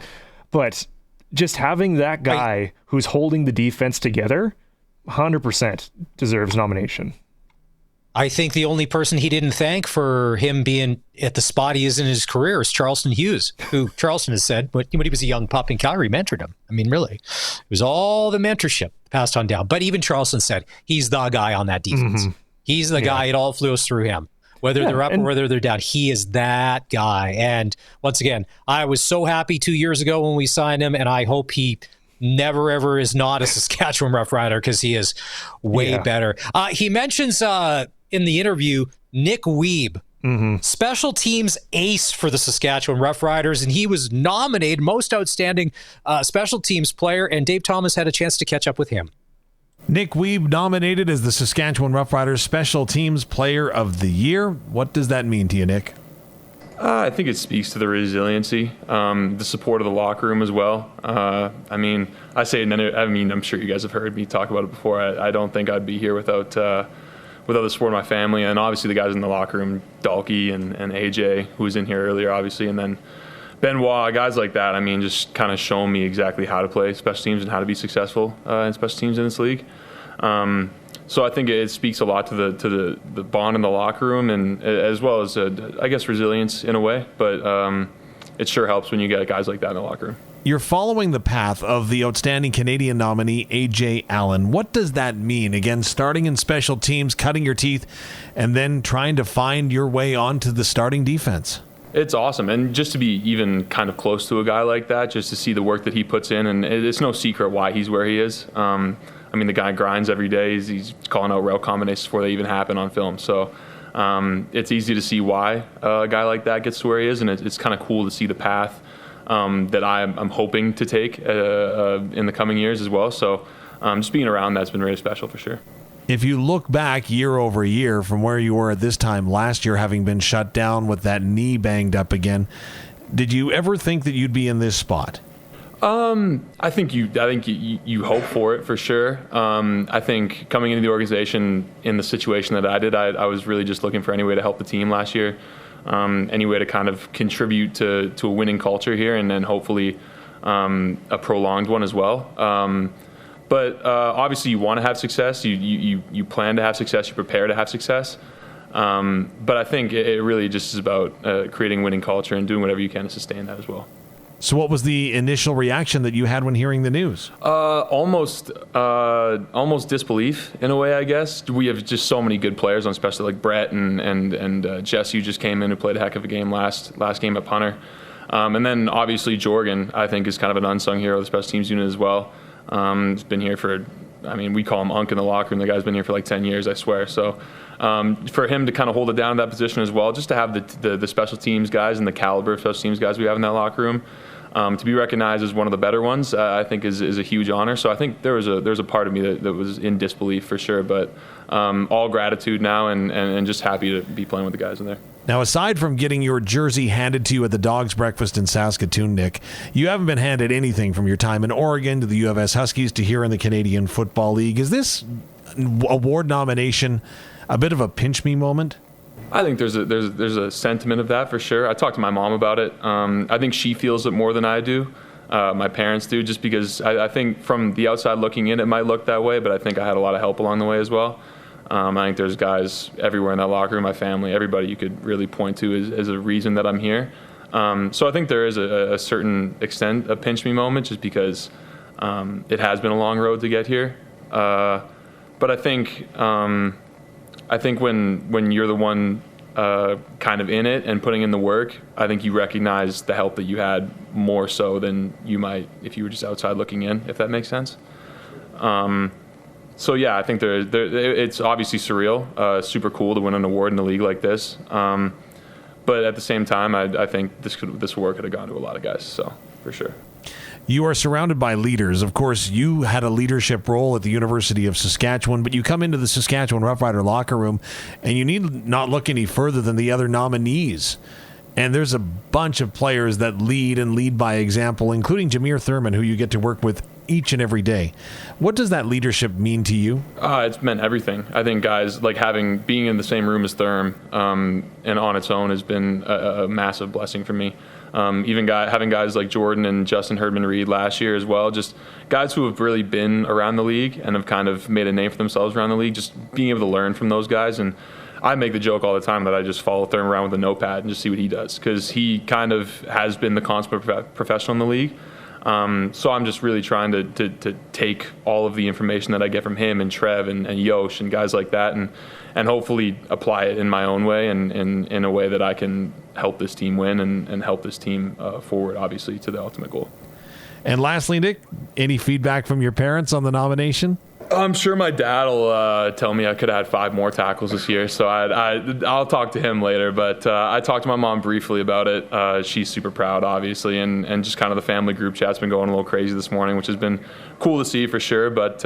But just having that guy who's holding the defense together, 100% deserves nomination. I think the only person he didn't thank for him being at the spot he is in his career is Charleston Hughes, who Charleston has said, when he was a young pup in Calgary, mentored him. I mean, really, it was all the mentorship passed on down. But even Charleston said he's the guy on that defense. Mm-hmm. He's the guy. It all flows through him. Whether they're up or whether they're down, he is that guy. And once again, I was so happy 2 years ago when we signed him, and I hope he never, ever is not a Saskatchewan Roughrider because he is way better. He mentions in the interview Nick Wiebe, special teams ace for the Saskatchewan Roughriders, and he was nominated most outstanding special teams player, and Dave Thomas had a chance to catch up with him. Nick Wiebe nominated as the Saskatchewan Roughriders Special Teams Player of the Year. What does that mean to you, Nick? I think it speaks to the resiliency, the support of the locker room as well. I mean, I'm sure you guys have heard me talk about it before. I don't think I'd be here without the support of my family, and obviously the guys in the locker room, Dalkey and AJ, who was in here earlier, obviously, and then Benoit, guys like that. I mean, just kind of showing me exactly how to play special teams and how to be successful in special teams in this league. So I think it speaks a lot to the bond in the locker room, and as well as I guess resilience in a way. But it sure helps when you get guys like that in the locker room. You're following the path of the outstanding Canadian nominee, A.J. Allen. What does that mean? Again, starting in special teams, cutting your teeth, and then trying to find your way onto the starting defense. It's awesome. And just to be even kind of close to a guy like that, just to see the work that he puts in, and it's no secret why he's where he is. I mean, the guy grinds every day. He's calling out route combinations before they even happen on film. So it's easy to see why a guy like that gets to where he is, and it's kind of cool to see the path that I'm hoping to take in the coming years as well. So just being around that's been really special for sure. If you look back year over year from where you were at this time last year, having been shut down with that knee banged up again, did you ever think that you'd be in this spot? I think you hope for it for sure. I think coming into the organization in the situation that I did, I was really just looking for any way to help the team last year. Any way to kind of contribute to a winning culture here, and then hopefully a prolonged one as well. But obviously you want to have success. You plan to have success. You prepare to have success. But I think it really just is about creating winning culture and doing whatever you can to sustain that as well. So what was the initial reaction that you had when hearing the news? Almost disbelief in a way, I guess. We have just so many good players on, especially like Brett and Jesse, who just came in and played a heck of a game last game at punter. And then obviously Jorgen, I think, is kind of an unsung hero of the special teams unit as well. He's been here for, we call him Unk in the locker room. The guy's been here for like 10 years, I swear. So for him to kind of hold it down in that position as well, just to have the special teams guys and the caliber of special teams guys we have in that locker room, to be recognized as one of the better ones, I think is a huge honor. So I think there's a part of me that was in disbelief for sure, but all gratitude now and just happy to be playing with the guys in there. Now, aside from getting your jersey handed to you at the Dog's Breakfast in Saskatoon, Nick, you haven't been handed anything from your time in Oregon to the U of S Huskies to here in the Canadian Football League. Is this award nomination a bit of a pinch-me moment? I think there's a sentiment of that for sure. I talked to my mom about it. I think she feels it more than I do. My parents do, just because I think from the outside looking in, it might look that way, but I think I had a lot of help along the way as well. I think there's guys everywhere in that locker room, my family, everybody you could really point to as a reason that I'm here. So I think there is a certain extent a pinch me moment, just because it has been a long road to get here. But I think when you're the one kind of in it and putting in the work, I think you recognize the help that you had more so than you might if you were just outside looking in, if that makes sense. So yeah, I think it's obviously surreal, super cool to win an award in a league like this. But at the same time, I think this award could have gone to a lot of guys, so for sure. You are surrounded by leaders. Of course, you had a leadership role at the University of Saskatchewan, but you come into the Saskatchewan Roughrider locker room, and you need not look any further than the other nominees. And there's a bunch of players that lead by example, including Jameer Thurman, who you get to work with each and every day. What does that leadership mean to you? It's meant everything. I think guys like being in the same room as Thurm and on its own has been a massive blessing for me. Even having guys like Jordan and Justin Herdman-Reed last year as well, just guys who have really been around the league and have kind of made a name for themselves around the league, just being able to learn from those guys. And I make the joke all the time that I just follow Thurm around with a notepad and just see what he does, because he kind of has been the consummate professional in the league. So I'm just really trying to take all of the information that I get from him and Trev and Yosh and guys like that and hopefully apply it in my own way and in a way that I can help this team win and help this team forward, obviously, to the ultimate goal. And lastly, Nick, any feedback from your parents on the nomination? I'm sure my dad will tell me I could have had 5 more tackles this year, so I'll talk to him later. But I talked to my mom briefly about it. She's super proud, obviously, and just kind of the family group chat's been going a little crazy this morning, which has been cool to see for sure. But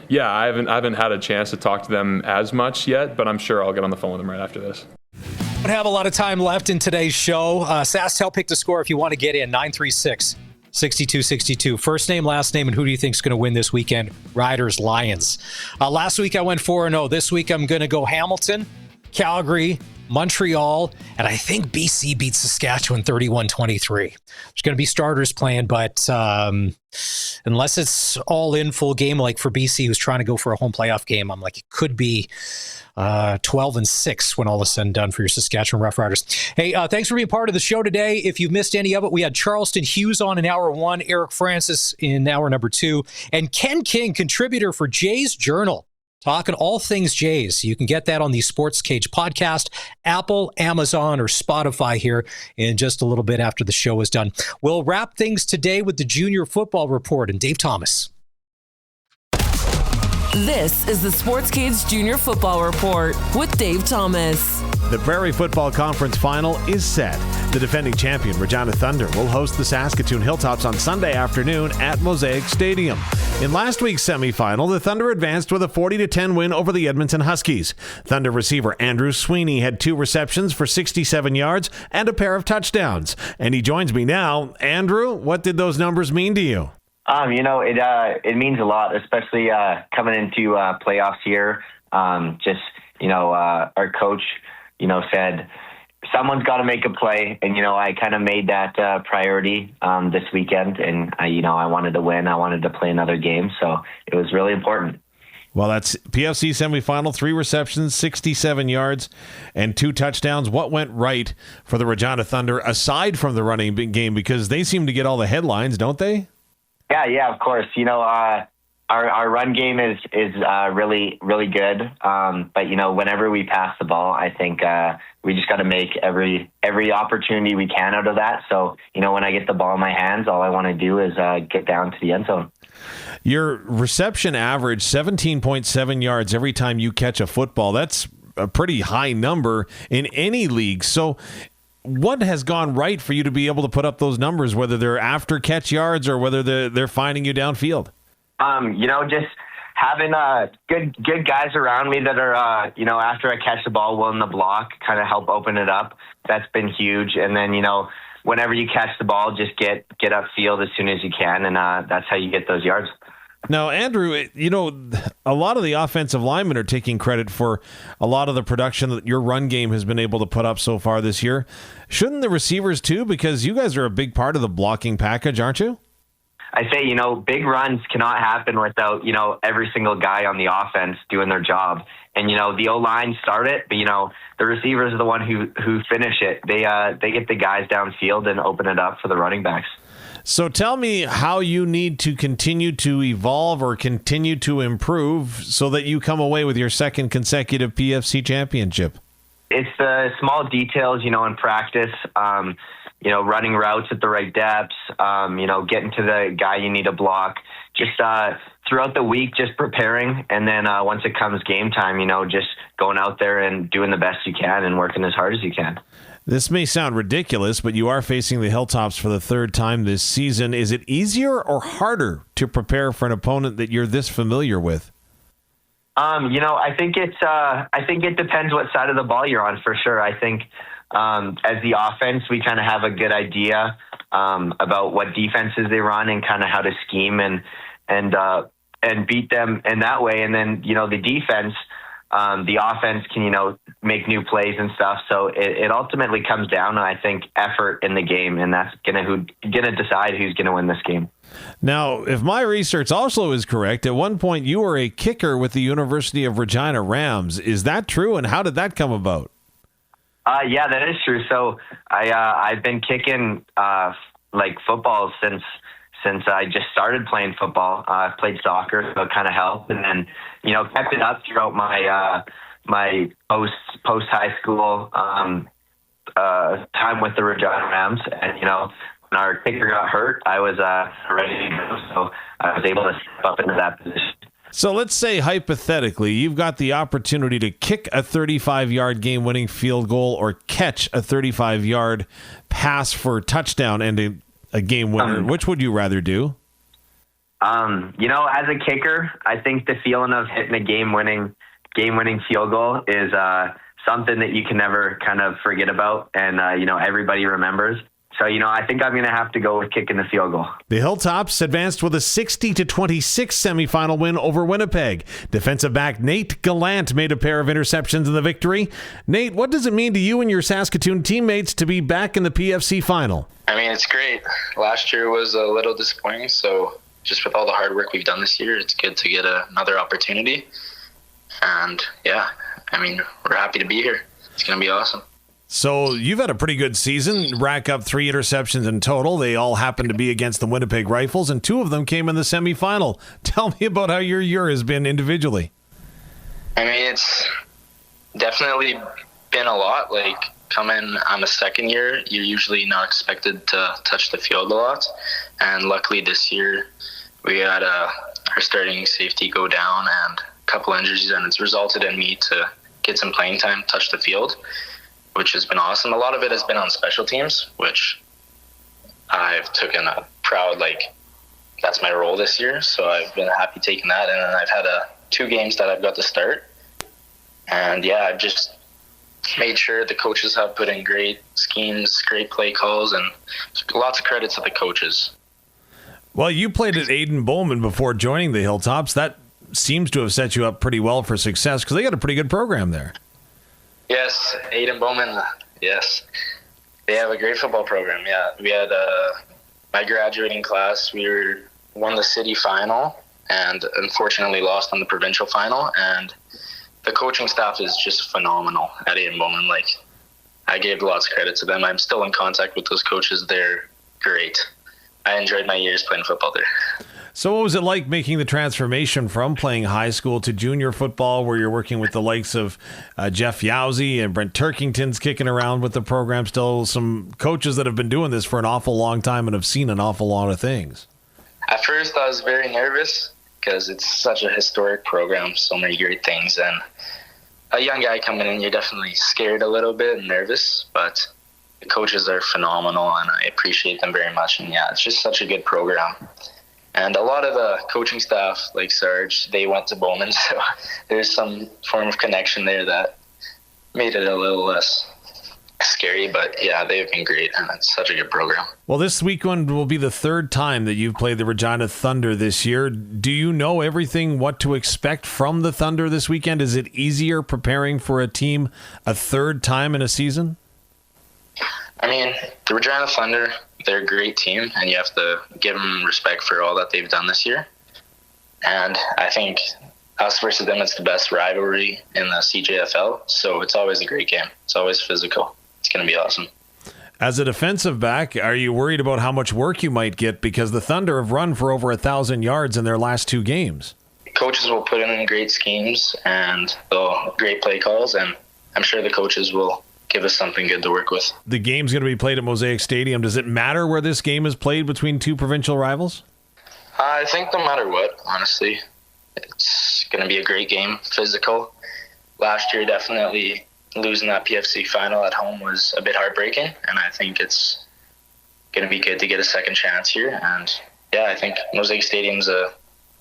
yeah, I haven't had a chance to talk to them as much yet, but I'm sure I'll get on the phone with them right after this. We don't have a lot of time left in today's show. SaskTel, pick the score if you want to get in. 936-6262. First name, last name, and who do you think is going to win this weekend? Riders, Lions. Last week I went 4-0. This week I'm going to go Hamilton, Calgary, Montreal, and I think BC beat Saskatchewan 31-23. There's going to be starters playing, but unless it's all in full game, like for BC, who's trying to go for a home playoff game, I'm like, it could be 12-6 when all is said and done for your Saskatchewan Roughriders. Hey, thanks for being part of the show today. If you've missed any of it, we had Charleston Hughes on in hour 1, Eric Francis in hour number 2, and Ken King, contributor for Jays Journal, talking all things Jays. You can get that on the SportsCage podcast, Apple, Amazon, or Spotify here in just a little bit after the show is done. We'll wrap things today with the Junior Football Report and Dave Thomas. This is the SportsCage Junior Football Report with Dave Thomas. The Prairie Football Conference Final is set. The defending champion, Regina Thunder, will host the Saskatoon Hilltops on Sunday afternoon at Mosaic Stadium. In last week's semifinal, the Thunder advanced with a 40-10 win over the Edmonton Huskies. Thunder receiver Andrew Sweeney had 2 receptions for 67 yards and a pair of touchdowns. And he joins me now. Andrew, what did those numbers mean to you? It means a lot, especially coming into playoffs here. Our coach, said someone's got to make a play, and I kind of made that priority this weekend. And I wanted to win. I wanted to play another game, so it was really important. Well, that's PFC semifinal, 3 receptions, 67 yards, and 2 touchdowns. What went right for the Regina Thunder aside from the running game? Because they seem to get all the headlines, don't they? Yeah, of course. Our run game is really, really good. But whenever we pass the ball, I think we just got to make every opportunity we can out of that. So, when I get the ball in my hands, all I want to do is get down to the end zone. Your reception average, 17.7 yards every time you catch a football. That's a pretty high number in any league. So what has gone right for you to be able to put up those numbers, whether they're after catch yards or whether they're finding you downfield? Just having good guys around me that are, after I catch the ball, willing to block, kind of help open it up. That's been huge. And then, whenever you catch the ball, just get upfield as soon as you can, and that's how you get those yards. Now, Andrew, a lot of the offensive linemen are taking credit for a lot of the production that your run game has been able to put up so far this year. Shouldn't the receivers too? Because you guys are a big part of the blocking package, aren't you? I say, big runs cannot happen without, every single guy on the offense doing their job. And, the O-line start it, but, the receivers are the one who finish it. They get the guys downfield and open it up for the running backs. So tell me how you need to continue to evolve or continue to improve so that you come away with your second consecutive PFC championship. It's the small details, in practice, running routes at the right depths, getting to the guy you need to block, just throughout the week, just preparing. And then once it comes game time, just going out there and doing the best you can and working as hard as you can. This may sound ridiculous, but you are facing the Hilltops for the 3rd time this season. Is it easier or harder to prepare for an opponent that you're this familiar with? I think it depends what side of the ball you're on, for sure. I think as the offense, we kind of have a good idea about what defenses they run and kind of how to scheme and beat them in that way. And then, the defense, the offense can, make new plays and stuff. So it ultimately comes down to, I think, effort in the game, and that's gonna decide who's gonna win this game. Now, if my research also is correct, at one point you were a kicker with the University of Regina Rams. Is that true, and how did that come about? Yeah, that is true. So I've been kicking football since I just started playing football. I've played soccer, so it kind of helped, and then kept it up throughout my post high school time with the Regina Rams. And when our kicker got hurt, I was ready to go, so I was able to step up into that position. So let's say hypothetically you've got the opportunity to kick a 35-yard game-winning field goal or catch a 35-yard pass for a touchdown and a game winner. Which would you rather do? As a kicker, I think the feeling of hitting a game-winning field goal is something that you can never kind of forget about, and everybody remembers. So, I think I'm going to have to go with kicking the field goal. The Hilltops advanced with a 60-26 semifinal win over Winnipeg. Defensive back Nate Gallant made a pair of interceptions in the victory. Nate, what does it mean to you and your Saskatoon teammates to be back in the PFC final? I mean, it's great. Last year was a little disappointing, so just with all the hard work we've done this year, it's good to get another opportunity. And yeah, I mean, we're happy to be here. It's going to be awesome. So you've had a pretty good season, rack up 3 interceptions in total. They all happened to be against the Winnipeg Rifles, and 2 of them came in the semifinal. Tell me about how your year has been individually. I mean, it's definitely been a lot. Like, coming on the second year, you're usually not expected to touch the field a lot. And luckily this year, we had our starting safety go down and a couple injuries, and it's resulted in me to get some playing time, touch the field, which has been awesome. A lot of it has been on special teams, which I've taken a proud, that's my role this year. So I've been happy taking that. And then I've had 2 games that I've got to start. And yeah, I've just made sure the coaches have put in great schemes, great play calls, and lots of credit to the coaches. Well, you played at Aiden Bowman before joining the Hilltops. That seems to have set you up pretty well for success because they got a pretty good program there. Yes, Aiden Bowman, yes. They have a great football program, yeah. We had my graduating class, we won the city final and unfortunately lost on the provincial final. And the coaching staff is just phenomenal at Aiden Bowman. I gave lots of credit to them. I'm still in contact with those coaches. They're great. I enjoyed my years playing football there. So what was it like making the transformation from playing high school to junior football, where you're working with the likes of Jeff Yowsey and Brent Turkington's kicking around with the program still, some coaches that have been doing this for an awful long time and have seen an awful lot of things? At first, I was very nervous because it's such a historic program, so many great things. And a young guy coming in, you're definitely scared a little bit and nervous, but the coaches are phenomenal and I appreciate them very much. And yeah, it's just such a good program. And a lot of the coaching staff, like Sarge, they went to Bowman, so there's some form of connection there that made it a little less scary. But yeah, they've been great, and it's such a good program. Well, this weekend will be the 3rd time that you've played the Regina Thunder this year. Do you know everything what to expect from the Thunder this weekend? Is it easier preparing for a team a 3rd time in a season? I mean, the Regina Thunder, they're a great team, and you have to give them respect for all that they've done this year. And I think us versus them, it's the best rivalry in the CJFL, so it's always a great game. It's always physical. It's going to be awesome. As a defensive back, are you worried about how much work you might get? Because the Thunder have run for over 1,000 yards in their last 2 games. Coaches will put in great schemes and great play calls, and I'm sure the coaches will give us something good to work with. The game's going to be played at Mosaic Stadium. Does it matter where this game is played between 2 provincial rivals? I think no matter what, honestly, it's going to be a great game, physical. Last year, definitely losing that PFC final at home was a bit heartbreaking, and I think it's going to be good to get a second chance here. And yeah, I think Mosaic Stadium's a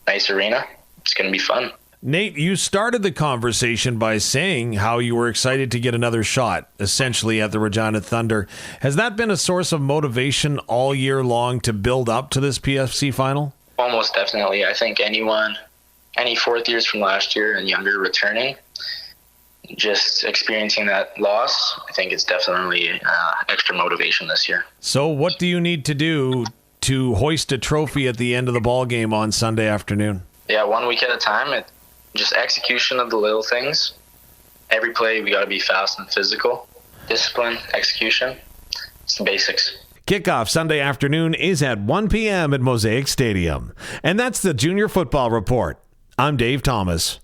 nice arena. It's going to be fun. Nate, you started the conversation by saying how you were excited to get another shot, essentially, at the Regina Thunder. Has that been a source of motivation all year long to build up to this PFC final? Almost definitely. I think any 4th years from last year and younger returning, just experiencing that loss, I think it's definitely extra motivation this year. So what do you need to do to hoist a trophy at the end of the ball game on Sunday afternoon? Yeah, 1 week at a time. Just execution of the little things. Every play, we got to be fast and physical. Discipline, execution. It's the basics. Kickoff Sunday afternoon is at 1 p.m. at Mosaic Stadium. And that's the Junior Football Report. I'm Dave Thomas.